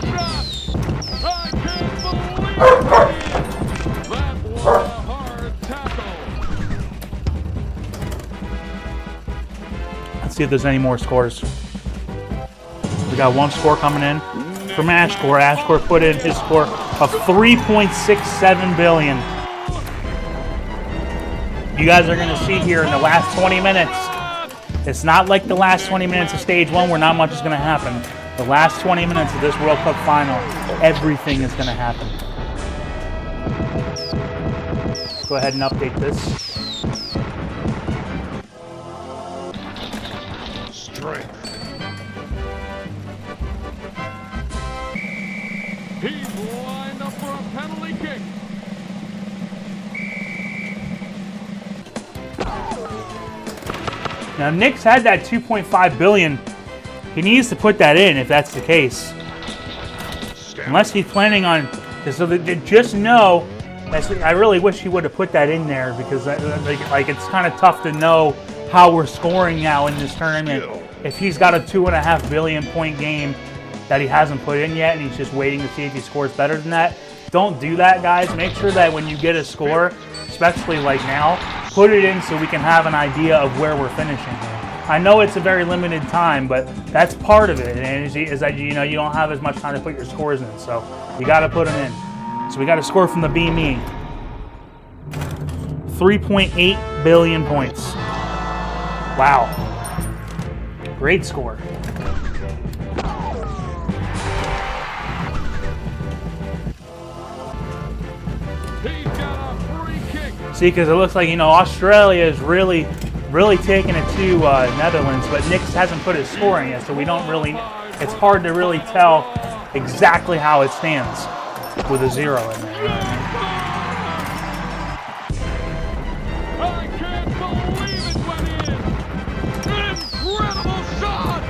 shot! I can't believe it! That was a hard tackle. Let's see if there's any more scores. We got one score coming in from AtGames. AtGames put in his score of 3.67 billion. You guys are going to see here in the last 20 minutes. It's not like the last 20 minutes of stage one where not much is going to happen. The last 20 minutes of this World Cup final, everything is going to happen. Let's go ahead and update this. Strength. He's lined up for a penalty kick. Now, Nick's had that 2.5 billion. He needs to put that in if that's the case. Unless he's planning on, so that just know. I really wish he would have put that in there because like it's kind of tough to know how we're scoring now in this tournament. If he's got a 2.5 billion point game that he hasn't put in yet and he's just waiting to see if he scores better than that, don't do that, guys. Make sure that when you get a score, especially like now, put it in so we can have an idea of where we're finishing here. I know it's a very limited time, but that's part of it. And is that you don't have as much time to put your scores in, so you got to put them in. So we got a score from the BME. 3.8 billion points. Wow. Great score. He's got a free kick. See, because it looks like, Australia is really taking it to Netherlands, but Nick hasn't put his score in yet, so we don't really, it's hard to really tell exactly how it stands with a 0 in there. You know what I mean? I can't believe it went in. An incredible shot.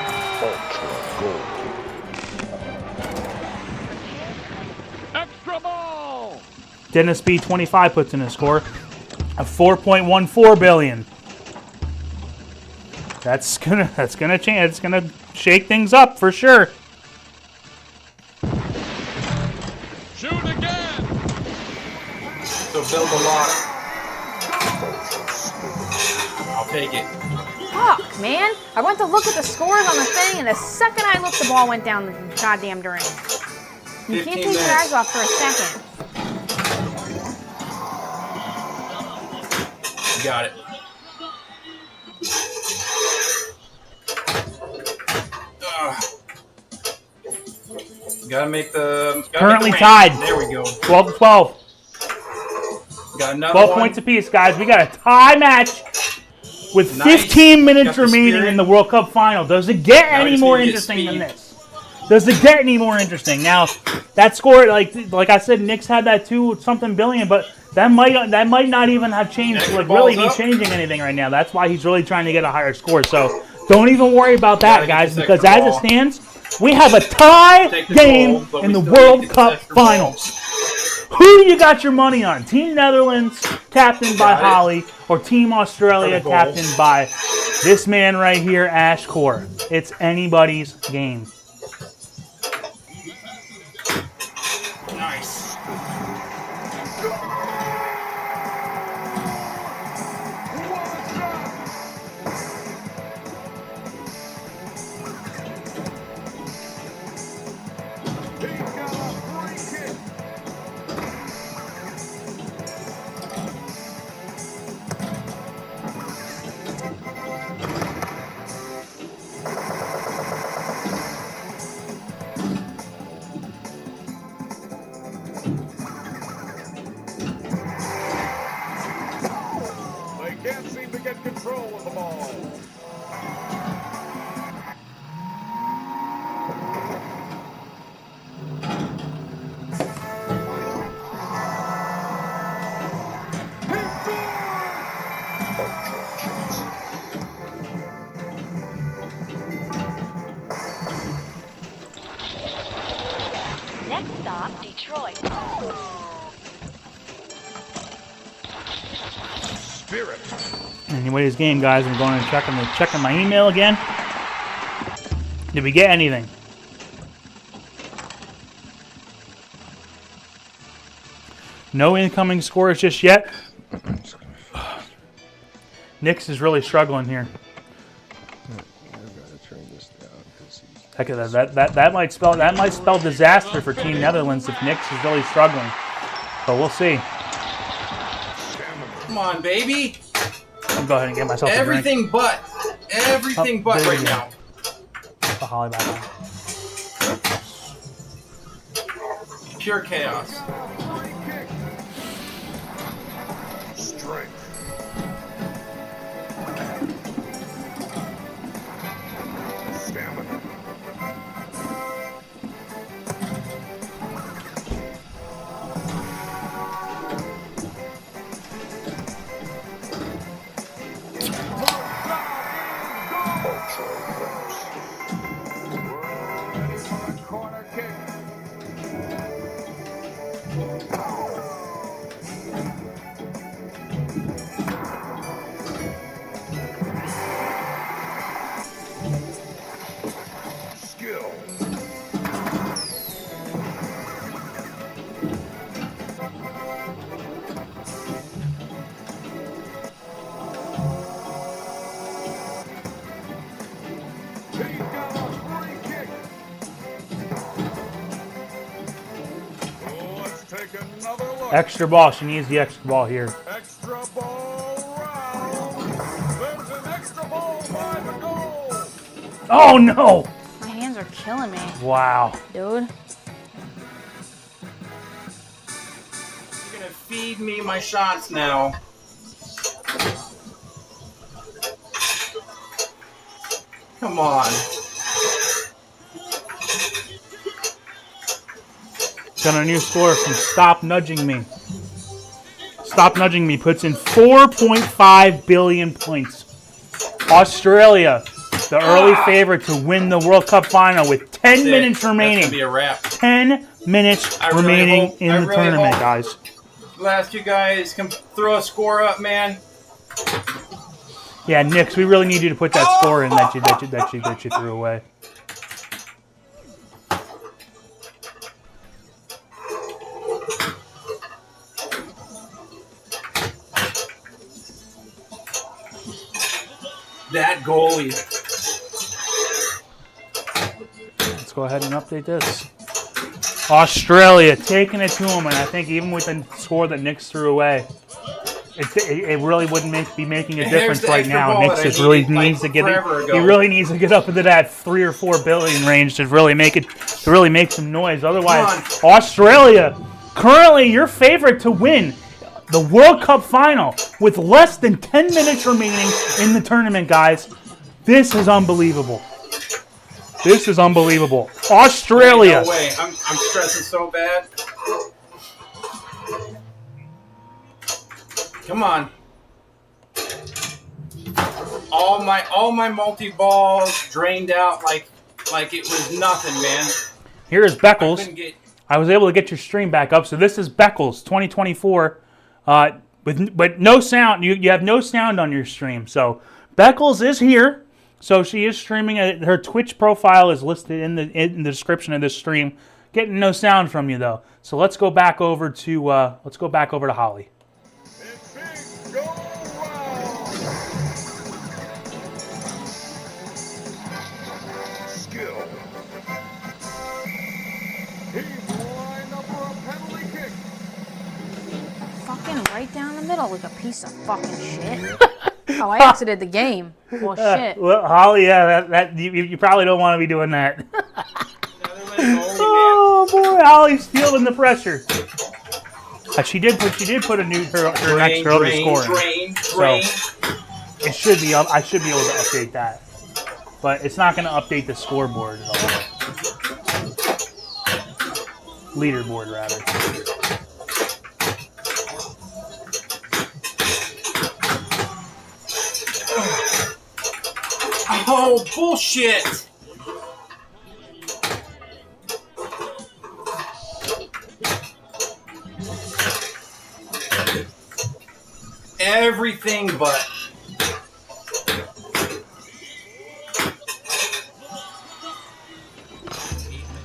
Great save. Dennis B25 puts in a score of 4.14 billion. That's gonna change. It's gonna shake things up for sure. Shoot again. So build a lot. I'll take it. Fuck, man. I went to look at the scores on the thing, and the second I looked, the ball went down the goddamn drain. You can't take your eyes off for a second. Got it. Gotta make the... Currently tied. There we go. 12-12. Got another 12 one. points apiece, guys. We got a tie match with 15 minutes remaining in the World Cup final. Does it get any more interesting than this? Does it get any more interesting? Now, that score, like I said, Nick's had that 2-something billion, but that might not even have changed, really be changing anything right now. That's why he's really trying to get a higher score. So don't even worry about that, guys, because as it stands, we have a tie game in the World Cup finals. Who you got your money on? Team Netherlands, captained by Holly, or Team Australia, captained by this man right here, AtGames? It's anybody's game. Nice. They can't seem to get control of the ball. Next stop, Detroit. Spirit. Anybody's game, guys. I'm going and checking my email again. Did we get anything? No incoming scores just yet. Nix is really struggling here. Heck, that might spell disaster for Team Netherlands if Nix is really struggling. But we'll see. Come on, baby. I'll go ahead and get myself a drink. Everything but there right we go. now. Put the Holly back on. Pure chaos. Strength. Stamina. Corner kick. Skill. Take out a free kick. Let's take another look. Extra ball. She needs the extra ball here. Extra ball round. There's an extra ball by the goal. Oh no! My hands are killing me, Wow. dude. You're gonna feed me my shots now. Come on. Got a new score from Stop Nudging Me. Stop Nudging Me puts in 4.5 billion points. Australia, the early favorite to win the World Cup final with 10 minutes That's remaining. gonna be a wrap. 10 minutes I really remaining hope- in I the really tournament, hope- guys. last two guys can throw a score up, man. Yeah, Nix, we really need you to put that score in that you threw away. That goalie. Let's go ahead and update this. Australia taking it to him, and I think even with the score that Nix threw away, it really wouldn't be making a difference right now. Nix just really needs to get it. He really needs to get up into that 3 or 4 billion range to really make some noise. Otherwise, Australia, currently your favorite to win the World Cup final with less than 10 minutes remaining in the tournament, guys. This is unbelievable. This is unbelievable. Australia. No way. I'm stressing so bad. Come on. All my multi-balls drained out like it was nothing, man. Here is Beckles. I was able to get your stream back up. So this is Beckles 2024 with no sound. You have no sound on your stream. So Beckles is here. So she is streaming. Her Twitch profile is listed in the description of this stream. Getting no sound from you though. So let's go back over to Holly. Skill. He's lined up for a penalty kick. Fucking right down the middle like a piece of fucking shit. Oh, I exited the game. Well, shit. Well, Holly, yeah, that you probably don't want to be doing that. Oh boy, Holly's feeling the pressure. She did put her next early score in. So it should be up. I should be able to update that, but it's not going to update the scoreboard at all. Leaderboard rather. Oh, bullshit! Everything but.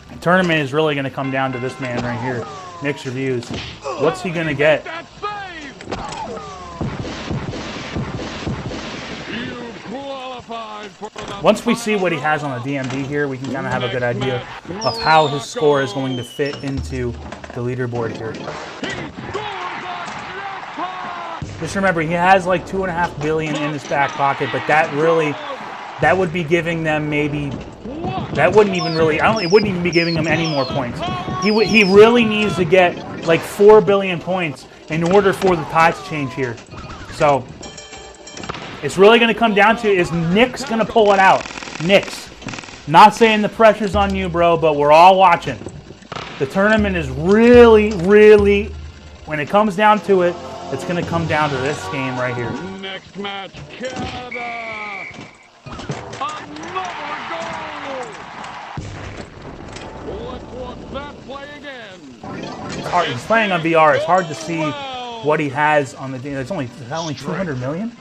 The tournament is really going to come down to this man right here. Nick's reviews. What's he going to get? Once we see what he has on the DMD here, we can kind of have a good idea of how his score is going to fit into the leaderboard here. Just remember, he has like 2.5 billion in his back pocket, but that would be giving them maybe, that wouldn't even really, it wouldn't even be giving them any more points. He really needs to get like 4 billion points in order for the tide to change here. So it's really going to come down to, is Nick's going to pull it out? Nick's. Not saying the pressure's on you, bro, but we're all watching. The tournament is really, really, when it comes down to it, it's going to come down to this game right here. Next match, Canada. Another goal. Let's watch that play again. It's hard. He's playing on VR. It's hard to see what he has on the. It's only 200 million.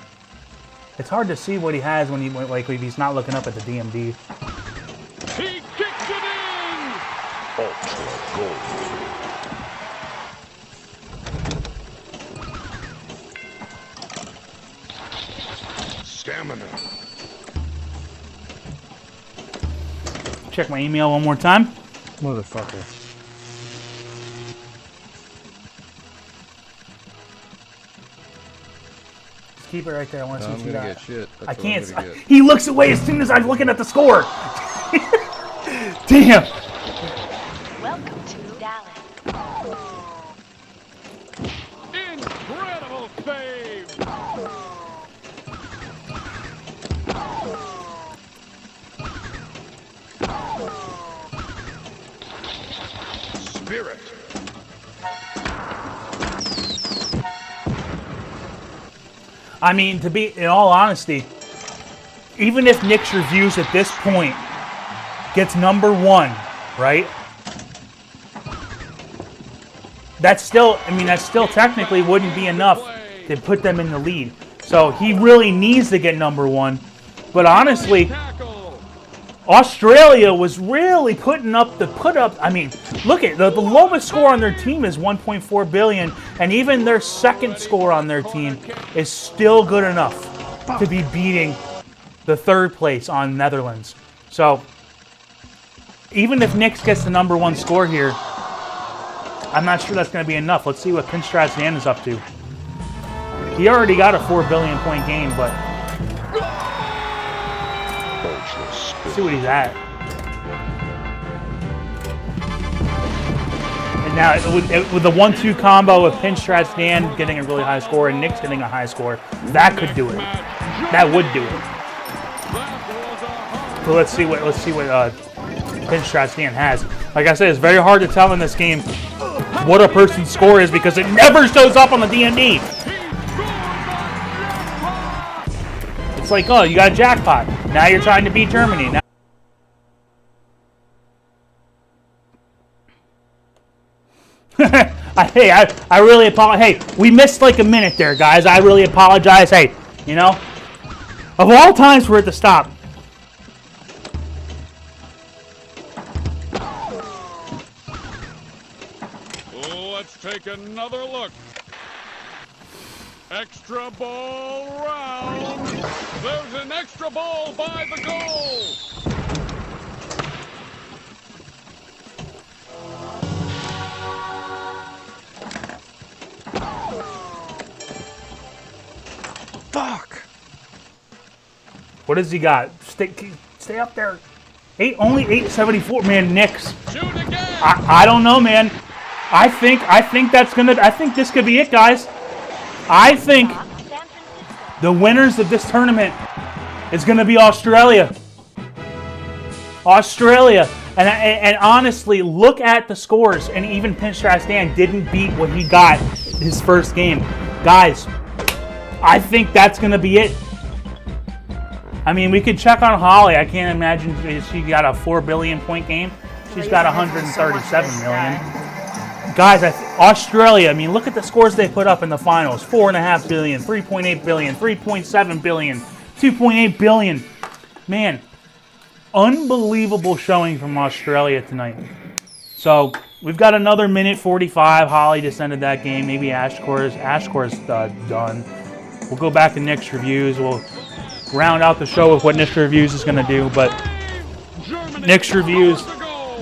It's hard to see what he has when if he's not looking up at the DMD. He kicks it in. Ultra goal. Stamina. Check my email one more time. Motherfucker. Just keep it right there. I want to see what you got. Get shit. I can't. He looks away as soon as I'm looking at the score. Damn. Welcome to Dallas. Incredible save. Spirit. I mean, to be in all honesty, even if Nick's reviews at this point gets #1, right? that's still, I mean, that still technically wouldn't be enough to put them in the lead. So he really needs to get number 1. But honestly, Australia was really putting up I mean, look at the lowest score on their team is 1.4 billion, and even their second score on their team is still good enough to be beating the 3rd place on Netherlands. So even if Nix gets the number 1 score here, I'm not sure that's going to be enough. Let's see what Pinstrat's Dan is up to. He already got a 4 billion point game, but let's see what he's at. And now with the 1-2 combo of Pinstrat's Dan getting a really high score and Nix getting a high score, that could do it. That would do it. So let's see what Pinstrat's Dan has. Like I said, it's very hard to tell in this game what a person's score is because it never shows up on the D&D. It's like, oh, you got a jackpot. Now you're trying to beat Germany. Now hey, I really apologize. Hey, we missed like a minute there, guys. I really apologize. Hey, you know, of all times for it to stop. Let's take another look. Extra ball round. There's an extra ball by the goal. Fuck. What does he got? Stay up there. Only 874. Man, Nix. Shoot again. I don't know, man. I think this could be it, guys. I think the winners of this tournament is going to be Australia. And honestly, look at the scores, and even Pinstrat's Dan didn't beat what he got his first game. Guys, I think that's going to be it. I mean, we could check on Holly. I can't imagine she got a 4 billion point game. She's got 137 million. Guys, Australia, I mean, look at the scores they put up in the finals. 4.5 billion, 3.8 billion, 3.7 billion, 2.8 billion. Man, unbelievable showing from Australia tonight. So, we've got another minute 45. Holly just ended that game. Maybe AtGames done. We'll go back to Nick's reviews. We'll round out the show with what Nick's reviews is going to do. But Nick's reviews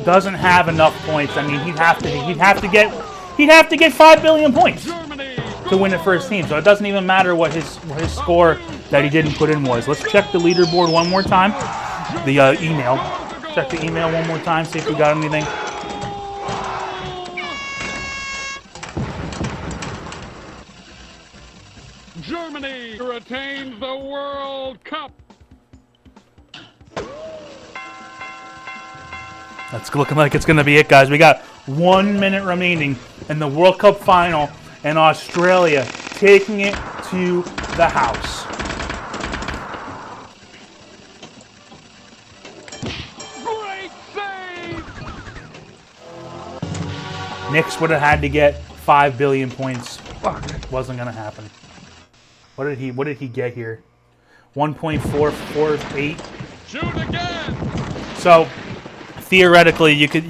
doesn't have enough points. I mean, he'd have to get 5 billion points to win the first team. So it doesn't even matter what his score that he didn't put in was. Let's check the leaderboard one more time. The email. Check the email one more time. See if we got anything. Germany retains the World Cup. That's looking like it's going to be it, guys. We got 1 minute remaining in the World Cup final, and Australia taking it to the house. Great save! Nix would have had to get 5 billion points. Fuck, wasn't going to happen. What did he get here? 1.448. Shoot again! So theoretically, you could.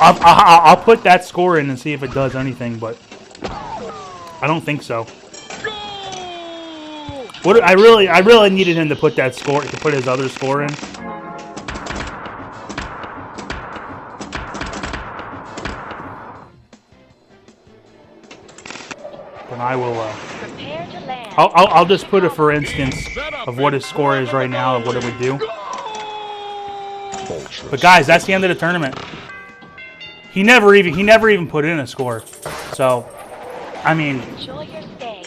I'll put that score in and see if it does anything, but I don't think so. What I really needed him to put that score, to put his other score in. But I will. I'll just put it for instance of what his score is right now and what it would do. But guys, that's the end of the tournament. He never even put in a score. So, I mean,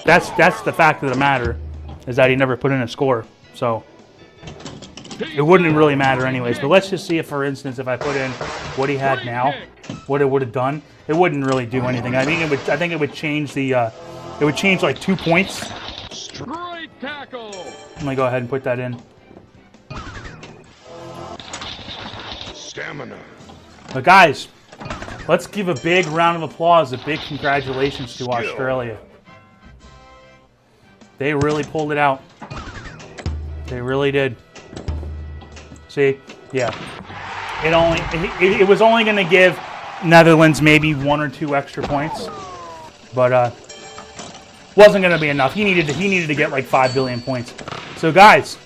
that's the fact of the matter, is that he never put in a score. So, it wouldn't really matter anyways. But let's just see if, for instance, if I put in what he had now, what it would have done. It wouldn't really do anything. I think it would change the. It would change like 2 points. Great tackle. I'm gonna go ahead and put that in. Stamina. But guys, let's give a big round of applause, a big congratulations to Australia. They really pulled it out. They really did. See, yeah. It was only going to give Netherlands maybe 1 or 2 extra points, but wasn't going to be enough. He needed to get like 5 billion points. So guys,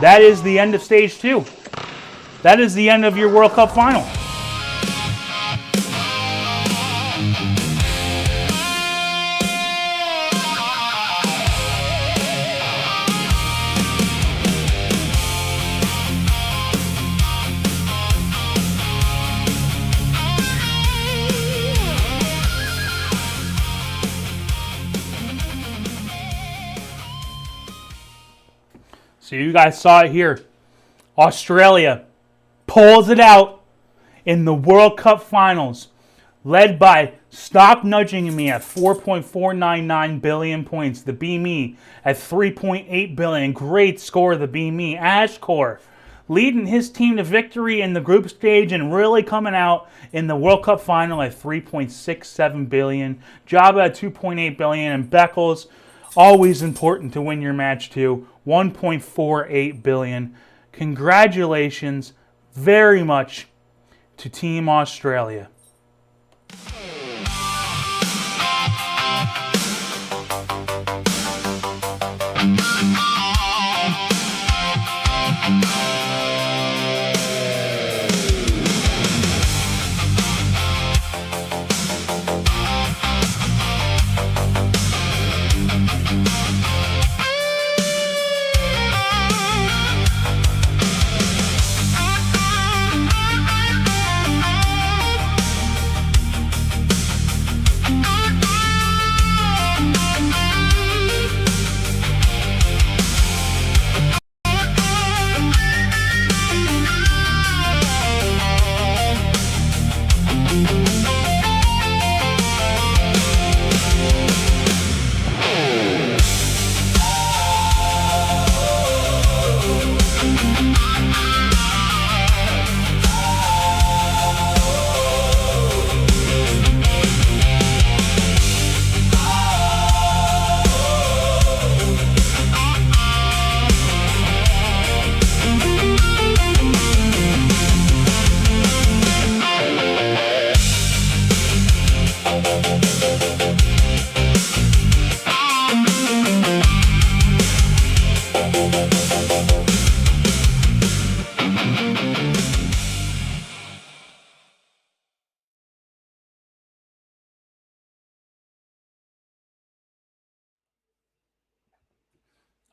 that is the end of stage 2. That is the end of your World Cup final. So you guys saw it here. Australia pulls it out in the World Cup finals, led by Stop Nudging Me at 4.499 billion points. The Be Me at 3.8 billion. Great score, the Be Me. iScored leading his team to victory in the group stage and really coming out in the World Cup final at 3.67 billion. Jabba at 2.8 billion. And Beckles, always important to win your match too, 1.48 billion. Congratulations very much to Team Australia.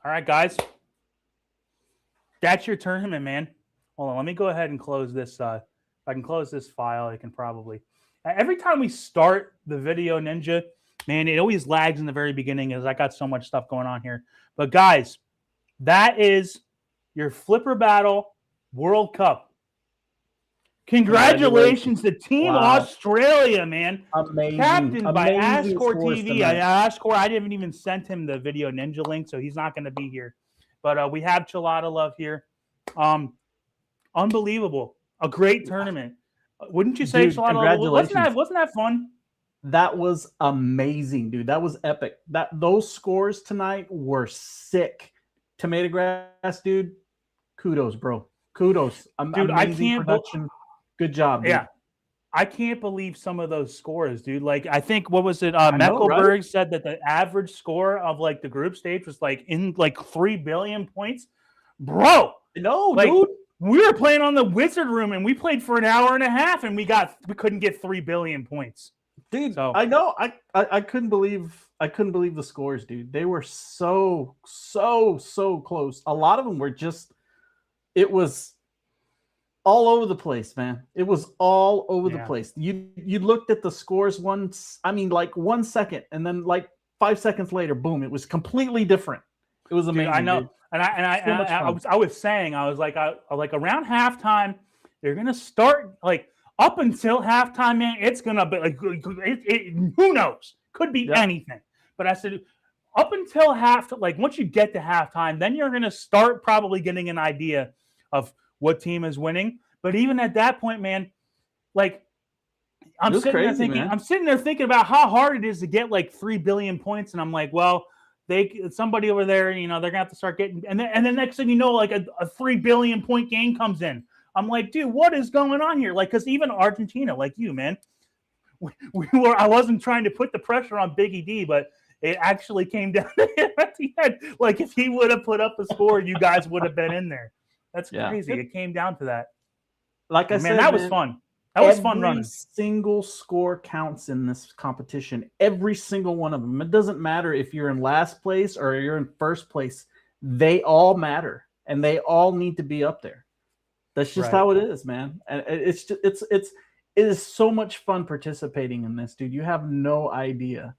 All right, guys. That's your tournament, man. Hold on. Let me go ahead and close this. If I can close this file, I can probably. Every time we start the video, Ninja, man, it always lags in the very beginning as I got so much stuff going on here. But, guys, that is your Flipper Battle World Cup. Congratulations to Team Australia, man. Amazing. Captained by Amazing iScored scores TV. tonight. iScored, I didn't even send him the Video Ninja link, so he's not going to be here. But we have ChalataLove here. Unbelievable. A great tournament. Wouldn't you say, Dude, ChalataLove? Wasn't that fun? That was amazing, dude. That was epic. Those scores tonight were sick. TomatoGrass, dude. Kudos, bro. Kudos. Dude, I can't. Production. Good job, dude. Yeah. I can't believe some of those scores, dude. Like, I think, what was it? Meckelberg said that the average score of, like, the group stage was, like, in, like, 3 billion points. Bro. No, like, dude. We were playing on the Wizard Room, and we played for an hour and a half, and we couldn't get 3 billion points. Dude, so, I know. I couldn't believe the scores, dude. They were so close. A lot of them were just, it was all over the place, man. It was all over the place. You looked at the scores once, I mean, like 1 second, and then like 5 seconds later, boom, it was completely different. It was amazing. Dude, I know. Dude. And I was saying, I was like around halftime, they're gonna start, like, up until halftime, man. It's gonna be like, who knows? Could be anything. But I said, up until like once you get to halftime, then you're gonna start probably getting an idea of what team is winning. But even at that point, man, like I'm was sitting there crazy, thinking, man. I'm sitting there thinking about how hard it is to get like 3 billion points, and I'm like, well, somebody over there, you know, they're gonna have to start getting, and then next thing you know, like a 3 billion point game comes in. I'm like, dude, what is going on here? Like, because even Argentina, like you, man, I wasn't trying to put the pressure on Biggie D, but it actually came down to him at the end. Like, if he would have put up a score, you guys would have been in there. That's crazy. It came down to that. Like I said, that was fun. That was fun running. Every single score counts in this competition. Every single one of them. It doesn't matter if you're in last place or you're in first place. They all matter, and they all need to be up there. That's just how it is, man. And it is so much fun participating in this, dude. You have no idea.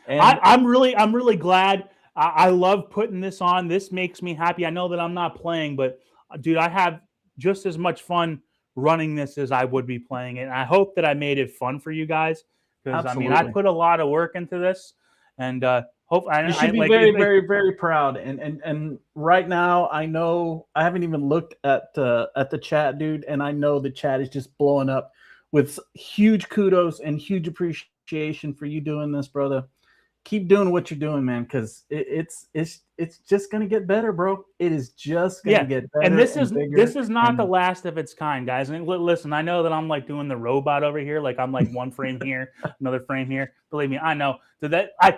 And I'm really glad. I love putting this on. This makes me happy. I know that I'm not playing, but dude, I have just as much fun running this as I would be playing it. And I hope that I made it fun for you guys, because I mean, I put a lot of work into this, and you should be very proud. And right now, I know I haven't even looked at the chat, dude, and I know the chat is just blowing up with huge kudos and huge appreciation for you doing this, brother. Keep doing what you're doing, man, because it's just gonna get better, bro. It is just gonna get better. And this is not the last of its kind, guys. And listen, I know that I'm like doing the robot over here, like I'm like one frame here, another frame here. Believe me, I know. So that I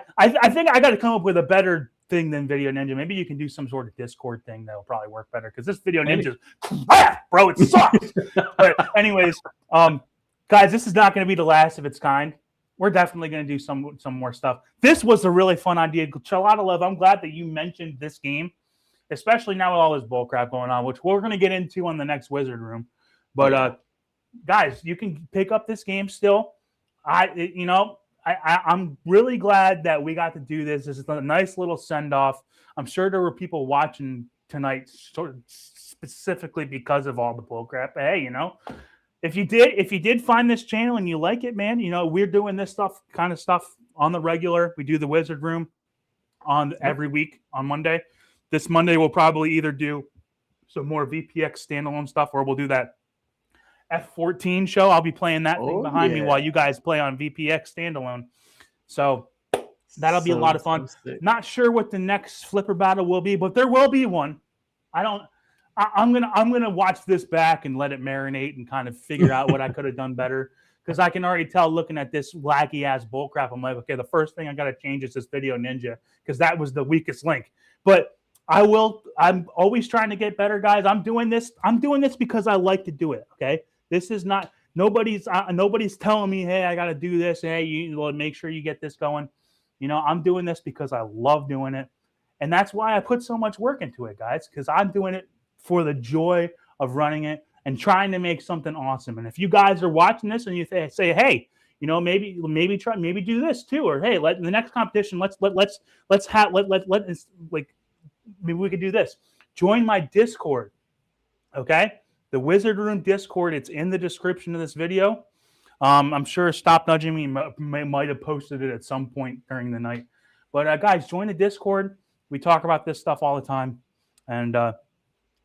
think I got to come up with a better thing than Video Ninja. Maybe you can do some sort of Discord thing that'll probably work better, because this Video Ninja is crap, bro. It sucks. But anyways, guys, this is not going to be the last of its kind. We're definitely going to do some more stuff. This was a really fun idea. ChalataLove, I'm glad that you mentioned this game, especially now with all this bullcrap going on, which we're going to get into on the next Wizard Room. But guys, you can pick up this game still. I'm really glad that we got to do this. This is a nice little send-off. I'm sure there were people watching tonight sort of specifically because of all the bullcrap. But hey, you know, if you did find this channel and you like it, man, you know, we're doing this kind of stuff on the regular. We do the Wizard Room on every week on Monday. This Monday we'll probably either do some more VPX standalone stuff, or we'll do that F14 show. I'll be playing that thing behind me while you guys play on VPX standalone. So that'll be a lot of fun. Not sure what the next flipper battle will be, but there will be one. I'm gonna watch this back and let it marinate and kind of figure out what I could have done better, because I can already tell looking at this laggy ass bullcrap. I'm like, okay, the first thing I got to change is this Video Ninja, because that was the weakest link. But I'm always trying to get better, guys. I'm doing this because I like to do it. Okay, this is not nobody's telling me, hey, I got to do this. Hey, you make sure you get this going. You know, I'm doing this because I love doing it, and that's why I put so much work into it, guys. Because I'm doing it for the joy of running it and trying to make something awesome. And if you guys are watching this and you say, hey, you know, maybe do this too, or hey, the next competition, maybe we could do this. Join my Discord. Okay, the Wizard Room Discord. It's in the description of this video. I'm sure Stop Nudging Me might have posted it at some point during the night. But guys, join the Discord. We talk about this stuff all the time, and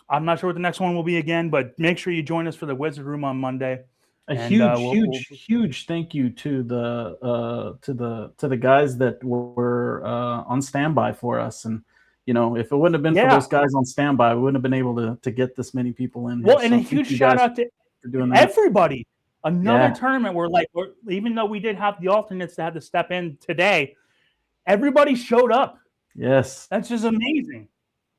I'm not sure what the next one will be again, but make sure you join us for the Wizard Room on Monday. Huge thank you to the guys that were on standby for us. And you know, if it wouldn't have been for those guys on standby, we wouldn't have been able to get this many people in. Well, and a huge shout out to everybody. Another tournament where, even though we did have the alternates that had to step in today, everybody showed up. Yes, that's just amazing.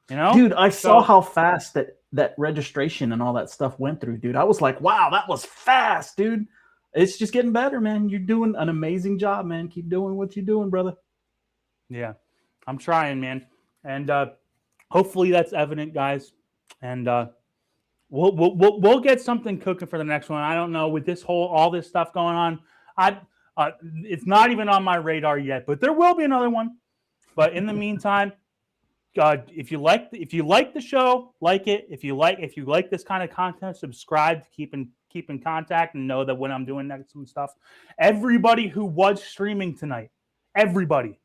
You know, dude, I saw how fast that registration and all that stuff went through, dude. I was like, wow, that was fast, dude. It's just getting better, man. You're doing an amazing job, man. Keep doing what you're doing, brother. Yeah, I'm trying, man. And hopefully that's evident, guys. And we'll get something cooking for the next one. I don't know, with all this stuff going on. It's not even on my radar yet, but there will be another one. But in the meantime, if you like the show, like it. If you like this kind of content, subscribe to keep in contact and know that when I'm doing next some stuff. Everybody who was streaming tonight, everybody,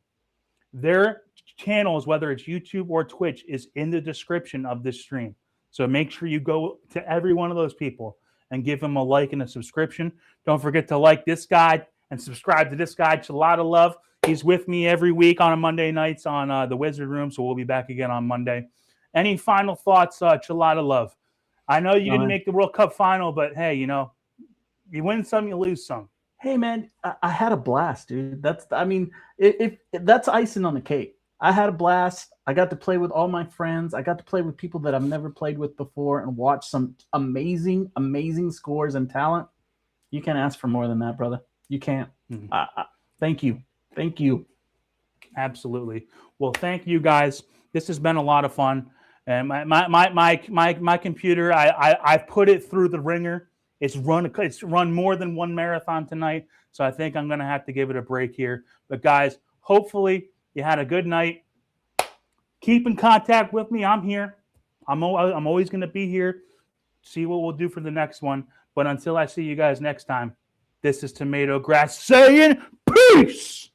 their channels, whether it's YouTube or Twitch, is in the description of this stream. So make sure you go to every one of those people and give him a like and a subscription. Don't forget to like this guy and subscribe to this guy, ChalataLove. He's with me every week on a Monday nights on the Wizard Room, so we'll be back again on Monday. Any final thoughts, ChalataLove? I know you didn't make the World Cup final, but hey, you know, you win some, you lose some. Hey man, I had a blast, dude. That's that's icing on the cake. I had a blast. I got to play with all my friends. I got to play with people that I've never played with before and watch some amazing, amazing scores and talent. You can't ask for more than that, brother. You can't. Thank you. Thank you. Absolutely. Well, thank you guys. This has been a lot of fun. And my computer, I've put it through the ringer. It's run more than one marathon tonight, so I think I'm going to have to give it a break here. But guys, hopefully you had a good night. Keep in contact with me. I'm here. I'm always going to be here. See what we'll do for the next one. But until I see you guys next time, this is TomatoGrass saying peace.